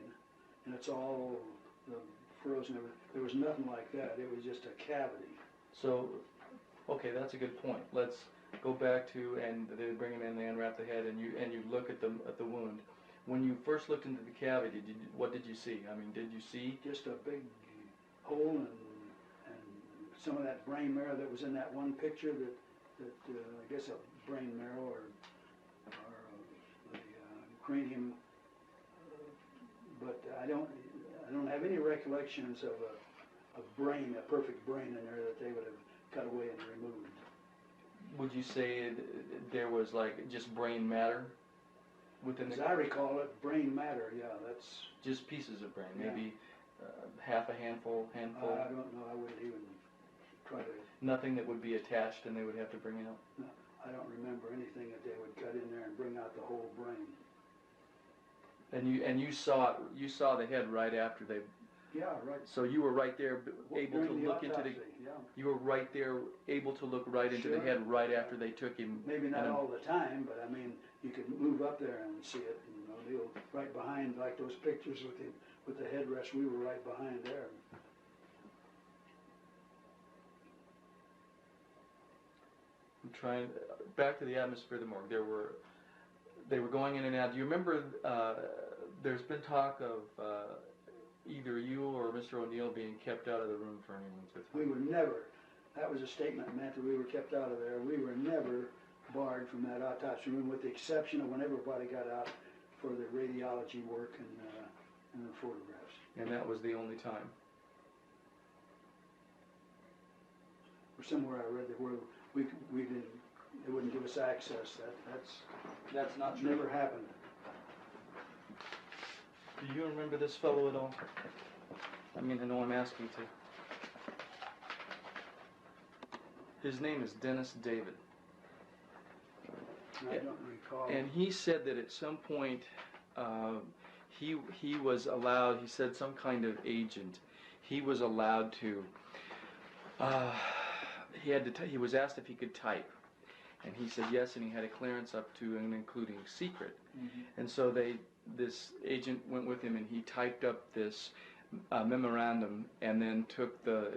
and it's all frozen. There was nothing like that. It was just a cavity.
So, okay, that's a good point. Let's go back to, and they bring him in, they unwrap the head, and you look at the wound. When you first looked into the cavity, what did you see? I mean, did you see?
Just a big hole and some of that brain marrow that was in that one picture that I guess a brain marrow or the cranium, but I don't have any recollections of a brain, a perfect brain in there that they would have cut away and removed.
would you say there was like just brain matter within
As
the?
I recall it, brain matter. Yeah, that's.
Just pieces of brain,
Yeah.
maybe half a handful.
I don't know. I wouldn't even try to.
Nothing that would be attached and they would have to bring out.
No, I don't remember anything that they would cut in there and bring out the whole brain.
And you saw the head right after they.
Yeah, right.
So you were right there, able to
During the
look into the.
autopsy, yeah.
You were right there, able to look right into the
Sure.
head right after they took him.
Maybe not
and-
all the time, but I mean, you could move up there and see it. You know, they were right behind, like those pictures with the headrest. We were right behind there.
I'm trying back to the atmosphere of the morgue. They were going in and out. Do you remember? There's been talk of either you or Mr. O'Neill being kept out of the room for any length of time.
We were never. That was a statement meant that we were kept out of there. We were never barred from that autopsy room, with the exception of when everybody got out for the radiology work and the photographs.
And that was the only time.
Or somewhere I read that where we didn't. They wouldn't give us access.
That's not true.
Never happened.
Do you remember this fellow at all? I mean, I know I'm asking to. His name is Dennis David.
I don't recall.
And he said that at some point he was allowed, he said some kind of agent, he was allowed to, he was asked if he could type. And he said yes, and he had a clearance up to and including secret.
Mm-hmm.
And so this agent went with him and he typed up this memorandum, and then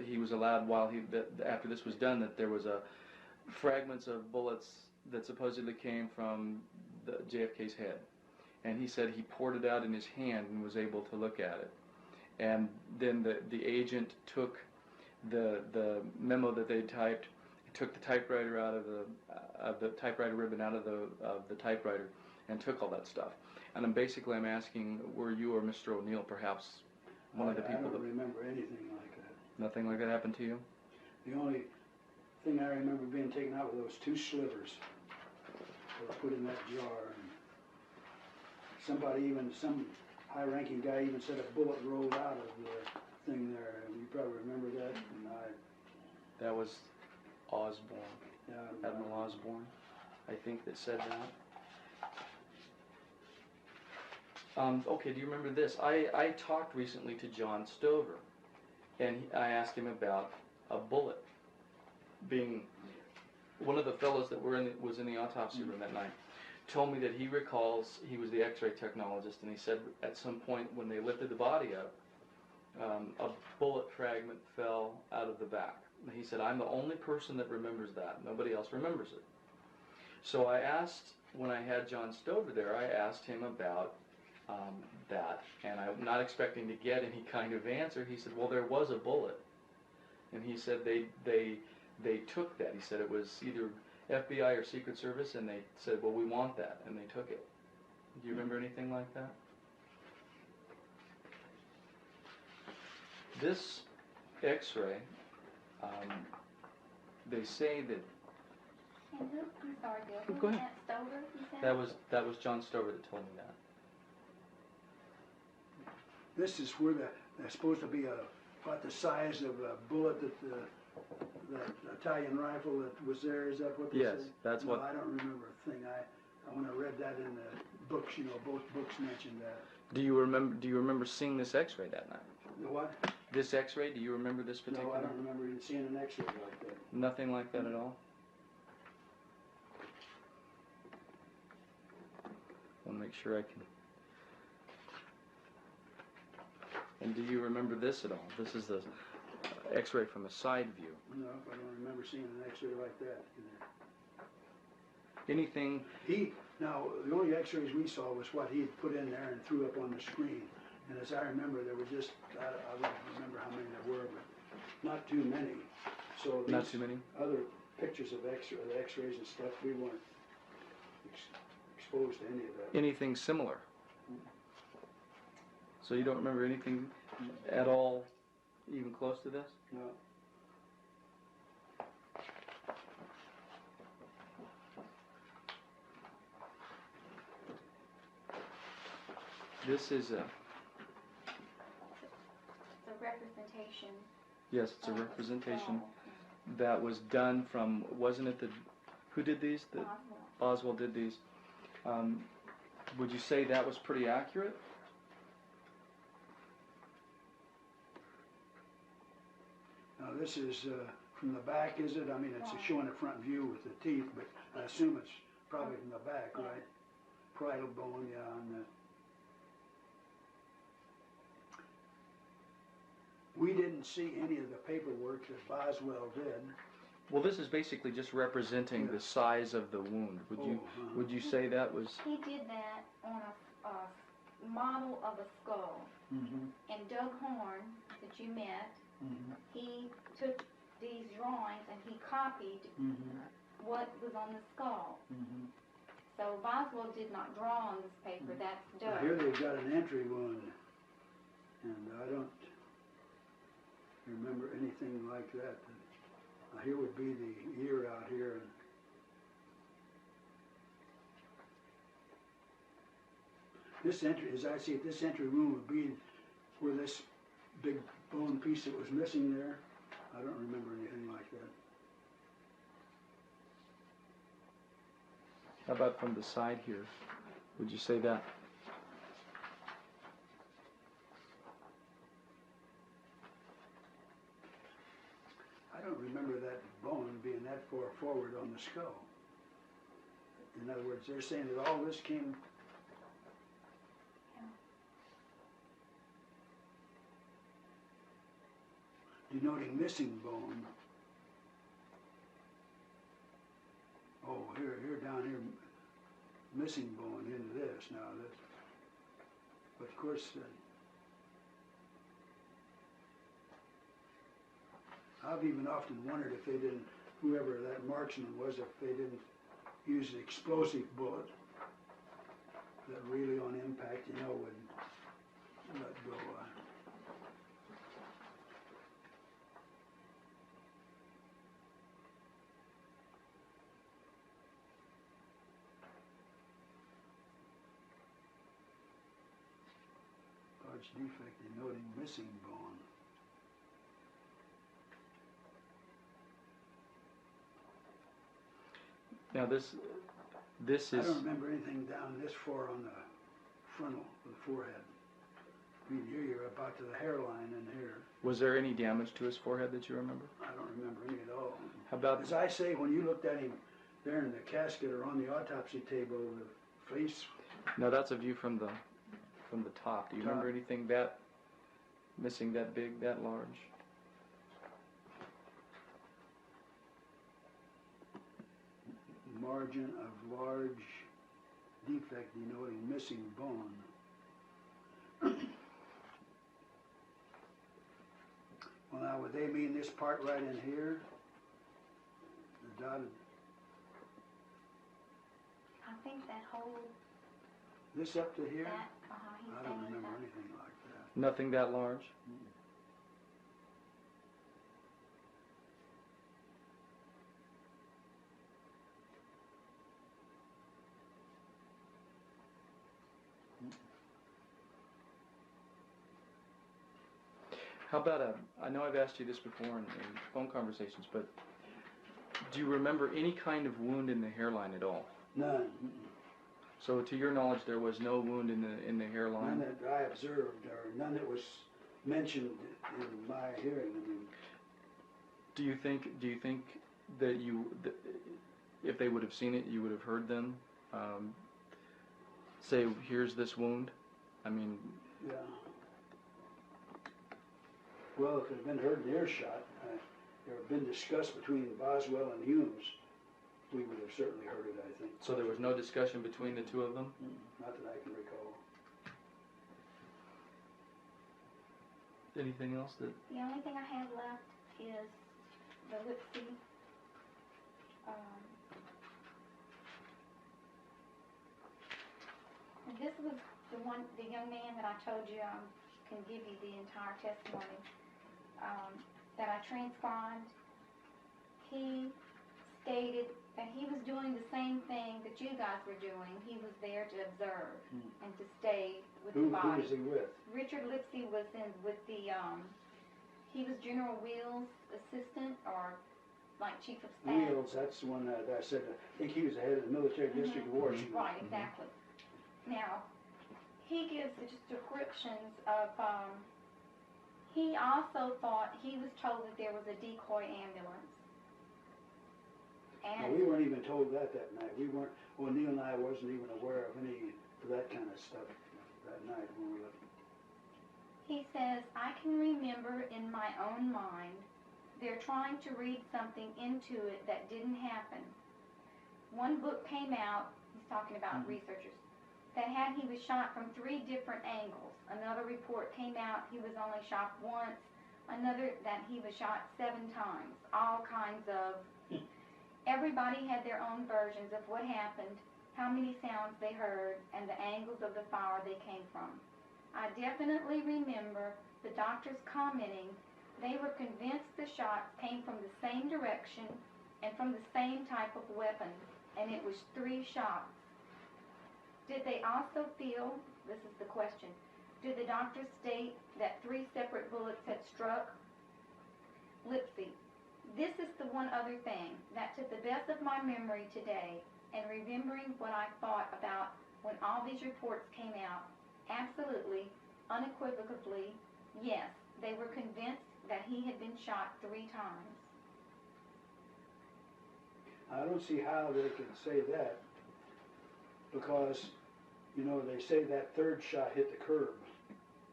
he was allowed after this was done, that there was fragments of bullets that supposedly came from the JFK's head. And he said he poured it out in his hand and was able to look at it. And then the agent took the memo that they typed, took the typewriter out of the typewriter ribbon out of the typewriter, and took all that stuff. And I'm asking, were you or Mr. O'Neill perhaps one of the people
I don't remember anything like that.
Nothing like that happened to you?
The only thing I remember being taken out were those 2 slivers that were put in that jar. And some high-ranking guy even said a bullet rolled out of the thing there. And you probably remember that. And
That was Osborne,
yeah,
Admiral Osborne, I think, that said that. Okay, do you remember this? I talked recently to John Stover, and I asked him about a bullet being. One of the fellows that was in the autopsy room that night told me that he recalls, he was the X-ray technologist, and he said at some point when they lifted the body up, a bullet fragment fell out of the back. And he said, I'm the only person that remembers that. Nobody else remembers it. So I asked, when I had John Stover there, I asked him about that, and I'm not expecting to get any kind of answer. He said, well, there was a bullet. And he said they took that. He said it was either FBI or Secret Service, and they said, well, we want that, and they took it. Do you remember anything like that? This X-ray, they say that.
And who? I'm sorry, Bill. Who
Go
was
ahead.
that Stover, you said?
That was John Stover that told me that.
this is where there's supposed to be about the size of a bullet that the Italian rifle that was there. Is that what they
Yes,
say?
that's
no,
what.
I don't remember a thing. When I read that in the books, both books mentioned that.
Do you remember seeing this X-ray that night?
The what?
This X-ray? Do you remember this particular?
No, I don't remember even seeing an X-ray like that.
Nothing like that at all. I want to make sure I can. And do you remember this at all? This is the X-ray from a side view.
No, I don't remember seeing an X-ray like that either.
Anything?
Now, the only X-rays we saw was what he had put in there and threw up on the screen. And as I remember, there were just, I don't remember how many there were, but not too many. So
Not too many?
Other pictures of X-rays and stuff, we weren't exposed to any of that.
Anything similar? So you don't remember anything at all, even close to this?
No.
This is a,
It's a representation.
yes, it's a
of the
representation
skull.
that was done from, wasn't it the, who did these? The,
Oswald.
Oswald did these. Would you say that was pretty accurate?
Now this is from the back, is it? I mean, it's
Right.
showing a front view with the teeth, but I assume it's probably from the back,
Yeah.
right? Parietal bone, yeah. We didn't see any of the paperwork that Boswell did.
Well, this is basically just representing
Yeah.
the size of the wound. Would you say that was?
He did that on a model of a skull.
Mm-hmm.
And Doug Horn, that you met,
Mm-hmm.
he took these drawings and he copied
Mm-hmm.
what was on the skull.
Mm-hmm.
So Boswell did not draw on this paper. That's
Now here
Doug.
they've got an entry wound, and I don't remember anything like that. Here would be the ear out here. And this entry, as I see it, this entry wound would be where this big bone piece that was missing there. I don't remember anything like that.
How about from the side here? Would you say that?
I don't remember that bone being that far forward on the skull. In other words, they're saying that all this came denoting missing bone. Oh, here, down here, missing bone into this. Now that's, but of course, I've even often wondered if they didn't, whoever that marksman was, if they didn't use the explosive bullet that really on impact, would let go. Large defect denoting missing bone.
Now this
I
is.
don't remember anything down this far on the frontal of the forehead. I mean, here you're about to the hairline and here.
Was there any damage to his forehead that you remember?
I don't remember any at all.
How about?
As I say, when you looked at him there in the casket or on the autopsy table, the face.
No, that's a view from the top. Do you remember
Top.
anything that missing that big, that large?
Margin of large defect denoting missing bone. Well, now would they mean this part right in here? The dotted,
I think that whole,
this up to here?
that, he's
I don't
saying
remember
that.
anything like that.
Nothing that large. How about I know I've asked you this before in phone conversations, but do you remember any kind of wound in the hairline at all?
None.
So to your knowledge, there was no wound in the hairline?
None that I observed, or none that was mentioned in my hearing. I mean,
Do you think that if they would have seen it, you would have heard them say, "Here's this wound"? I mean,
yeah. Well, if it had been heard in earshot, there had been discussed between Boswell and Humes, we would have certainly heard it, I think.
so there was no discussion between the two of them?
Not that I can recall.
Anything else that?
The only thing I have left is the Lipsy. And this was the young man that I told you can give you the entire testimony that I transcribed. He stated that he was doing the same thing that you guys were doing. He was there to observe and to stay with the
Who
body.
was he with?
Richard Lipsey was with the, he was General Wheels' assistant, or like chief of staff.
Wheels, that's the one that I said, I think he was the head of the military district of Washington.
Right, exactly. Now, he gives the descriptions of, he also thought, he was told that there was a decoy ambulance.
No,
And
we weren't even told that night. We weren't, well, Neil and I wasn't even aware of any of that kind of stuff that night when we left.
he says, I can remember in my own mind, they're trying to read something into it that didn't happen. One book came out, he's talking about researchers, that had he was shot from 3 different angles. Another report came out, he was only shot once. Another that he was shot 7 times. All kinds of, everybody had their own versions of what happened, how many sounds they heard, and the angles of the fire they came from. I definitely remember the doctors commenting they were convinced the shots came from the same direction and from the same type of weapon, and it was 3 shots. Did they also feel, this is the question, did the doctors state that 3 separate bullets had struck Lipsey? This is the one other thing, that to the best of my memory today, and remembering what I thought about when all these reports came out, absolutely, unequivocally, yes, they were convinced that he had been shot 3 times.
I don't see how they can say that, because, you know, they say that 3rd shot hit the curb.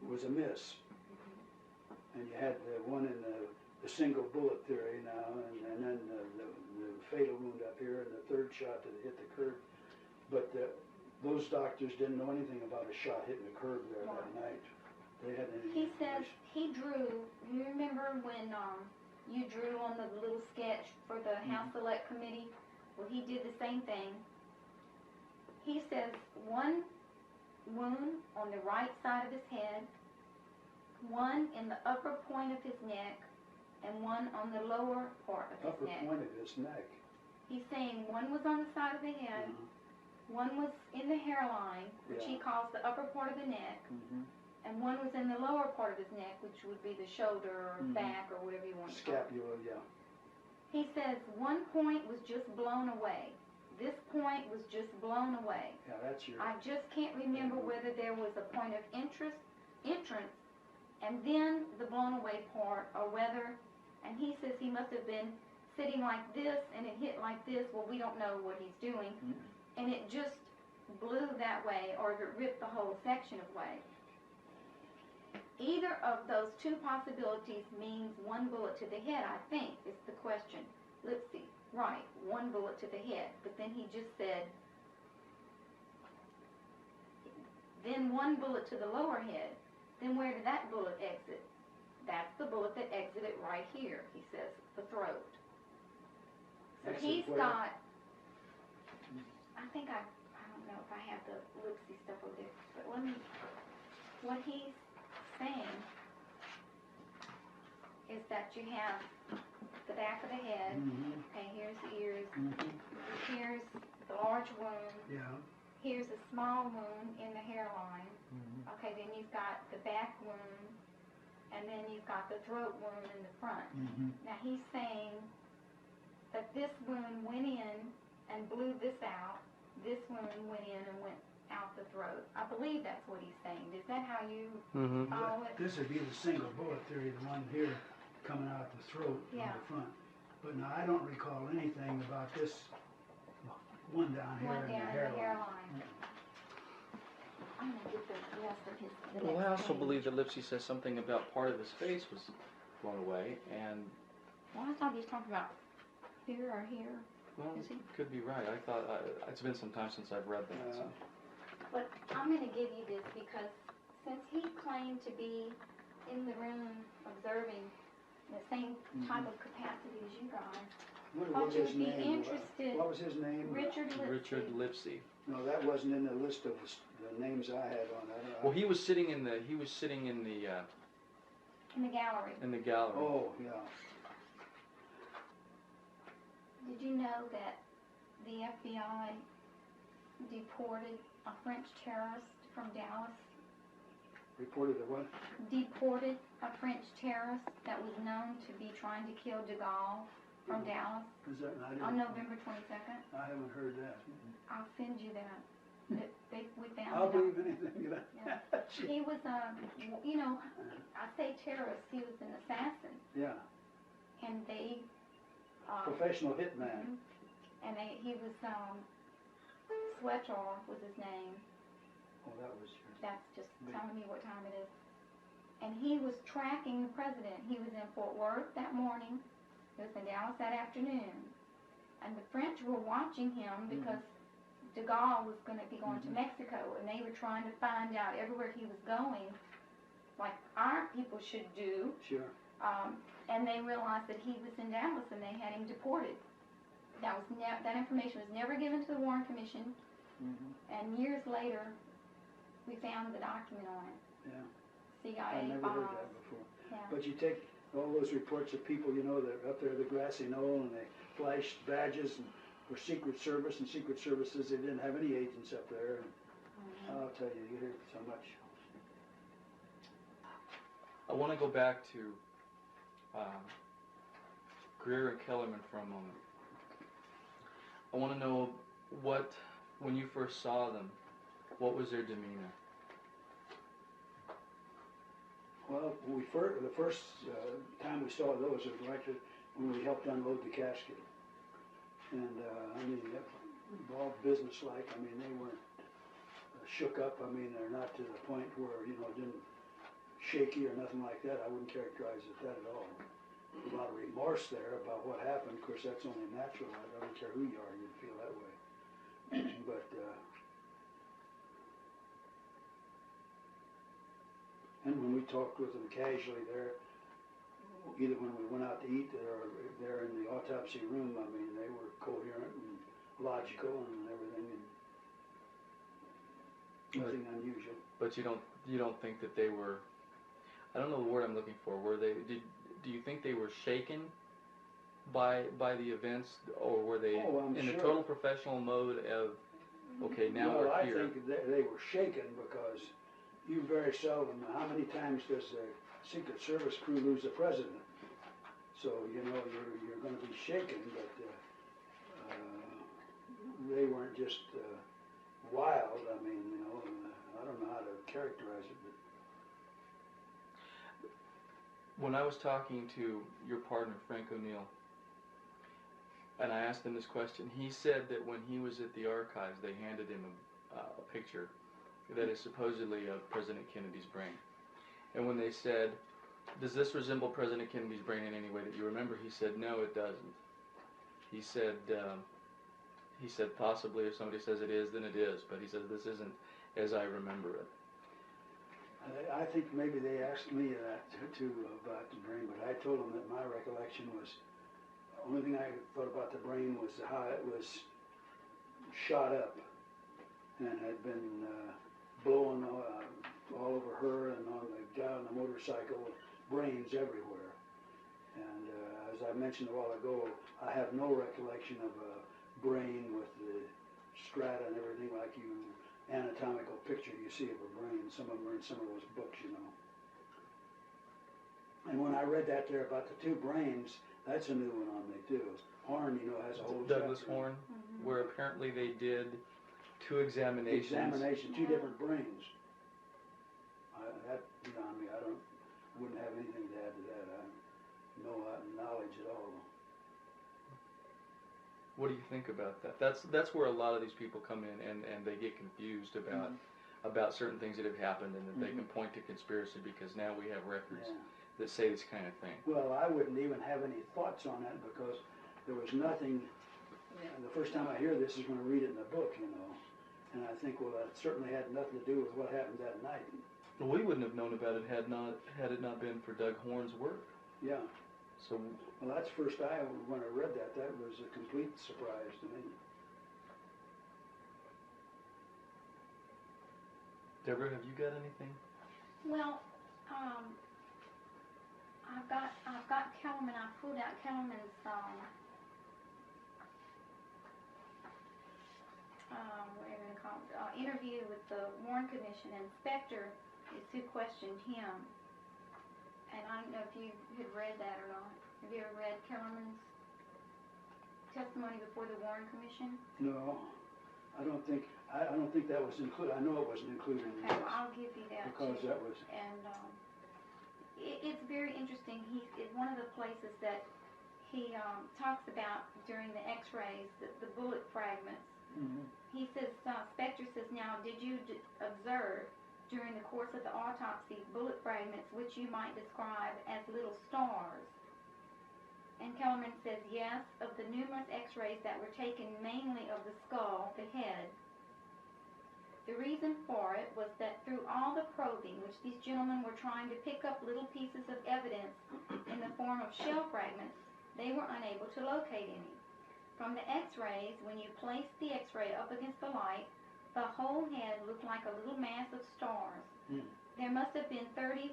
It was a miss. And you had the one in the single bullet theory now, and then the fatal wound up here, and the 3rd shot that hit the curb. But those doctors didn't know anything about a shot hitting the curb there that night. They had any
He says
information.
he drew, you remember when you drew on the little sketch for the House Select Committee? Well, he did the same thing. He says 1 wound on the right side of his head, 1 in the upper point of his neck, and 1 on the lower part of his
Upper
neck.
point of his neck.
He's saying 1 was on the side of the head, 1 was in the hairline, which he calls the upper part of the neck, and 1 was in the lower part of his neck, which would be the shoulder or back or whatever you want to call it.
Scapula, yeah.
He says 1 point was just blown away. This point was just blown away.
Yeah, that's your...
I just can't remember whether there was a point of entrance, and then the blown away part, or whether, and he says he must have been sitting like this and it hit like this. Well, we don't know what he's doing. And it just blew that way, or if it ripped the whole section away. Either of those 2 possibilities means 1 bullet to the head, I think, is the question. Let's see. Right, 1 bullet to the head. But then he just said, then 1 bullet to the lower head. Then where did that bullet exit? That's the bullet that exited right here, he says, the throat. So he's got, I think I don't know if I have the Lipsey stuff over there, but let me, what he's saying is that you have the back of the head, okay, here's the ears, here's the large wound, here's a small wound in the hairline, okay, then you've got the back wound, and then you've got the throat wound in the front. Now he's saying that this wound went in and blew this out, this wound went in and went out the throat. I believe that's what he's saying. Is that how you follow it?
This would be the single bullet theory, the one here coming out the throat on the front. But now I don't recall anything about this one down here in the hairline.
I'm going to get the rest of his.
Well, I also believe that Lipsey says something about part of his face was blown away, and...
Well, I thought he was talking about here or here.
Well,
Is he?
could be right. I thought, it's been some time since I've read that. So.
But I'm going to give you this because since he claimed to be in the room observing the same type of capacity as you guys,
What was his
would be
name?
interested.
What was his name?
Richard Lipsey.
Richard Lipsey.
No, that wasn't in the list of the names I had on that.
Well, he was sitting in the
in the gallery.
in the gallery.
Oh, yeah.
Did you know that the FBI deported a French terrorist from Dallas.
Reported the what?
Deported a French terrorist that was known to be trying to kill de Gaulle from Dallas
Is that,
on November 22nd.
I haven't heard that.
I'll send you that. We found
I'll
it.
believe anything. You know.
Yeah. He was, you know, I say terrorist, he was an assassin.
Yeah.
And they...
Professional hitman.
And he was, Sweatar was his name.
Oh, that was yours.
That's just telling me what time it is. And he was tracking the president. He was in Fort Worth that morning. He was in Dallas that afternoon. And the French were watching him because de Gaulle was going to be going to Mexico, and they were trying to find out everywhere he was going, like our people should do.
Sure.
And they realized that he was in Dallas, and they had him deported. That information was never given to the Warren Commission, and years later, we found the document on it.
Yeah.
CIA
I never
files.
heard that before.
Yeah.
But you take all those reports of people, you know, that are up there at the grassy knoll, and they flashed badges and for Secret Service, and Secret Service says they didn't have any agents up there. And I'll tell you, you hear so much.
I want to go back to Greer and Kellerman for a moment. I want to know when you first saw them, what was their demeanor?
Well, the first time we saw those was right when we helped unload the casket. And, I mean, all business-like. I mean, they weren't shook up. I mean, they're not to the point where, you know, it didn't shaky or nothing like that. I wouldn't characterize it that at all. A lot of remorse there about what happened. Of course, that's only natural. I don't care who you are, you'd feel that way. But, and when we talked with them casually there, either when we went out to eat or there in the autopsy room, I mean, they were coherent and logical and everything, and nothing unusual.
But you don't think that they were, I don't know the word I'm looking for, do you think they were shaken by the events, or were they in
sure.
a total professional mode of, okay, now
well,
we're here?
I think they were shaken because you very seldom, how many times does the Secret Service crew lose the president? So, you know, you're going to be shaken, but they weren't just wild. I mean, you know, I don't know how to characterize it, but
when I was talking to your partner, Frank O'Neill, and I asked him this question, he said that when he was at the archives, they handed him a picture that is supposedly of President Kennedy's brain. And when they said, does this resemble President Kennedy's brain in any way that you remember? He said, no, it doesn't. He said possibly if somebody says it is, then it is. But he says this isn't as I remember it.
I think maybe they asked me that too about the brain, but I told them that my recollection was, the only thing I thought about the brain was how it was shot up and had been blown all over her and on the guy on the motorcycle, brains everywhere. And as I mentioned a while ago, I have no recollection of a brain with the strata and everything like you anatomical picture you see of a brain. Some of them are in some of those books, you know. And when I read that there about the two brains, that's a new one on me too. Horn, you know, has a whole
Douglas
chapter.
Horn, where apparently they did two examinations.
Two different brains. That beyond me. I wouldn't have anything to add to that. I have no knowledge at all.
What do you think about that? That's where a lot of these people come in and they get confused about certain things that have happened, and that they can point to conspiracy because now we have records that say this kind of thing.
Well, I wouldn't even have any thoughts on that because there was nothing. The first time I hear this is when I read it in the book, you know, and I think, well, that certainly had nothing to do with what happened that night.
Well, we wouldn't have known about it had it not been for Doug Horn's work.
Yeah.
So,
well, that's first when I read that was a complete surprise to me.
Deborah, have you got anything?
Well, I've got Kellerman. I pulled out Kellerman's What am I going to call it? Interview with the Warren Commission, and Specter is who questioned him. And I don't know if you had read that or not. Have you ever read Kellerman's testimony before the Warren Commission?
No, I don't think that was included. I know it wasn't included in
Okay,
this.
well, I'll give you that
Because
too.
that was,
And it's very interesting. It's one of the places that he talks about during the x-rays, the bullet fragments.
mhm.
He says, Specter says, now, did you observe during the course of the autopsy bullet fragments which you might describe as little stars? And Kellerman says, yes, of the numerous x-rays that were taken mainly of the skull, the head. The reason for it was that through all the probing, which these gentlemen were trying to pick up little pieces of evidence in the form of shell fragments, they were unable to locate any. From the x-rays, when you placed the x-ray up against the light, the whole head looked like a little mass of stars.
Hmm.
There must have been 30,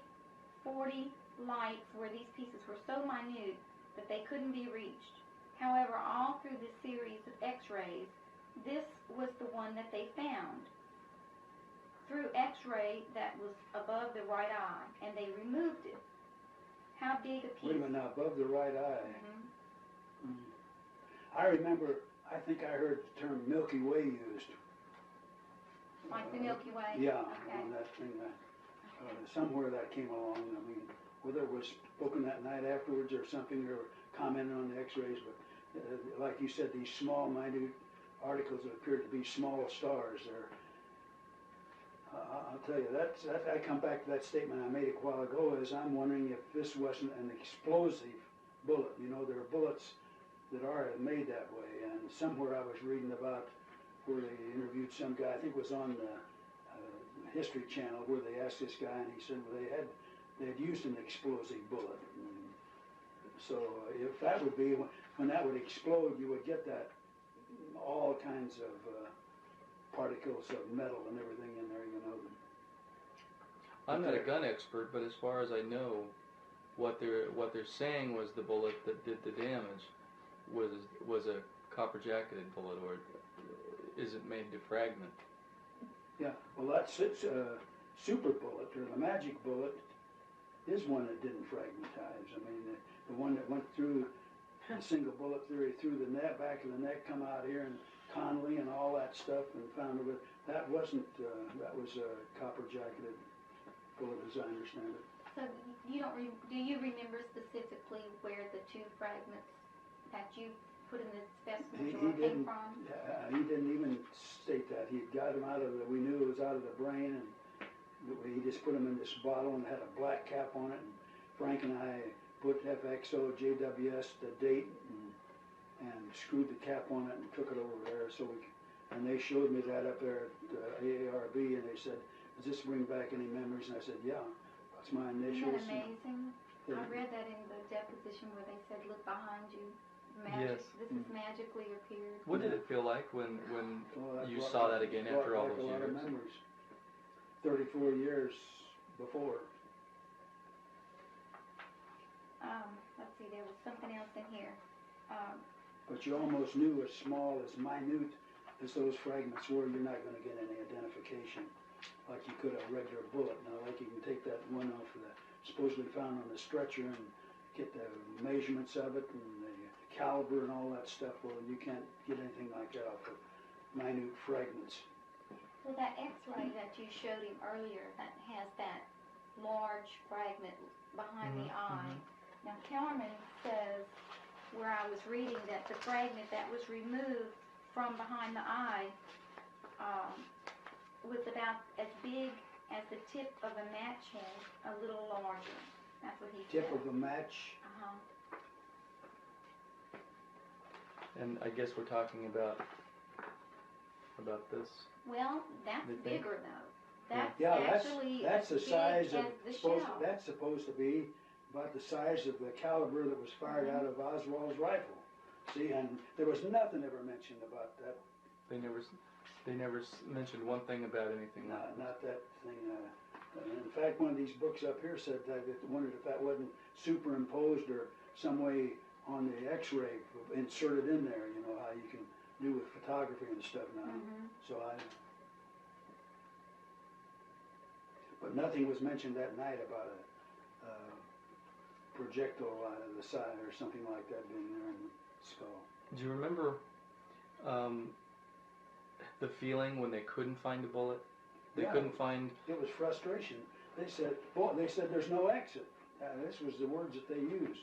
40 lights where these pieces were so minute that they couldn't be reached. However, all through this series of x-rays, this was the one that they found. Through x-ray that was above the right eye, and they removed it. How big a piece?
Wait a minute now, above the right eye.
Mhm.
Mhm. I remember, I think I heard the term Milky Way used.
Like the Milky Way?
Yeah,
Okay.
on that thing, somewhere that came along. I mean, whether it was spoken that night afterwards or something, or commented on the x-rays, but like you said, these small, minute articles that appear to be small stars. I'll tell you, I come back to that statement I made a while ago, is I'm wondering if this wasn't an explosive bullet. You know, there are bullets that are made that way, and somewhere I was reading about where they interviewed some guy, I think it was on the History Channel, where they asked this guy, and he said, well, they had used an explosive bullet. And so if that would be, when that would explode, you would get that, all kinds of particles of metal and everything in there, you know.
I'm not a gun expert, but as far as I know, what they're saying was the bullet that did the damage was a copper jacketed bullet, or isn't made to fragment.
Yeah, well, that's super bullet, or the magic bullet, is one that didn't fragmentize. I mean, the one that went through the single bullet theory through the neck, back of the neck, come out here, and Connolly and all that stuff, and found it. That wasn't. That was a copper jacketed bullet, as I understand it.
So you don't do you remember specifically where the two fragments that you put in the specimen drawer came from?
He didn't even state that. He got them out of the. We knew it was out of the brain, and he just put them in this bottle and had a black cap on it. And Frank and I put FXO JWS the date and screwed the cap on it and took it over there. So and they showed me that up there at AARB, and they said, "Does this bring back any memories?" And I said, "Yeah, that's my initials."
Isn't that amazing? I read that in the deposition where they said, "Look behind you. Magic.
Yes.
This is magically appeared."
What did it feel like when
That
you
brought
saw
back-
that again
brought
after all
back
those
a lot of
years?
memories. 34 years before.
Let's see, there was something else in here.
But you almost knew, as small, as minute as those fragments were, you're not going to get any identification like you could a regular bullet. Now, like you can take that one off of the supposedly found on the stretcher and get the measurements of it and the caliber and all that stuff. Well, you can't get anything like that off of minute fragments.
Well, that X-ray that you showed him earlier that has that large fragment behind the eye. Now, Kellerman says, where I was reading, that the fragment that was removed from behind the eye was about as big as the tip of a match head, a little larger. That's what he said.
Tip of a match.
Uh-huh.
And I guess we're talking about this.
Well, that's
You think?
bigger though. That's
Yeah,
actually
that's the
as big
size
as
of.
the shell.
That's supposed to be about the size of the caliber that was fired out of Oswald's rifle. See, and there was nothing ever mentioned about that.
They never mentioned one thing about anything like that.
Not that thing. In fact, one of these books up here said that it wondered if that wasn't superimposed or some way on the X-ray inserted in there. You know how you can do with photography and stuff now. So but nothing was mentioned that night about a projectile out of the side or something like that being there in the skull.
Do you remember the feeling when they couldn't find a bullet? They couldn't find.
It was frustration. They said, "Boy," they said, "there's no exit." This was the words that they used,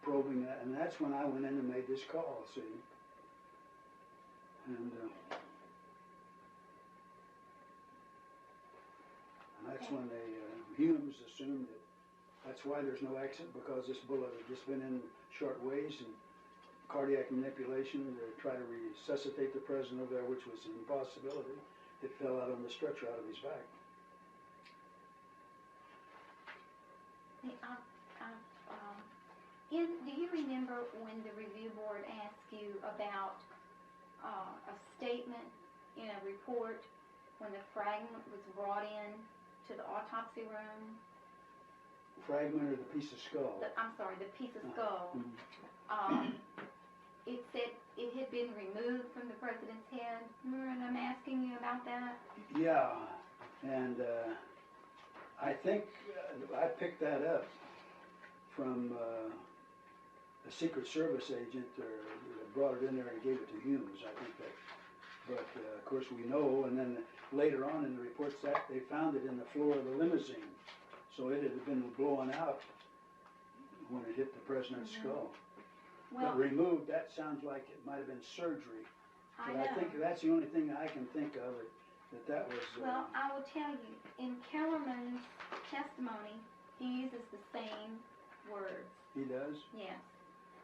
probing that, and that's when I went in and made this call. See, and that's when they Humes assumed that that's why there's no exit, because this bullet had just been in short ways and cardiac manipulation to try to resuscitate the president over there, which was an impossibility. It fell out on the stretcher out of his back.
Do you remember when the review board asked you about a statement in a report when the fragment was brought in to the autopsy room?
Fragment or the piece of skull?
I'm sorry, the piece of skull. It said it had been removed from the president's head. Remember, and I'm asking you about that?
Yeah, and I think I picked that up from a Secret Service agent that brought it in there and gave it to Humes. I think that, but of course we know, and then later on in the reports that they found it in the floor of the limousine, so it had been blown out when it hit the president's skull.
Well,
but removed, that sounds like it might have been surgery. But I think that's the only thing I can think of that was...
well, I will tell you, in Kellerman's testimony, he uses the same words.
He does?
Yes.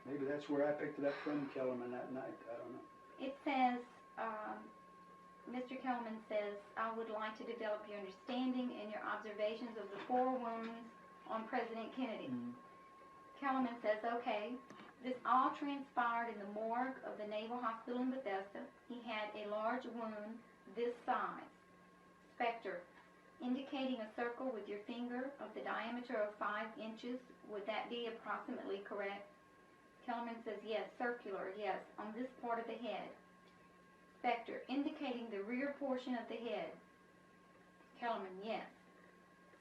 Maybe that's where I picked it up from, Kellerman, that night. I don't know.
It says, Mr. Kellerman says, I would like to develop your understanding and your observations of the 4 wounds on President Kennedy. Kellerman says, okay, this all transpired in the morgue of the Naval Hospital in Bethesda. He had a large wound this size. Spectre, indicating a circle with your finger of the diameter of 5 inches, would that be approximately correct? Kellerman says, yes, circular, yes, on this part of the head. Spectre, indicating the rear portion of the head. Kellerman, yes.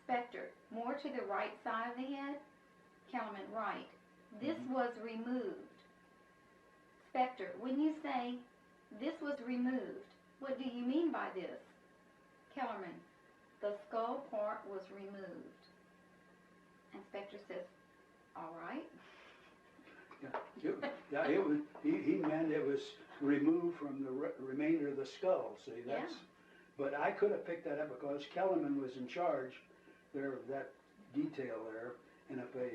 Spectre, more to the right side of the head. Kellerman, right. This was removed. Spectre, when you say this was removed, what do you mean by this? Kellerman, the skull part was removed. And Spectre says, all right.
It was, he meant it was removed from the remainder of the skull. See, that's. Yeah. But I could have picked that up because Kellerman was in charge there of that detail there, and if a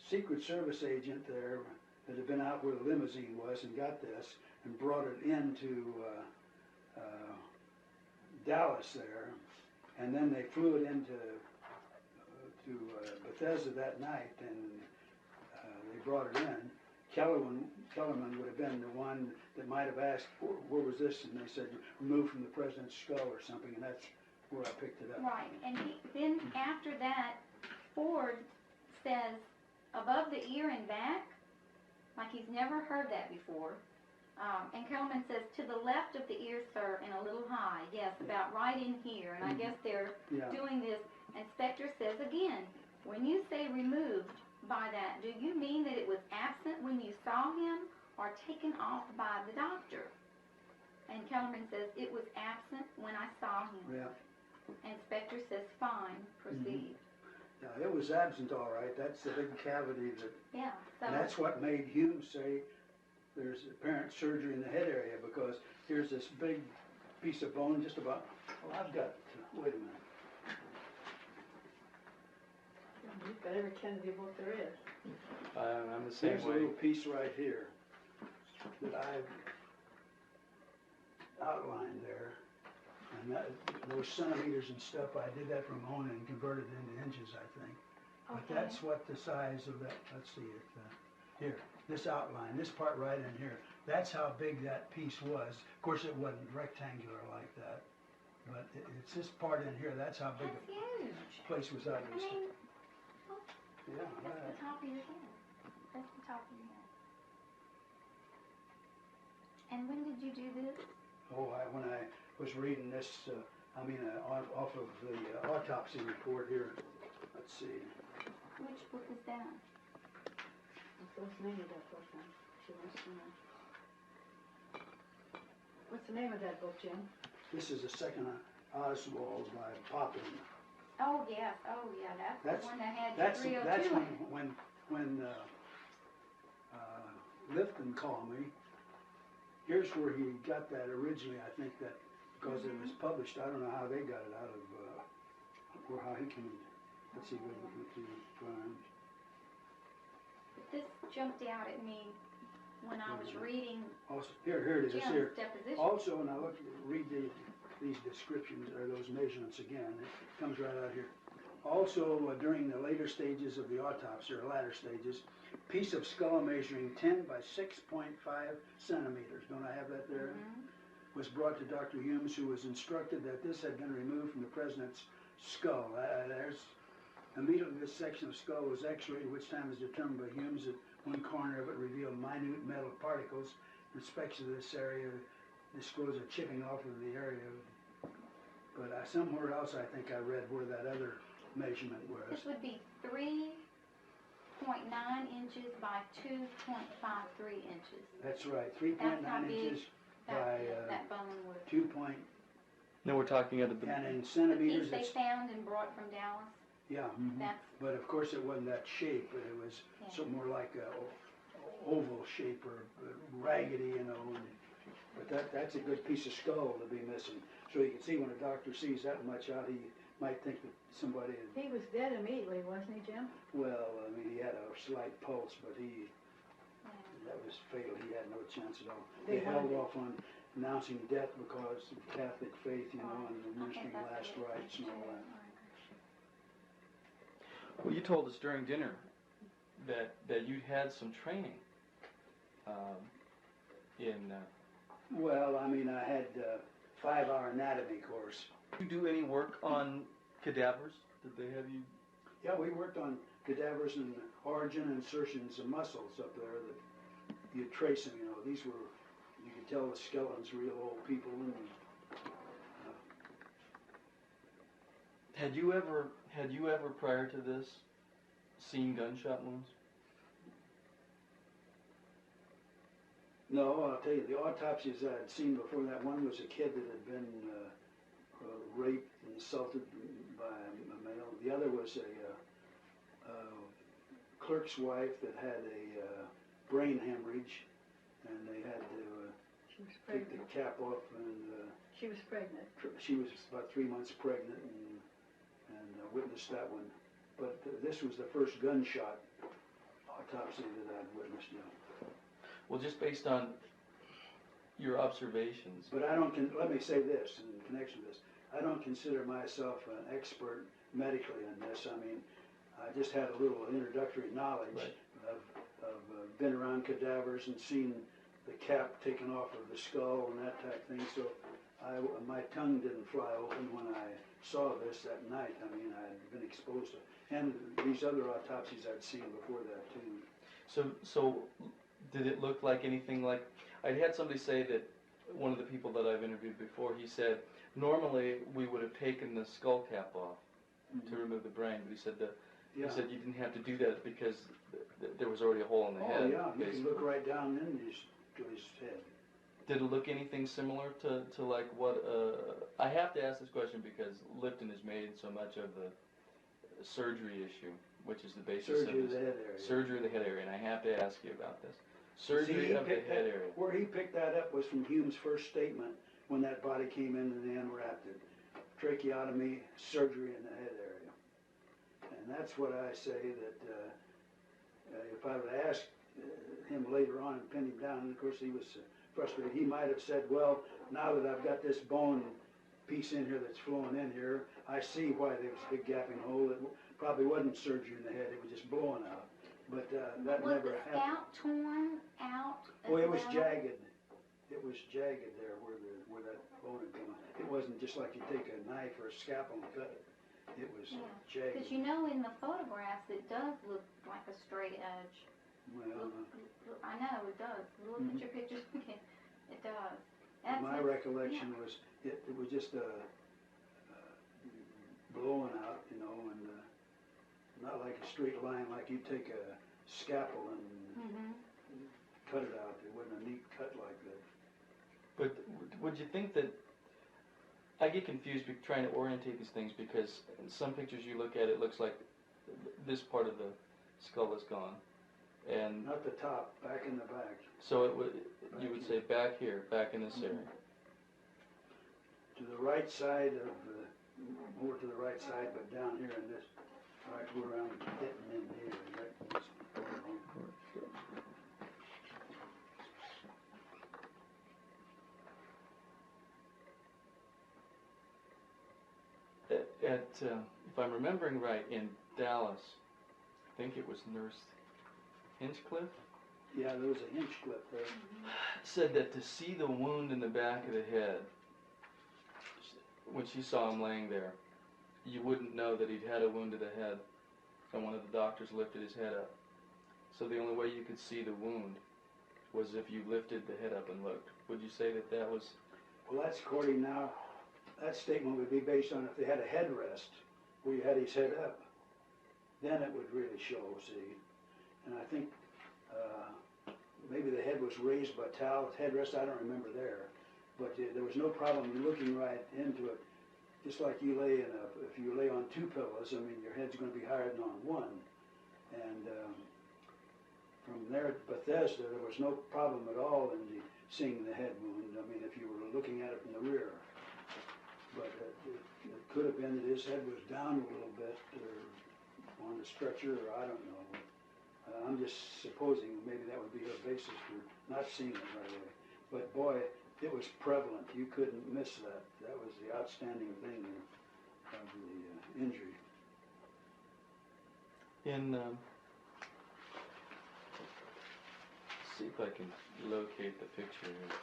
Secret Service agent there that had been out where the limousine was and got this and brought it into Dallas there, and then they flew it into Bethesda that night, and they brought it in. Kellerman would have been the one that might have asked, where was this? And they said, removed from the president's skull or something, and that's where I picked it up.
Right, and then after that, Ford says, above the ear and back, like he's never heard that before. And Kellerman says, to the left of the ear, sir, and a little high. Yes, about right in here. And I guess they're doing this. And Spectre says again, when you say removed by that, do you mean that it was absent when you saw him or taken off by the doctor? And Kellerman says, it was absent when I saw him.
Yeah.
And Spectre says, fine, proceed.
Yeah, it was absent, all right. That's the big cavity that.
Yeah. So.
And that's what made Hume say there's apparent surgery in the head area, because here's this big piece of bone just about. Well, I've got. Wait a minute.
You've got every Kennedy book there is.
I'm the same
There's
way.
a little piece right here that I've outlined there. And those centimeters and stuff, I did that from home and converted it into inches, I think. But that's what the size of that, let's see it, here, this outline, this part right in here, that's how big that piece was. Of course, it wasn't rectangular like that, but it's this part in here, that's how big
That's
a
huge.
place was out of this.
That's the top of your head. That's the top of your And when did you do this?
Oh, when I was reading this, off of the autopsy report here. Let's see.
Which book is that?
What's the name of that book then? She wants to know. What's the name of that book, Jim?
This is the second Oswald by Poppin.
Oh, yes. Oh, yeah. That's the one that had
That's
302 in it.
when Lifton called me. Here's where he got that originally. I think that because it was published, I don't know how they got it out of, or how he can. Let's see, with the crimes.
This jumped out at me when I was reading
Also, here it is.
Jim's
Here.
deposition.
Also, when I read these descriptions or those measurements again, it comes right out here. Also, during the later stages of the autopsy, or latter stages, piece of skull measuring 10 by 6.5 centimeters, don't I have that there? Was brought to Dr. Humes, who was instructed that this had been removed from the president's skull. There's immediately this section of skull was x-rayed, which time was determined by Humes that one corner of it revealed minute metal particles. Inspection of this area disclosed a chipping off of the area. But somewhere else I think I read where that other measurement was.
This would be 3.9 inches by 2.53 inches.
That's right,
That's how
3.9
big
inches by
that bone would.
2 point,
No, we're talking at the.
and in
The
centimeters,
piece they
it's,
found and brought from Dallas.
yeah.
That's
But of course it wasn't that shape, but it was
Yeah.
something more like a oval shape or raggedy, you know. But that's a good piece of skull to be missing. So you can see when a doctor sees that much out, he might think that somebody had,
He was dead immediately, wasn't he, Jim?
well, I mean, he had a slight pulse, but
yeah.
that was fatal. He had no chance at all.
They
They held
wanted-
off on announcing death because of Catholic faith, you know, and administering
that's
last
what it is.
rites and all that.
Well, you told us during dinner that you had some training in.
Well, I mean, I had a 5-hour anatomy course.
Did you do any work on cadavers? Did they have you?
Yeah, we worked on cadavers and origin insertions of muscles up there that you trace them, you know. These were, you could tell the skeletons, real old people. And
Had you ever prior to this seen gunshot wounds?
no, I'll tell you, the autopsies I had seen before that, one was a kid that had been raped and assaulted by a male. The other was a clerk's wife that had a brain hemorrhage, and they had to
She was
take the
pregnant.
cap off, and
She was pregnant.
she was about 3 months pregnant, and witnessed that one. But this was the first gunshot autopsy that I'd witnessed, you know.
Well, just based on your observations.
But I don't, let me say this in connection with this. I don't consider myself an expert medically in this. I mean, I just had a little introductory knowledge.
Right.
I've been around cadavers and seen the cap taken off of the skull and that type of thing. So my tongue didn't fly open when I saw this that night. I mean, I'd been exposed to, and these other autopsies I'd seen before that too.
So did it look like anything like? I had somebody say that one of the people that I've interviewed before. He said normally we would have taken the skull cap off to remove the brain, but he said that.
Yeah.
He said you didn't have to do that because there was already a hole in the head.
Oh yeah, you
basically.
can look right down in to his head.
Did it look anything similar to like what? I have to ask this question because Lifton has made so much of the surgery issue, which is the basis
Surgery
of
of the
this.
head area.
Surgery of the head area, and I have to ask you about this. Surgery of the head area.
Where he picked that up was from Hume's first statement when that body came in and they unwrapped it. Tracheotomy, surgery in the head area. And that's what I say that if I would ask him later on and pin him down, and of course he was frustrated, he might have said, well, now that I've got this bone piece in here that's flowing in here, I see why there was a big gaping hole. It probably wasn't surgery in the head, it was just blowing out. But that
Was
never
the
happened.
scalp torn out?
Oh, it was
as well?
jagged. It was jagged there where that bone had come out. It wasn't just like you take a knife or a scalpel and cut it. It was
Yeah.
jagged.
Because you know in the photographs it does look like a straight edge.
Well,
I know it does. Look at your pictures again. It does. That's
My recollection was it was just blowing out, you know, and not like a straight line, like you take a scalpel and cut it out. It wasn't a neat cut like that.
But would you think that, I get confused trying to orientate these things because in some pictures you look at it looks like this part of the skull is gone. And
Not the top, back in the back.
so you would say back here, back in this area.
To the right side of more to the right side, but down here in this, right where I'm hitting in here, right in this corner
here. If I'm remembering right, in Dallas, I think it was Nurse Hinchcliffe,
Yeah, there was a Hinchcliffe there.
said that to see the wound in the back of the head, when she saw him laying there, you wouldn't know that he'd had a wound to the head, and one of the doctors lifted his head up. So the only way you could see the wound was if you lifted the head up and looked. Would you say that that was...
Well, that's according now, that statement would be based on if they had a headrest where you had his head up. Then it would really show, see. And I think maybe the head was raised by towel headrest, I don't remember there. But there was no problem in looking right into it. Just like you lay in if you lay on two pillows, I mean, your head's going to be higher than on one. And from there at Bethesda, there was no problem at all in seeing the head wound. I mean, if you were looking at it from the rear. But it could have been that his head was down a little bit, or on the stretcher, or I don't know. I'm just supposing maybe that would be a basis for not seeing it right away. But boy, it was prevalent. You couldn't miss that. That was the outstanding thing of the injury.
See if I can locate the picture here.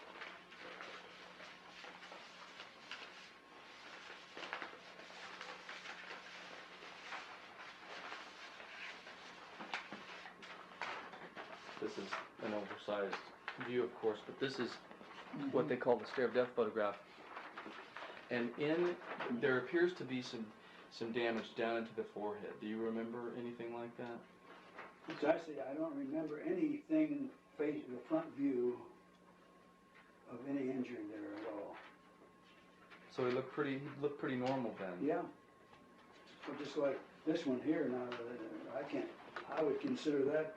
This is an oversized view, of course, but this is what they call the stare of death photograph. And there appears to be some damage down into the forehead. Do you remember anything like that?
Actually, I don't remember anything the front view of any injury there at all.
So he looked pretty normal then.
Yeah. So just like this one here now, I would consider that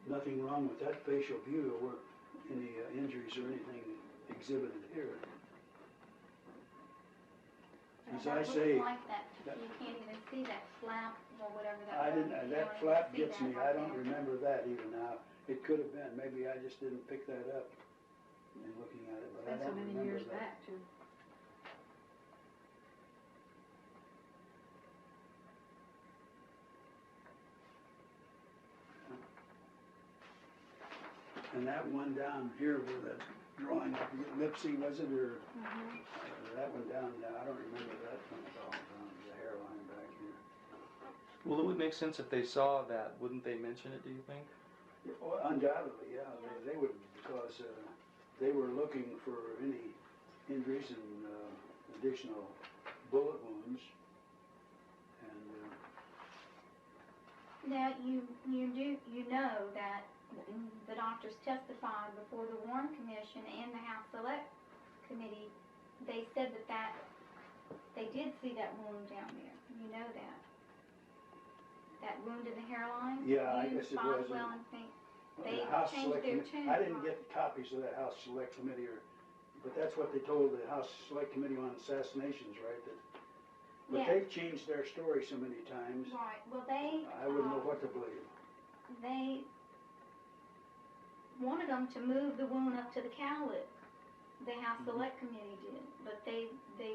nothing wrong with that facial view or any injuries or anything exhibited here. As I say,
like that. You can't even see that flap or whatever that was.
I didn't.
You
That
don't
flap
even see
gets
that
me.
right
I don't
there.
remember that even now. It could have been. Maybe I just didn't pick that up in looking at it, but I
Been so
don't
many
remember
years
that.
back, too.
And that one down here where that drawing, Lipsy was it, or that one down there, I don't remember that one at all, down the hairline back here.
Well, it would make sense if they saw that. Wouldn't they mention it, do you think?
Well, undoubtedly, yeah, they would, because they were looking for any injuries and additional bullet wounds. And
Now, you know that the doctors testified before the Warren Commission and the House Select Committee. They said that they did see that wound down there. You know that. That wound in the hairline?
Yeah, I
You,
guess it was.
Boswell, and think they
the House
changed
Select
their
Committee,
tune.
I didn't get copies of that House Select Committee, but that's what they told the House Select Committee on Assassinations, right? But
Yeah.
they've changed their story so many times,
Right. Well, they.
I wouldn't know what to believe.
They wanted them to move the wound up to the cowlick. The House Select Committee did, but they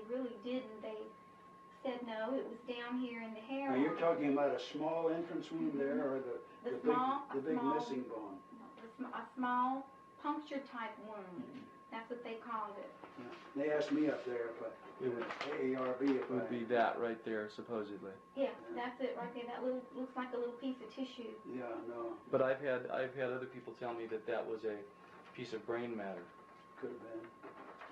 really didn't. They said no, it was down here in the
Now,
hairline.
you're talking about a small entrance wound there, or the big missing bone?
A small puncture type wound. That's what they called it.
Yeah. They asked me up there if AARB if
It would be that right there, supposedly.
Yeah, that's it right there. That little looks like a little piece of tissue.
Yeah, no.
But I've had other people tell me that was a piece of brain matter.
could have been.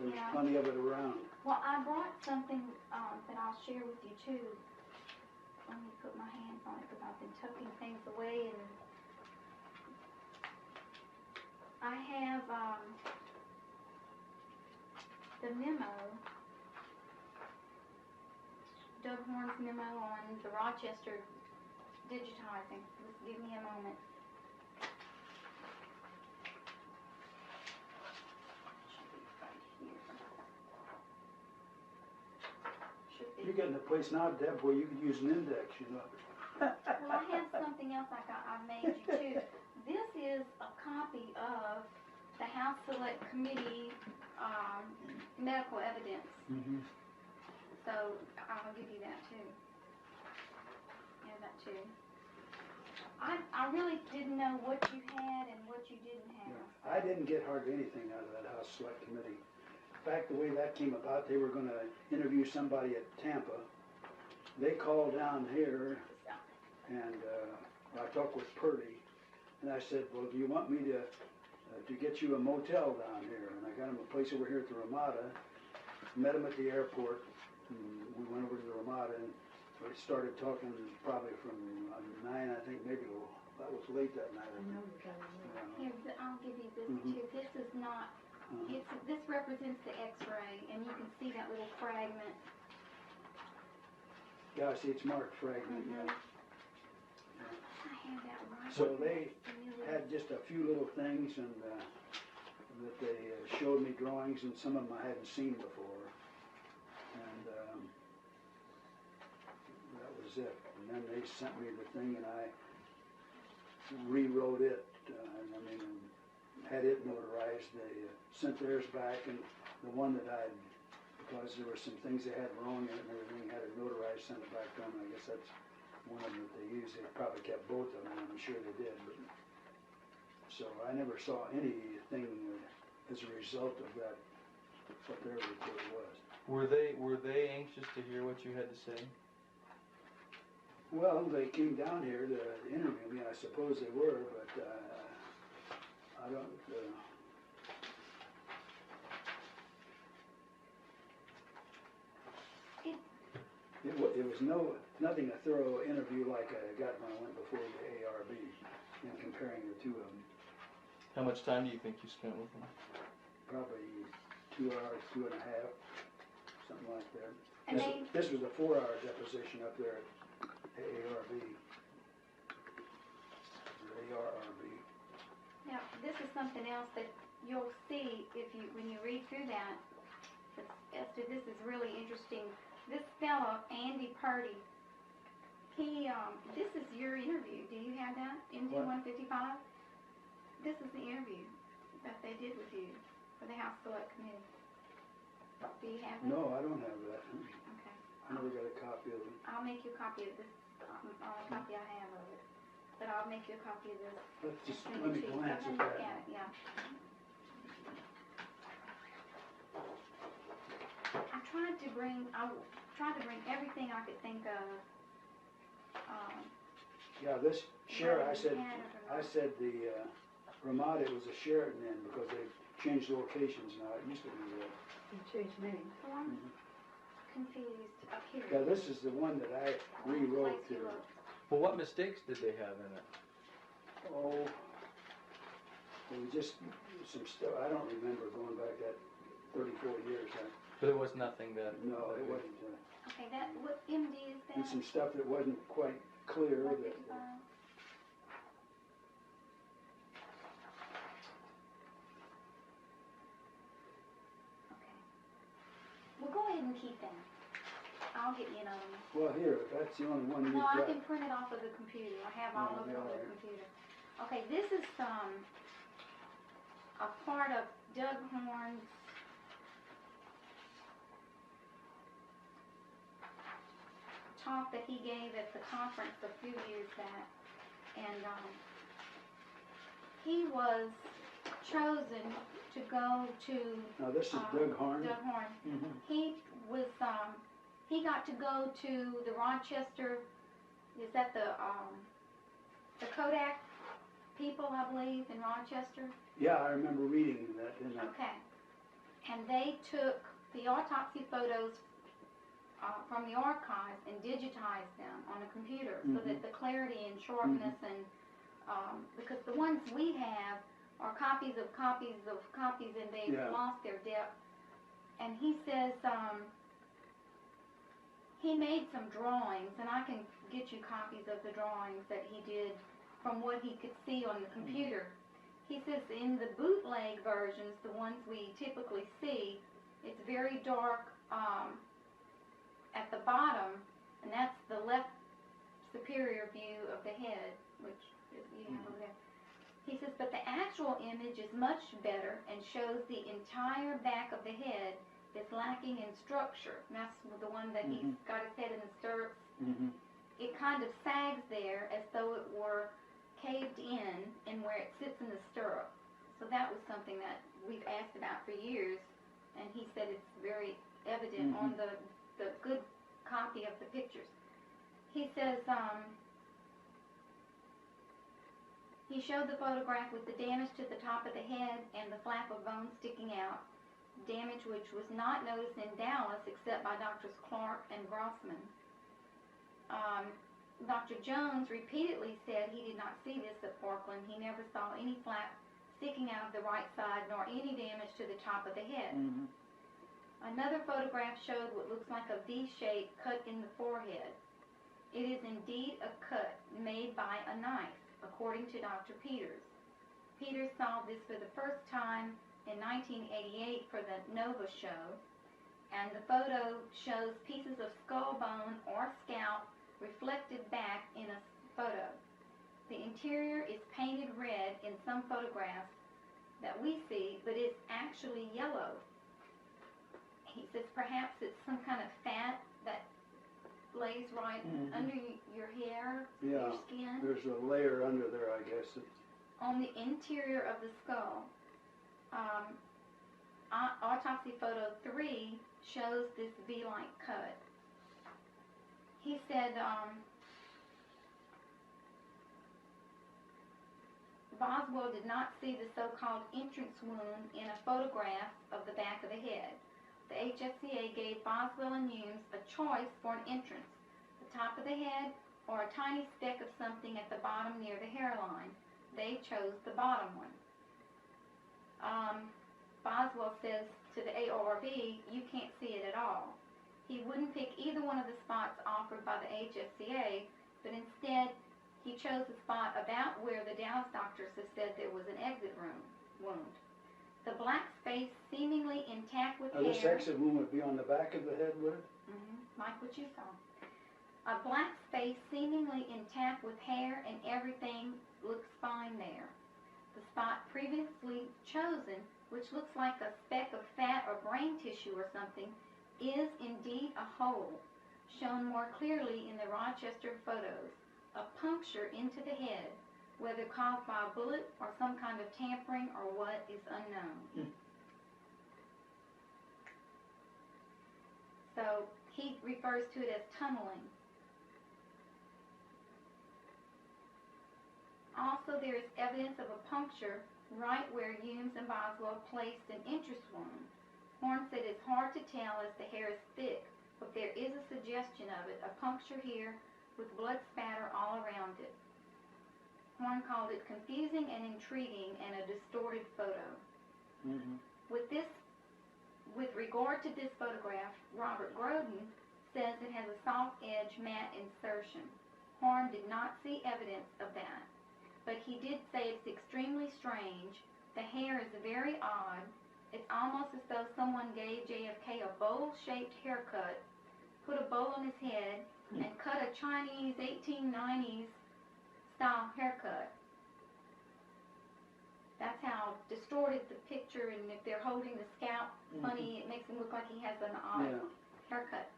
There's
Yeah.
plenty of it around.
Well, I brought something that I'll share with you too. Let me put my hands on it because I've been tucking things away, and I have the memo, Doug Horn's memo on the Rochester digitizing. Just give me a moment. Should be right here. Should be.
You're getting a place now, Deb, where you could use an index, you know.
Well, I have something else I made you too. This is a copy of the House Select Committee medical evidence.
Mm-hmm.
So I'll give you that too. Yeah, that too. I really didn't know what you had and what you didn't have.
Yeah. I didn't get hardly anything out of that House Select Committee. In fact, the way that came about, they were going to interview somebody at Tampa. They called down here, and I talked with Purdy, and I said, well, do you want me to get you a motel down here? And I got him a place over here at the Ramada, met him at the airport, and we went over to the Ramada, and we started talking probably from 9, I think, maybe that was late that night. I think.
Here, I'll give you this
Mhm.
too. This is not, this represents the X-ray, and you can see that little fragment.
Yeah, see, it's marked fragment.
Mhm.
Yeah.
I have that right.
So they
Familiar.
had just a few little things, and that they showed me drawings, and some of them I hadn't seen before, and that was it. And then they sent me the thing, and I rewrote it, and I mean, had it notarized. They sent theirs back, and the one that I, because there were some things they had wrong in it and everything, had it notarized, sent it back to them. I guess that's one of them that they used. They probably kept both of them, I'm sure they did. But, so I never saw anything as a result of that, what their report was.
Were they anxious to hear what you had to say?
Well, they came down here to interview me. I suppose they were, but I don't. It was nothing a thorough interview like I got when I went before the ARB, in comparing the two of them.
How much time do you think you spent with them?
Probably 2 hours, 2.5, something like that.
And
This was a 4-hour deposition up there at ARB. ARRB.
Now, this is something else that you'll see when you read through that. Esther, this is really interesting. This fellow, Andy Purdy, this is your interview. Do you have that? MD 155? This is the interview that they did with you for the House Select Committee. Do you have it?
No, I don't have that.
Okay.
I never got a copy of it.
I'll make you a copy of this, copy I have of it. But I'll make you a copy of this.
Let's just
and send
let
it
me
to you.
glance
Go
at
ahead and look
that.
at it, yeah. I tried to bring everything I could think of.
Yeah, this Sheraton, I
Canada.
said the Ramada was a Sheraton Inn because they've changed locations now. It used to be
You changed names.
So I'm confused. Up here.
Yeah, this is the one that I rewrote
Place you
here.
up.
Well, what mistakes did they have in it?
Oh, it was just some stuff. I don't remember going back that 30, 40 years.
But it was nothing that.
No, it wasn't.
Okay, what MD is that?
And some stuff that wasn't quite clear. That,
155? Okay. Well, go ahead and keep that. I'll get you another one.
well, here, that's the only one you've
No, I
got.
can print it off of the computer. I have all
Oh,
of it
yeah,
on the
right.
computer. Okay, this is a part of Doug Horn's talk that he gave at the conference a few years back, and he was chosen to go to
Now, this is Doug Horn.
Doug Horn.
Mhm.
He was he got to go to the Rochester. Is that the Kodak people, I believe, in Rochester?
Yeah, I remember reading that, didn't I?
Okay. and they took the autopsy photos from the archives and digitized them on a computer so that the clarity and sharpness and because the ones we have are copies of copies of copies and they've lost their depth. And he says he made some drawings, and I can get you copies of the drawings that he did from what he could see on the computer. He says in the bootleg versions, the ones we typically see, it's very dark at the bottom, and that's the left superior view of the head, which is you have over there. He says, but the actual image is much better and shows the entire back of the head is lacking in structure. And that's the one that he's got his head in the stirrups. It kind of sags there as though it were caved in where it sits in the stirrup. So that was something that we've asked about for years, and he said it's very evident on the good copy of the pictures. He says he showed the photograph with the damage to the top of the head and the flap of bone sticking out, damage which was not noticed in Dallas except by Drs. Clark and Grossman. Dr. Jones repeatedly said he did not see this at Parkland. He never saw any flap sticking out of the right side nor any damage to the top of the head. Another photograph showed what looks like a V shape cut in the forehead. It is indeed a cut made by a knife, according to Dr. Peters. Peters saw this for the first time in 1988 for the Nova show, and the photo shows pieces of skull bone or scalp reflected back in a photo. The interior is painted red in some photographs that we see, but it's actually yellow. He says perhaps it's some kind of fat that lays right under your hair, your skin.
There's a layer under there, I guess.
On the interior of the skull. Autopsy photo 3 shows this V-like cut. He said Boswell did not see the so-called entrance wound in a photograph of the back of the head. The HSCA gave Boswell and Humes a choice for an entrance, the top of the head or a tiny speck of something at the bottom near the hairline. They chose the bottom one. Boswell says to the AORB, you can't see it at all. He wouldn't pick either one of the spots offered by the HSCA, but instead he chose the spot about where the Dallas doctors have said there was an exit wound. The black space seemingly intact with hair.
This exit wound would be on the back of the head, would it?
Like what you saw. A black space seemingly intact with hair and everything looks fine there. The spot previously chosen, which looks like a speck of fat or brain tissue or something, is indeed a hole, shown more clearly in the Rochester photos. A puncture into the head, whether caused by a bullet or some kind of tampering or what is unknown. So he refers to it as tunneling. Also, there is evidence of a puncture right where Humes and Boswell placed an entrance wound. Horn said it's hard to tell as the hair is thick, but there is a suggestion of it, a puncture here with blood spatter all around it. Horn called it confusing and intriguing and a distorted photo. With regard to this photograph, Robert Groden says it has a soft edge matte insertion. Horn did not see evidence of that, but he did say it's extremely strange. The hair is very odd. It's almost as though someone gave JFK a bowl-shaped haircut, put a bowl on his head, and cut a Chinese 1890s style haircut. That's how distorted the picture, and if they're holding the scalp funny, it makes him look like he has an odd haircut.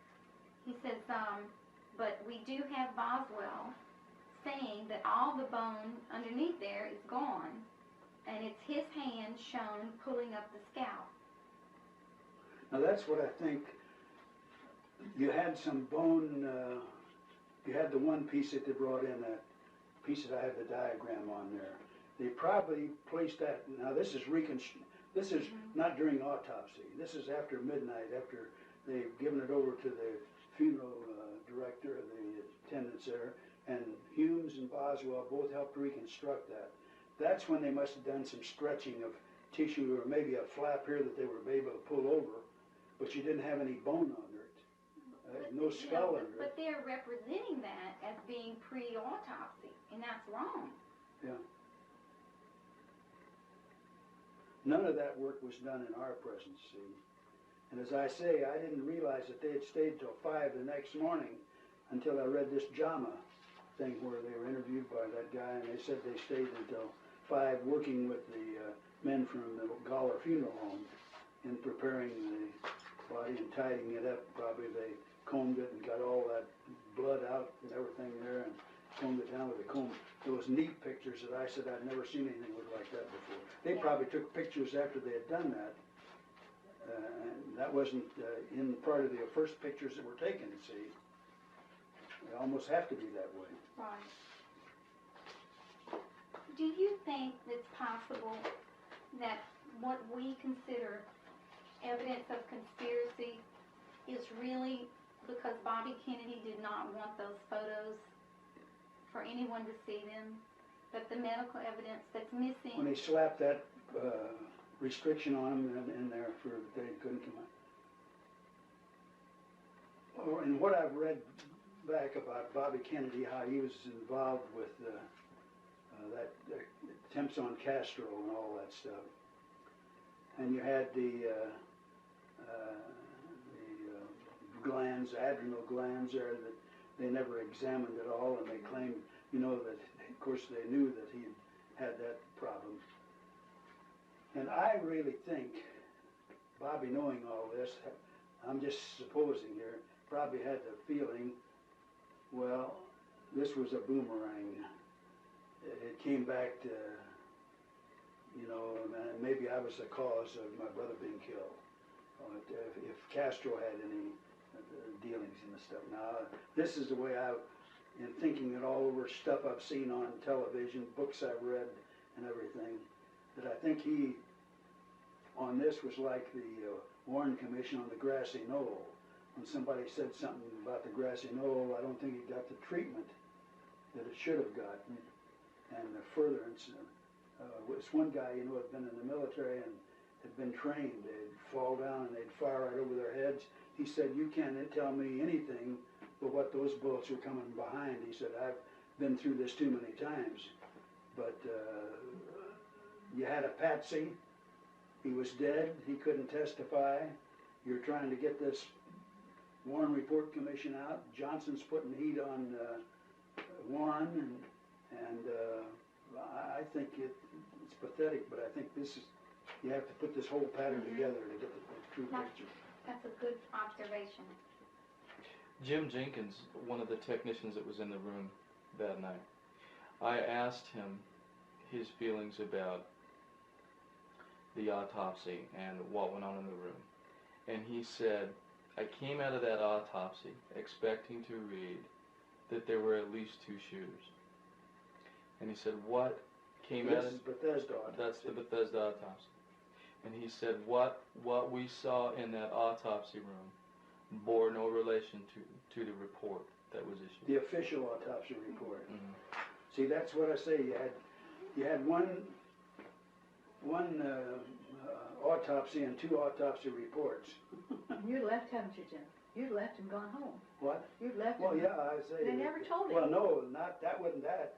He says, but we do have Boswell saying that all the bone underneath there is gone, and it's his hand shown pulling up the scalp.
Now that's what I think. You had some bone, you had the one piece that they brought in, that piece that I have the diagram on there. They probably placed that, now this is This is not during autopsy. This is after midnight, after they've given it over to the funeral director, the attendants there, and Humes and Boswell both helped reconstruct that. That's when they must have done some stretching of tissue, or maybe a flap here that they were able to pull over, but you didn't have any bone under it. No skull under it.
But they're representing that as being pre-autopsy, and that's wrong.
Yeah. None of that work was done in our presence, see. And as I say, I didn't realize that they had stayed till 5 the next morning until I read this JAMA thing where they were interviewed by that guy, and they said they stayed until 5 working with the men from the Galler Funeral Home in preparing the body and tidying it up. Probably they combed it and got all that blood out and everything there and combed it down with a comb. Those neat pictures that I said I'd never seen anything look like that before. They probably took pictures after they had done that. And that wasn't in part of the first pictures that were taken, see. They almost have to be that way.
Right. Do you think it's possible that what we consider evidence of conspiracy is really because Bobby Kennedy did not want those photos for anyone to see them? That the medical evidence that's missing...
When they slapped that restriction on them in there for they couldn't come out. Oh, and what I've read back about Bobby Kennedy, how he was involved with that attempts on Castro and all that stuff. And you had the glands, adrenal glands there that they never examined at all, and they claimed, you know, that of course they knew that he had that problem. And I really think Bobby, knowing all this, I'm just supposing here, probably had the feeling, well, this was a boomerang. It came back to, you know, maybe I was the cause of my brother being killed. If Castro had any dealings in the stuff. Now, this is the way in thinking it all over, stuff I've seen on television, books I've read and everything, that I think he, on this, was like the Warren Commission on the grassy knoll. When somebody said something about the grassy knoll, I don't think it got the treatment that it should have gotten. And the furtherance, was one guy, you know, had been in the military and had been trained. They'd fall down and they'd fire right over their heads. He said, you can't tell me anything but what those bullets were coming behind. He said, I've been through this too many times. But you had a patsy. He was dead. He couldn't testify. You're trying to get this Warren Report Commission out. Johnson's putting heat on Warren, and I think it's pathetic, but I think this is, you have to put this whole pattern together to get the true picture.
That's a good observation.
Jim Jenkins, one of the technicians that was in the room that night, I asked him his feelings about the autopsy and what went on in the room. And he said, I came out of that autopsy expecting to read that there were at least 2 shoes. And he said, what came out of...
This is Bethesda autopsy.
That's the Bethesda autopsy. And he said, what we saw in that autopsy room bore no relation to the report that was issued.
The official autopsy report.
Mm-hmm.
See, that's what I say. You had one autopsy and 2 autopsy reports.
You left, haven't you, Jim? You left and gone home.
What?
You left.
Well, yeah, I say.
They never told him.
Well, no, that wasn't that.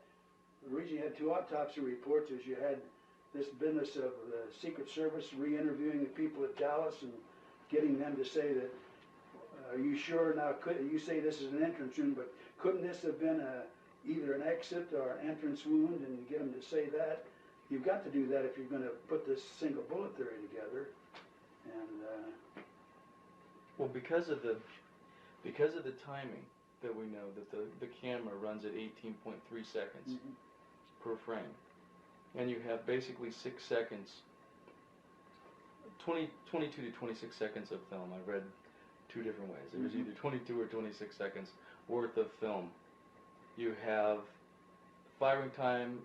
The reason you had 2 autopsy reports is you had this business of the Secret Service re-interviewing the people at Dallas and getting them to say that, are you sure now, you say this is an entrance wound, but couldn't this have been either an exit or an entrance wound, and you get them to say that? You've got to do that if you're going to put this single bullet theory together. And
well, because of the timing that we know that the camera runs at 18.3 seconds per frame, and you have basically 6 seconds, 22 to 26 seconds of film. I read 2 different ways. It was either 22 or 26 seconds worth of film. You have firing time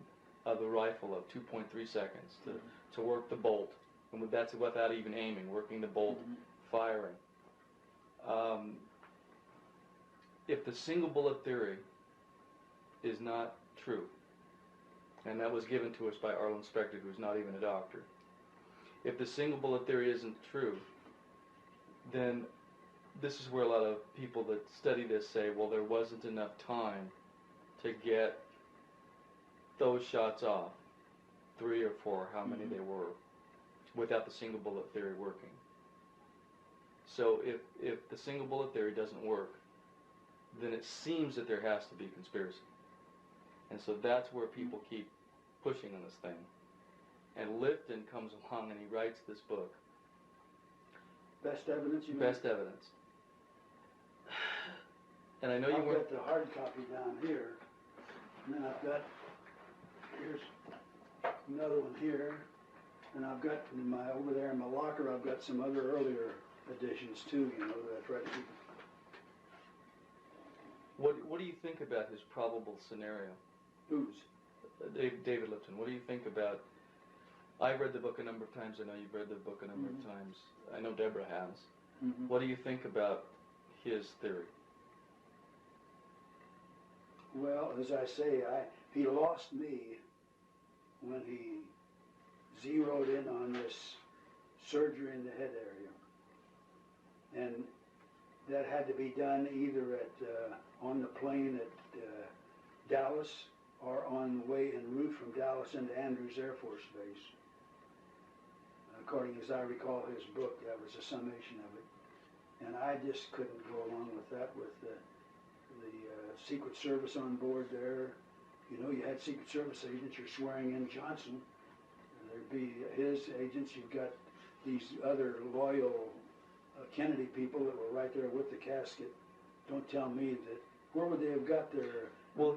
of the rifle of 2.3 seconds to work the bolt and that's without even aiming, working the bolt, firing. If the single bullet theory is not true, and that was given to us by Arlen Specter, who's not even a doctor, if the single bullet theory isn't true, then this is where a lot of people that study this say, well, there wasn't enough time to get those shots off, 3 or 4, how many they were, without the single bullet theory working. So if the single bullet theory doesn't work, then it seems that there has to be conspiracy. And so that's where people keep pushing on this thing. And Lifton comes along and he writes this book.
Best evidence, you mean?
Best evidence. And I know you
I've
weren't...
got the hard copy down here, and then I've got, here's another one here, and I've got in my, over there in my locker, I've got some other earlier editions too, you know, that I try to keep.
What do you think about his probable scenario?
Whose?
David Lifton. What do you think about... I've read the book a number of times. I know you've read the book a number of times. I know Deborah has. What do you think about his theory?
Well, as I say, he lost me when he zeroed in on this surgery in the head area. And that had to be done either at on the plane at Dallas or on the way en route from Dallas into Andrews Air Force Base. According as I recall his book, that was a summation of it. And I just couldn't go along with that with the Secret Service on board there. You know, you had Secret Service agents, you're swearing in Johnson. There'd be his agents, you've got these other loyal Kennedy people that were right there with the casket. Don't tell me that, where would they have got their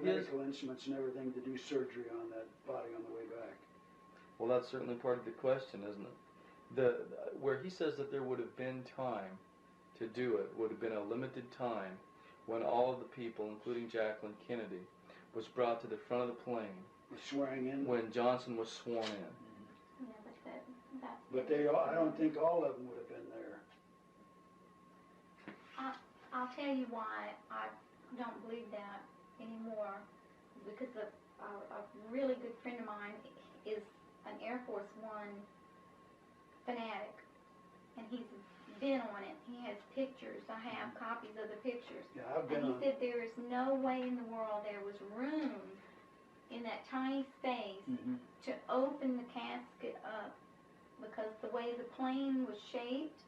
medical instruments and everything to do surgery on that body on the way back?
Well, that's certainly part of the question, isn't it? Where he says that there would have been time to do it, would have been a limited time when all of the people, including Jacqueline Kennedy, was brought to the front of the plane.
Swearing in?
When Johnson was sworn in.
Yeah,
but they, I don't think all of them would have been there.
I'll tell you why I don't believe that anymore. Because a really good friend of mine is an Air Force One fanatic, and he's been on it. He has pictures. I have copies of the pictures.
Yeah, I've been
and he
on.
said there is no way in the world there was room in that tiny space to open the casket up, because the way the plane was shaped,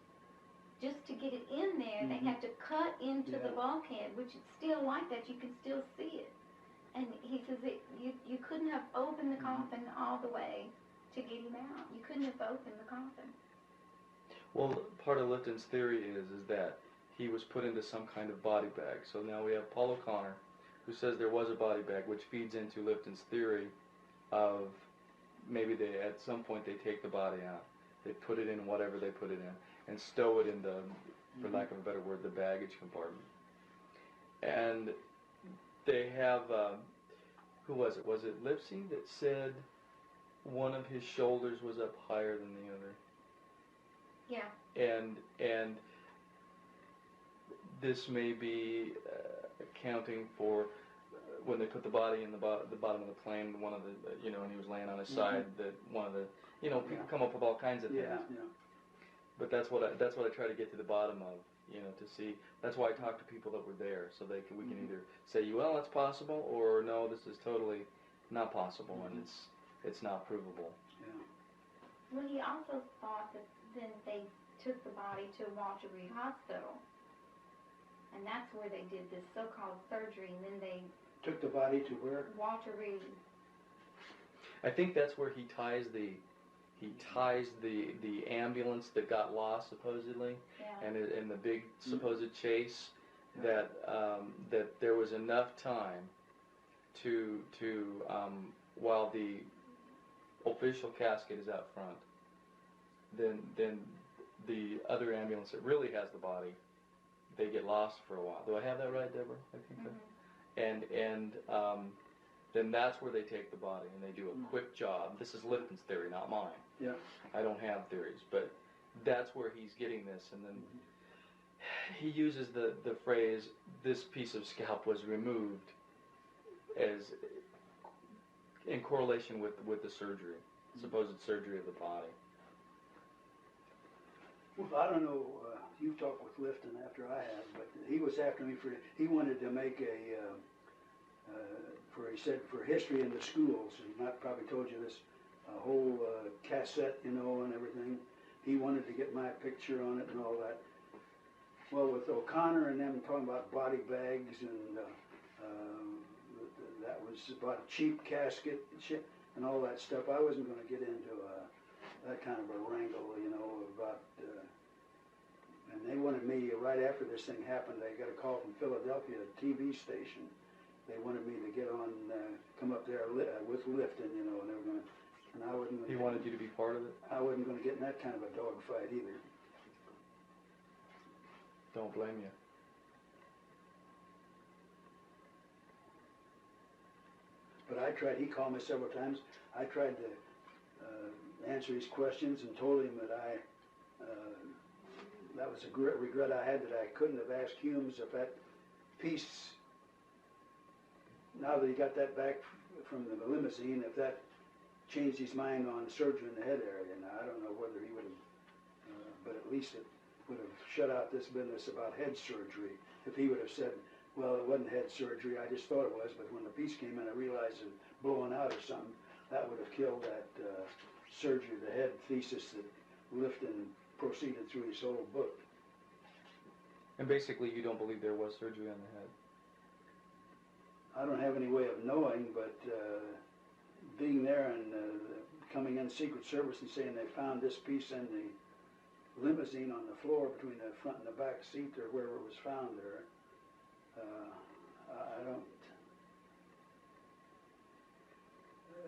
just to get it in there, they had to cut into the bulkhead, which is still like that. You can still see it. And he says that you couldn't have opened the coffin all the way to get him out. You couldn't have opened the coffin.
Well, part of Lifton's theory is that he was put into some kind of body bag. So now we have Paul O'Connor, who says there was a body bag, which feeds into Lifton's theory of maybe they, at some point, they take the body out. They put it in whatever they put it in and stow it in the, for lack of a better word, the baggage compartment. And they have, who was it? Was it Lipsy that said one of his shoulders was up higher than the other?
Yeah.
And this may be accounting for when they put the body in the bottom of the plane, one of the, you know, and he was laying on his side, that one of the, you know, people come up with all kinds of things. But that's what I try to get to the bottom of, you know, to see. That's why I talk to people that were there, so we can either say, well, it's possible, or no, this is totally not possible, and it's not provable.
Yeah.
Well, he also thought that then they took the body to Walter Reed Hospital, and that's where they did this so-called surgery, and then they
took the body to where?
Walter Reed.
I think that's where he ties the ambulance that got lost supposedly, and in the big supposed chase, that there was enough time to while the official casket is out front, then the other ambulance that really has the body, they get lost for a while. Do I have that right, Deborah? I think that. And then that's where they take the body and they do a quick job. This is Lifton's theory, not mine.
Yeah.
I don't have theories, but that's where he's getting this. And then he uses the phrase, this piece of scalp was removed, as in correlation with the surgery, supposed surgery of the body.
Well, I don't know, you've talked with Lifton after I have, but he was after me he wanted to make he said, for history in the schools. He not probably told you this, a whole cassette, you know, and everything. He wanted to get my picture on it and all that. Well, with O'Connor and them talking about body bags and that was about a cheap casket and shit and all that stuff, I wasn't going to get into that kind of a wrangle, you know, about. And they wanted me right after this thing happened. I got a call from Philadelphia, a TV station. They wanted me to get on, come up there with Lifton, you know, and they were going to. And I wasn't.
He wanted you to be part of it?
I wasn't going to get in that kind of a dogfight either.
Don't blame you.
But I tried, he called me several times. I tried to answer his questions and told him that that was a great regret I had, that I couldn't have asked Humes if that piece, now that he got that back from the limousine, if that changed his mind on surgery in the head area. Now, I don't know whether he would have, but at least it would have shut out this business about head surgery. If he would have said, well, it wasn't head surgery, I just thought it was, but when the piece came in, I realized it was blowing out or something, that would have killed that surgery of the head thesis that Lifton proceeded through his whole book.
And basically, you don't believe there was surgery on the head?
I don't have any way of knowing, but being there and coming in Secret Service and saying they found this piece in the limousine on the floor between the front and the back seat or wherever it was found there, I don't.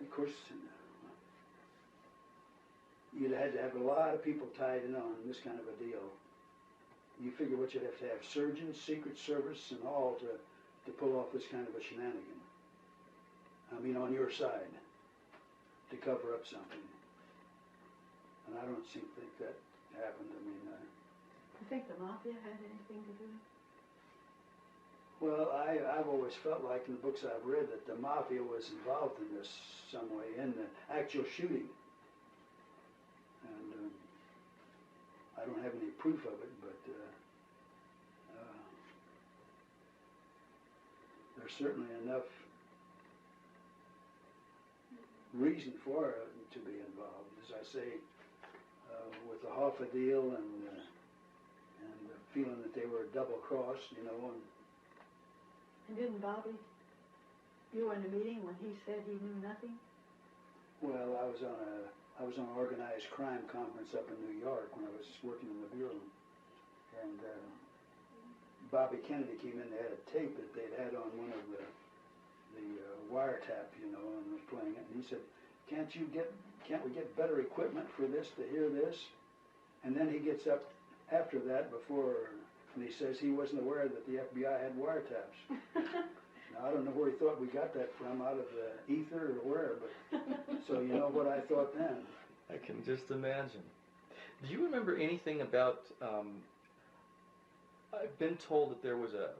Of course, you'd had to have a lot of people tied in on this kind of a deal. You figure what you'd have to have surgeons, Secret Service, and all to pull off this kind of a shenanigan. I mean, on your side, to cover up something. And I don't think that happened. I mean,
You think the mafia had anything to do with it?
well, I've always felt like in the books I've read that the mafia was involved in this some way, in the actual shooting. And I don't have any proof of it, but there's certainly enough reason for it to be involved. As I say, with the Hoffa deal and the feeling that they were double-crossed, you know.
And didn't Bobby, you were in a meeting when he said he knew nothing?
Well, I was on an organized crime conference up in New York when I was working in the bureau, and Bobby Kennedy came in. They had a tape that they'd had on one of the wiretap, you know, and was playing it. And he said, "Can't we get better equipment for this to hear this?" And then he gets up after that and he says he wasn't aware that the FBI had wiretaps. Now, I don't know where he thought we got that from, out of the ether or where, but so you know what I thought then.
I can just imagine. Do you remember anything about, I've been told that there was a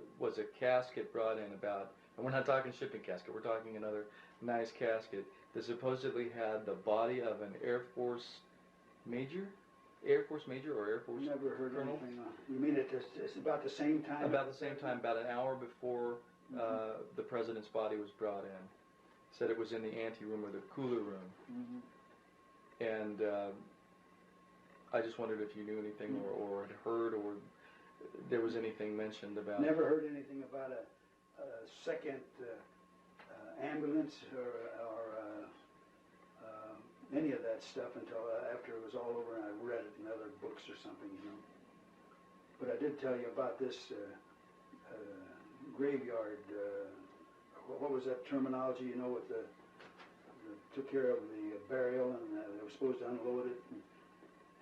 casket brought in about, and we're not talking shipping casket, we're talking another nice casket that supposedly had the body of an Air Force major or Air Force
Never heard
colonel?
anything on it. You mean it's about the same time?
About the same time, about an hour before the president's body was brought in. Said it was in the anteroom or the cooler room.
Mm-hmm.
And I just wondered if you knew anything or had heard or there was anything mentioned about...
Never heard anything about a second ambulance or any of that stuff until after it was all over and I read it in other books or something, you know. But I did tell you about this graveyard, what was that terminology, you know, with took care of the burial and they were supposed to unload it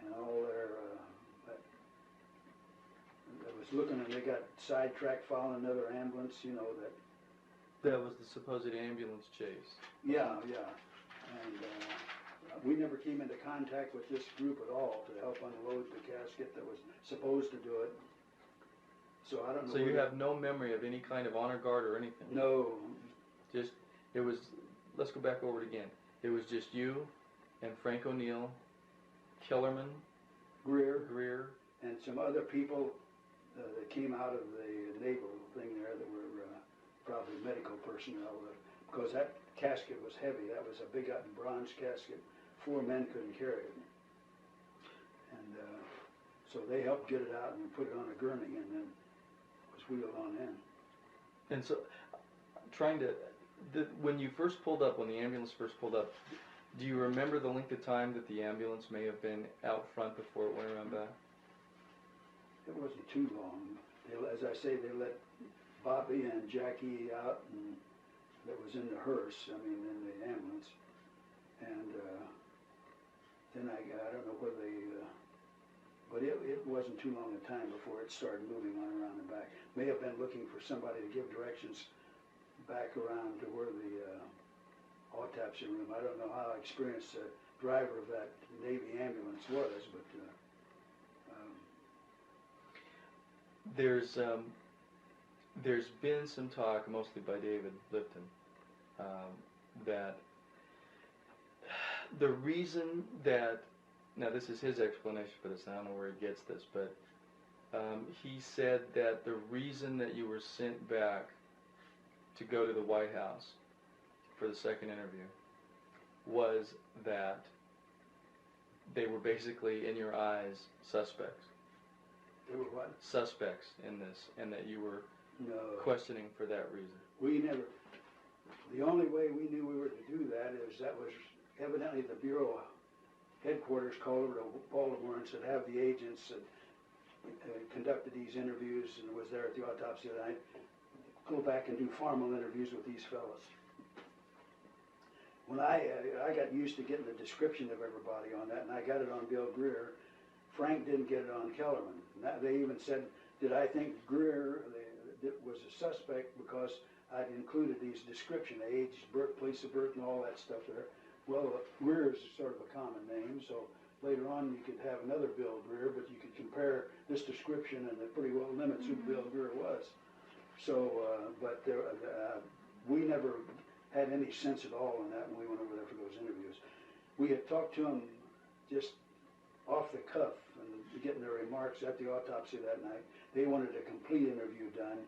and all their, I was looking and they got sidetracked following another ambulance, you know, that
That was the supposed ambulance chase.
Yeah, yeah. And we never came into contact with this group at all to help unload the casket that was supposed to do it. So I don't know.
So you have no memory of any kind of honor guard or anything?
No.
Just, it was, let's go back over it again. It was just you and Frank O'Neill, Kellerman,
Greer, and some other people that came out of the naval thing there that were probably medical personnel, because that casket was heavy. That was a big bronze casket. 4 men couldn't carry it. And so they helped get it out and put it on a gurney and then it was wheeled on in.
And so, when you first pulled up, when the ambulance first pulled up, do you remember the length of time that the ambulance may have been out front before it went around back?
It wasn't too long. As I say, they let Bobby and Jackie out, and that was in the hearse, in the ambulance. And then I don't know whether they, but it wasn't too long a time before it started moving on around and back. May have been looking for somebody to give directions back around to where the autopsy room. I don't know how experienced the driver of that Navy ambulance was, but
there's been some talk, mostly by David Lipton, that the reason that, now this is his explanation for this, I don't know where he gets this, but he said that the reason that you were sent back to go to the White House for the second interview was that they were basically, in your eyes, suspects.
they were what?
Suspects in this, and that you were
No.
questioning for that reason.
We never, the only way we knew we were to do that is that was evidently the Bureau headquarters called over to Baltimore and said, have the agents that conducted these interviews and was there at the autopsy that night, go back and do formal interviews with these fellows. When I got used to getting the description of everybody on that, and I got it on Bill Greer. Frank didn't get it on Kellerman. They even said, did I think Greer was a suspect because I'd included these description, age, birth, place of birth, and all that stuff there. Well, Greer is sort of a common name, so later on you could have another Bill Greer, but you could compare this description and it pretty well limits who Bill Greer was. So, but we never had any sense at all in that when we went over there for those interviews. We had talked to them just off the cuff and getting their remarks at the autopsy that night. They wanted a complete interview done,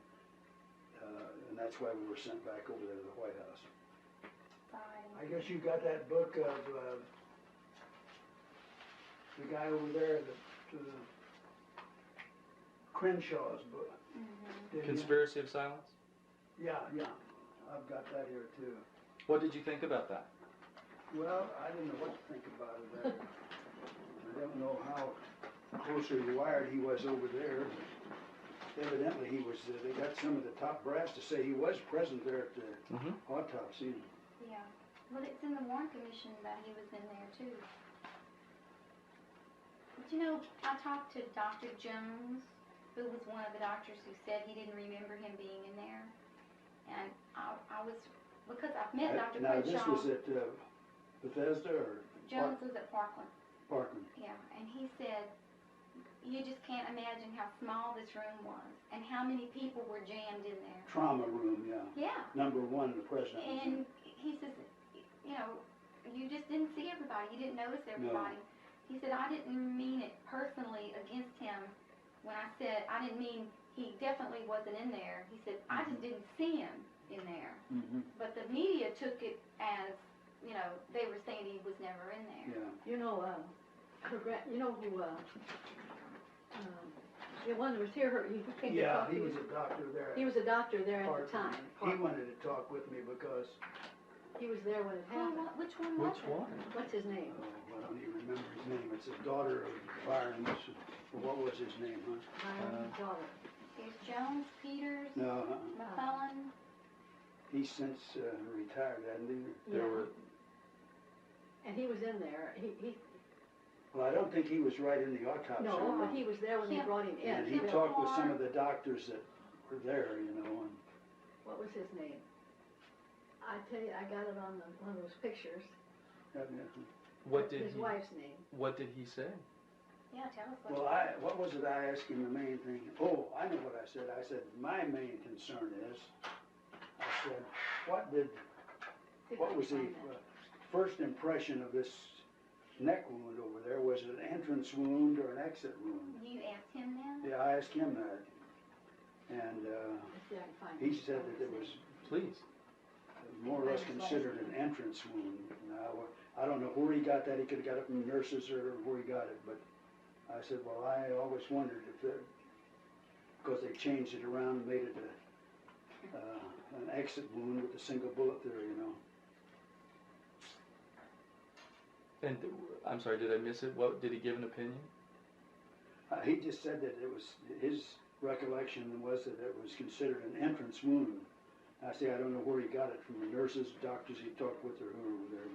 and that's why we were sent back over there to the White House. I guess you got that book of the guy over there, Crenshaw's book.
Conspiracy of Silence?
Yeah, I've got that here too.
What did you think about that?
Well, I didn't know what to think about it. I don't know how closely wired he was over there. Evidently, he was. They got some of the top brass to say he was present there at the autopsy.
Yeah. Well, it's in the Warren Commission that he was in there too. But you know, I talked to Dr. Jones, who was one of the doctors who said he didn't remember him being in there. And I was, because I've met Dr.
Now,
Crenshaw.
this was at Bethesda or?
Jones was at Parkland.
Parkland.
Yeah, and he said, you just can't imagine how small this room was and how many people were jammed in there.
Trauma room, yeah.
Yeah.
Number one, the president.
And he says, you know, you just didn't see everybody. You didn't notice everybody. No. He said, I didn't mean it personally against him when I said, I didn't mean he definitely wasn't in there. He said, I just didn't see him in there. But the media took it as, you know, they were saying he was never in there.
Yeah.
You know, you know who, the one who was here, he came to talk to you.
He was a doctor there.
He was a doctor there at the time.
He wanted to talk with me because...
He was there when it happened.
Which one was it?
What's his name?
Oh, I don't even remember his name. It's the daughter of Byron. What was his name, huh?
Byron's daughter.
There's Jones, Peters,
No,
McCullen.
He's since retired, hasn't he?
Yeah. There were... And he was in there.
Well, I don't think he was right in the autopsy room.
No, but he was there when they brought him in.
And he talked with some of the doctors that were there, you know. And
what was his name? I tell you, I got it on one of those pictures.
What did
his wife's name?
What did he say?
Yeah, tell us what
Well, what was it I asked him the main thing? Oh, I know what I said. I said, my main concern is, I said, what was the first impression of this neck wound over there? Was it an entrance wound or an exit wound?
you asked him that?
Yeah, I asked him that. And
Let's see if I can find
he
it.
said that it was
Please.
more or less considered an entrance wound. Now, I don't know where he got that. He could have got it from nurses or where he got it, but I said, well, I always wondered if because they changed it around and made it an exit wound with a single bullet there, you know.
And I'm sorry, did I miss it? What did he give an opinion?
He just said that it was, his recollection was that it was considered an entrance wound. I say I don't know where he got it from, the nurses, doctors he talked with, or who were there.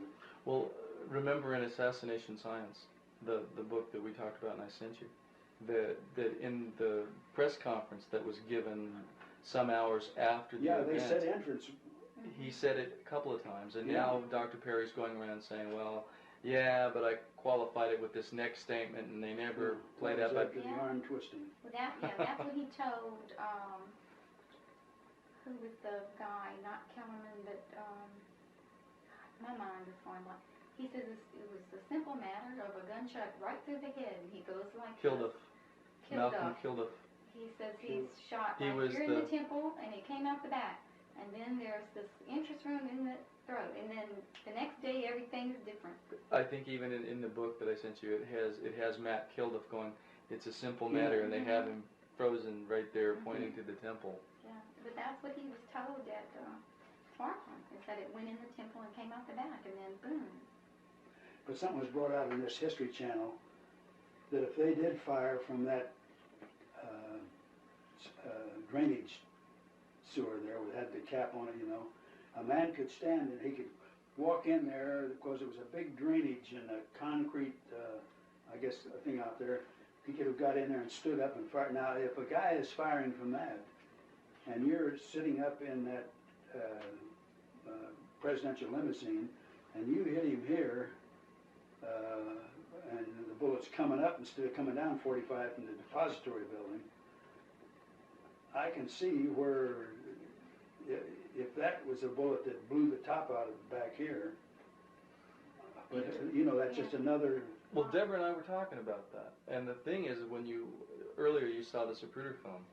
Well, remember in Assassination Science, the book that we talked about and I sent you, that in the press conference that was given some hours after the event,
they said entrance.
he said it a couple of times, and
Yeah.
now Dr. Perry's going around saying, well, yeah, but I qualified it with this next statement, and they never played that. But
After the arm twisting.
Well, that's what he told, who was the guy, not Kellerman, but, my mind is going blank. He says it was a simple matter of a gunshot right through the head, and he goes like
Kilduff. Malcolm
Kilduff.
Kilduff.
He says he's shot
He
right
was
here in
the-
the temple, and it came out the back. And then there's this entrance wound in the throat, and then the next day everything's different.
I think even in the book that I sent you, it has Matt Kilduff going, it's a simple matter, and they have him frozen right there pointing to the temple.
Yeah, but that's what he was told at Farmland, is that it went in the temple and came out the back, and then boom.
But something was brought out in this History Channel that if they did fire from that drainage sewer there, that had the cap on it, you know, a man could stand and he could walk in there because it was a big drainage and a concrete, I guess, thing out there. He could have got in there and stood up and fired. Now, if a guy is firing from that, and you're sitting up in that presidential limousine, and you hit him here, and the bullet's coming up instead of coming down 45 from the depository building, I can see where if that was a bullet that blew the top out of back here, but you know, that's just another.
Well, Deborah and I were talking about that, and the thing is, earlier you saw the Zapruder film,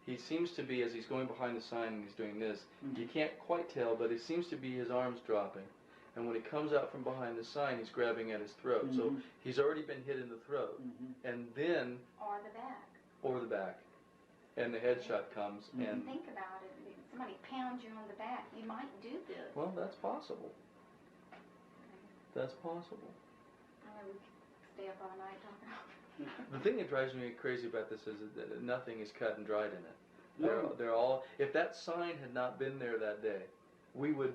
he seems to be, as he's going behind the sign and he's doing this, you can't quite tell, but it seems to be his arms dropping. And when he comes out from behind the sign, he's grabbing at his throat. So he's already been hit in the throat. And then...
Or the back.
Or the back. And the headshot comes and...
Think about it. If somebody pounds you on the back, you might do this.
Well, that's possible. That's possible.
I know we could stay up all night talking about
The thing that drives me crazy about this is that nothing is cut and dried in it.
No.
They're all... If that sign had not been there that day, we would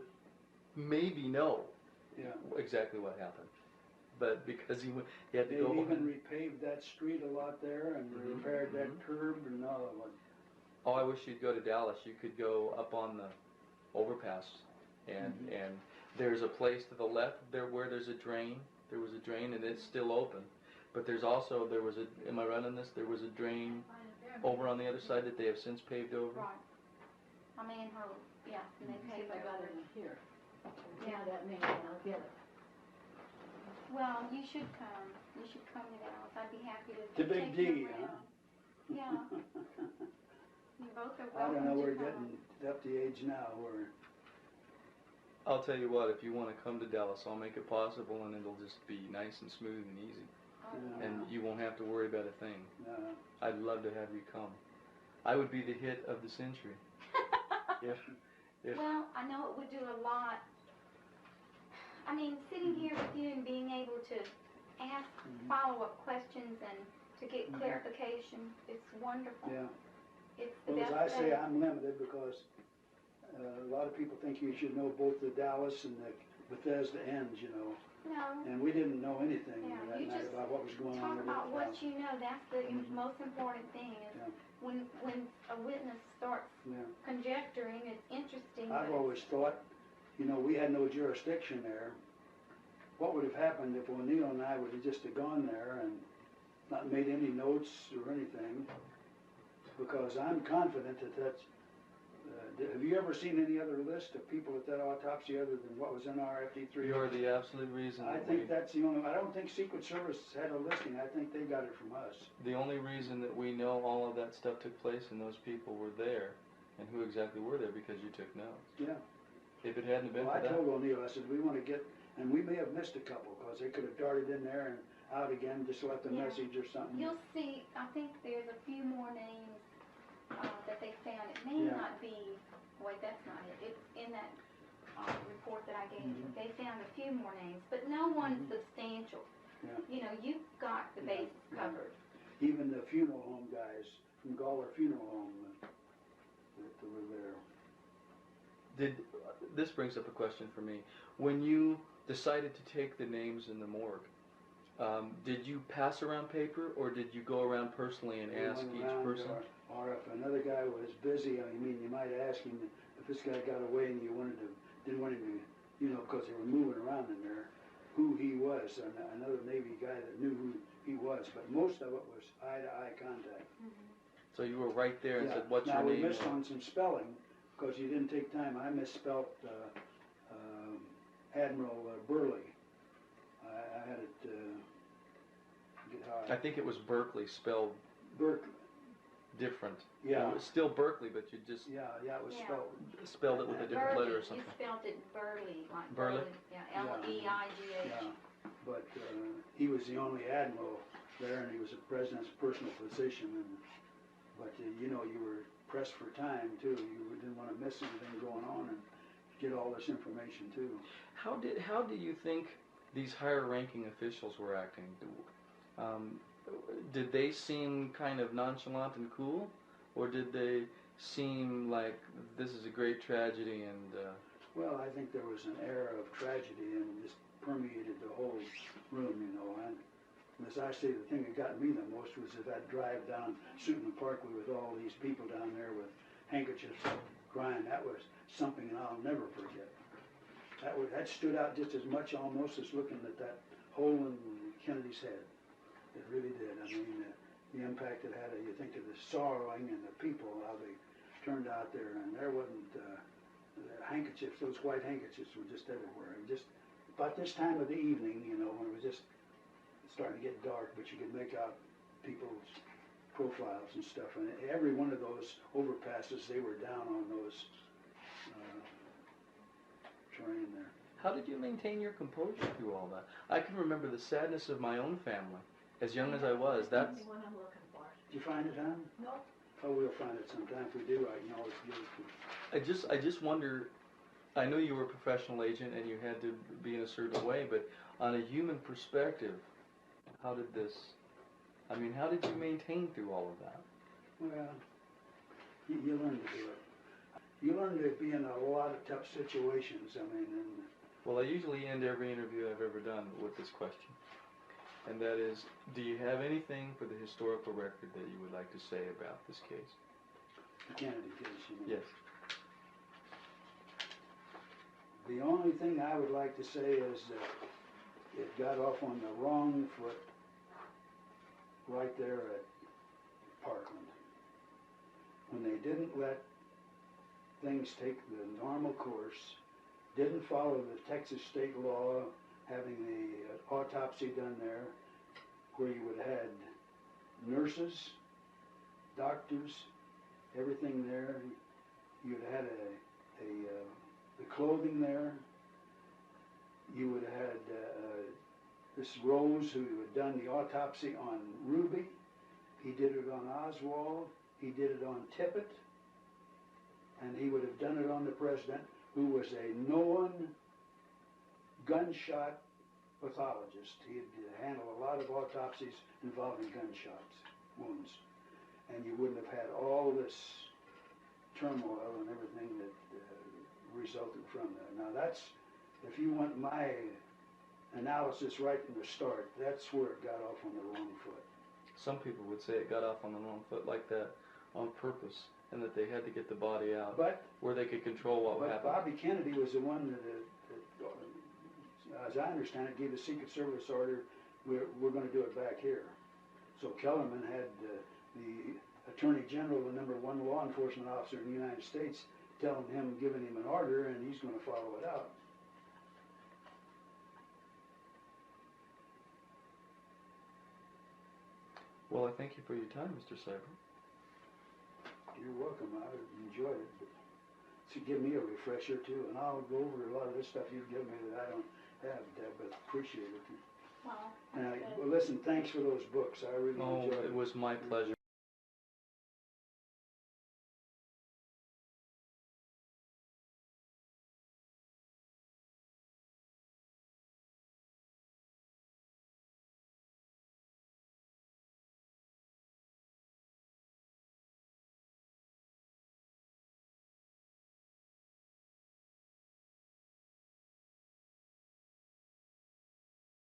maybe know exactly what happened. But because he had to
They
go
even
behind...
repaved that street a lot there and repaired that curb and all of it.
Oh, I wish you'd go to Dallas. You could go up on the overpass, and there's a place to the left there where there's a drain. There was a drain, and it's still open. But there's also, am I running this? There was a drain over on the other side that they have since paved over.
Right. I mean, and they
See
paved
if I got
over.
it in here.
Yeah.
Now that name, and I'll get it.
Well, you should come. You should come to Dallas. I'd be happy to
The big
take you
D,
around.
huh?
Yeah. You both are
I
welcome
don't know,
to
we're
come.
getting up the age now where
I'll tell you what, if you want to come to Dallas, I'll make it possible, and it'll just be nice and smooth and easy. And you won't have to worry about a thing. I'd love to have you come. I would be the hit of the century. if
Well, I know it would do a lot. I mean, sitting here with you and being able to ask follow-up questions and to get clarification, it's wonderful.
Yeah.
It's the
Well, as
best
I say,
thing.
I'm limited because a lot of people think you should know both the Dallas and the Bethesda ends, you know.
No.
And we didn't know anything
Yeah,
that
you
night
just
about what was going on.
Talk about what you know. That's the most important thing. Is
Yeah.
when a witness starts conjecturing, it's interesting.
I've
but
always thought you know, we had no jurisdiction there. What would have happened if O'Neill and I would have just have gone there and not made any notes or anything? Because I'm confident that that's, have you ever seen any other list of people at that autopsy other than what was in our FD3?
You are the absolute reason.
I think that's the only, I don't think Secret Service had a listing. I think they got it from us.
The only reason that we know all of that stuff took place and those people were there, and who exactly were there, because you took notes.
Yeah.
If it hadn't been
Well,
for
I
that.
told O'Neill, I said, we want to get, and we may have missed a couple, because they could have darted in there and out again, just left a
Yeah.
message or something.
You'll see, I think there's a few more names that they found. It may
Yeah.
not be, wait, that's not it. It's in that report that I gave you.
Mhm.
They found a few more names, but no one substantial.
Yeah.
You know, you've got the
Yeah.
bases
Yeah.
covered.
Even the funeral home guys from Gawler Funeral Home that were there.
This brings up a question for me. When you decided to take the names in the morgue, did you pass around paper, or did you go around personally and
We
ask
went
each
around,
person?
or if another guy was busy, I mean, you might ask him if this guy got away and you didn't want him to, you know, because they were moving around in there, who he was, and another Navy guy that knew who he was. But most of it was eye-to-eye contact.
So you were right there and
Yeah.
said, "What's
now,
your name?"
we missed on some spelling because you didn't take time. I misspelt Admiral Burley. I had it. Get how
I think it was Berkeley spelled
Burke.
different.
Yeah.
It was still Berkeley, but you just
Yeah, it was
Yeah.
spelled.
spelled it with a different letter or
You
something.
spelled it Burley, like
Burley?
Yeah, Leigh.
Yeah, but he was the only admiral there, and he was the president's personal physician. But you know, you were pressed for time too. You didn't want to miss anything going on and get all this information too.
How do you think these higher-ranking officials were acting? Did they seem kind of nonchalant and cool, or did they seem like this is a great tragedy and?
Well, I think there was an air of tragedy and just permeated the whole room, you know. And as I say, the thing that got me the most was that drive down Suitland Parkway with all these people down there with handkerchiefs crying. That was something that I'll never forget. That stood out just as much almost as looking at that hole in Kennedy's head. It really did. I mean, the impact it had. You think of the sorrowing and the people, how they turned out there, and there wasn't the handkerchiefs. Those white handkerchiefs were just everywhere. And just about this time of the evening, you know, when it was just starting to get dark, but you could make out people's profiles and stuff. And every one of those overpasses, they were down on those terrain there.
How did you maintain your composure through all that? I can remember the sadness of my own family, as young as I was. That's
the one I'm looking for.
Did you find it, Tom?
No.
Oh, we'll find it sometime. If we do, I can always give it to you.
I just wonder. I know you were a professional agent and you had to be in a certain way, but on a human perspective, how did this? I mean, how did you maintain through all of that?
Well, you learn to do it. You learn to be in a lot of tough situations. I mean, and
Well, I usually end every interview I've ever done with this question, and that is, do you have anything for the historical record that you would like to say about this case?
the Kennedy case, you know.
Yes.
The only thing I would like to say is that it got off on the wrong foot right there at Parkland. When they didn't let things take the normal course, didn't follow the Texas state law, having the autopsy done there, where you would have had nurses, doctors, everything there. You'd have had the clothing there. You would have had this Rose who had done the autopsy on Ruby. He did it on Oswald. He did it on Tippett. And he would have done it on the president, who was a known gunshot pathologist. He had handled a lot of autopsies involving gunshots, wounds. And you wouldn't have had all this turmoil and everything that resulted from that. Now that's, if you want my analysis right from the start, that's where it got off on the wrong foot.
Some people would say it got off on the wrong foot like that on purpose. and that they had to get the body out
But
where they could control what
But
happened.
Bobby Kennedy was the one that as I understand it, gave the Secret Service order, we're going to do it back here. So Kellerman had the Attorney General, the #1 law enforcement officer in the United States, telling him, giving him an order, and he's going to follow it out.
Well, I thank you for your time, Mr. Seibert.
You're welcome. I enjoyed it. But to give me a refresher too, and I'll go over a lot of this stuff you've given me that I don't have, Deb, but appreciate it.
Well,
And well, listen, thanks for those books. I really
Oh,
enjoyed
it was my pleasure.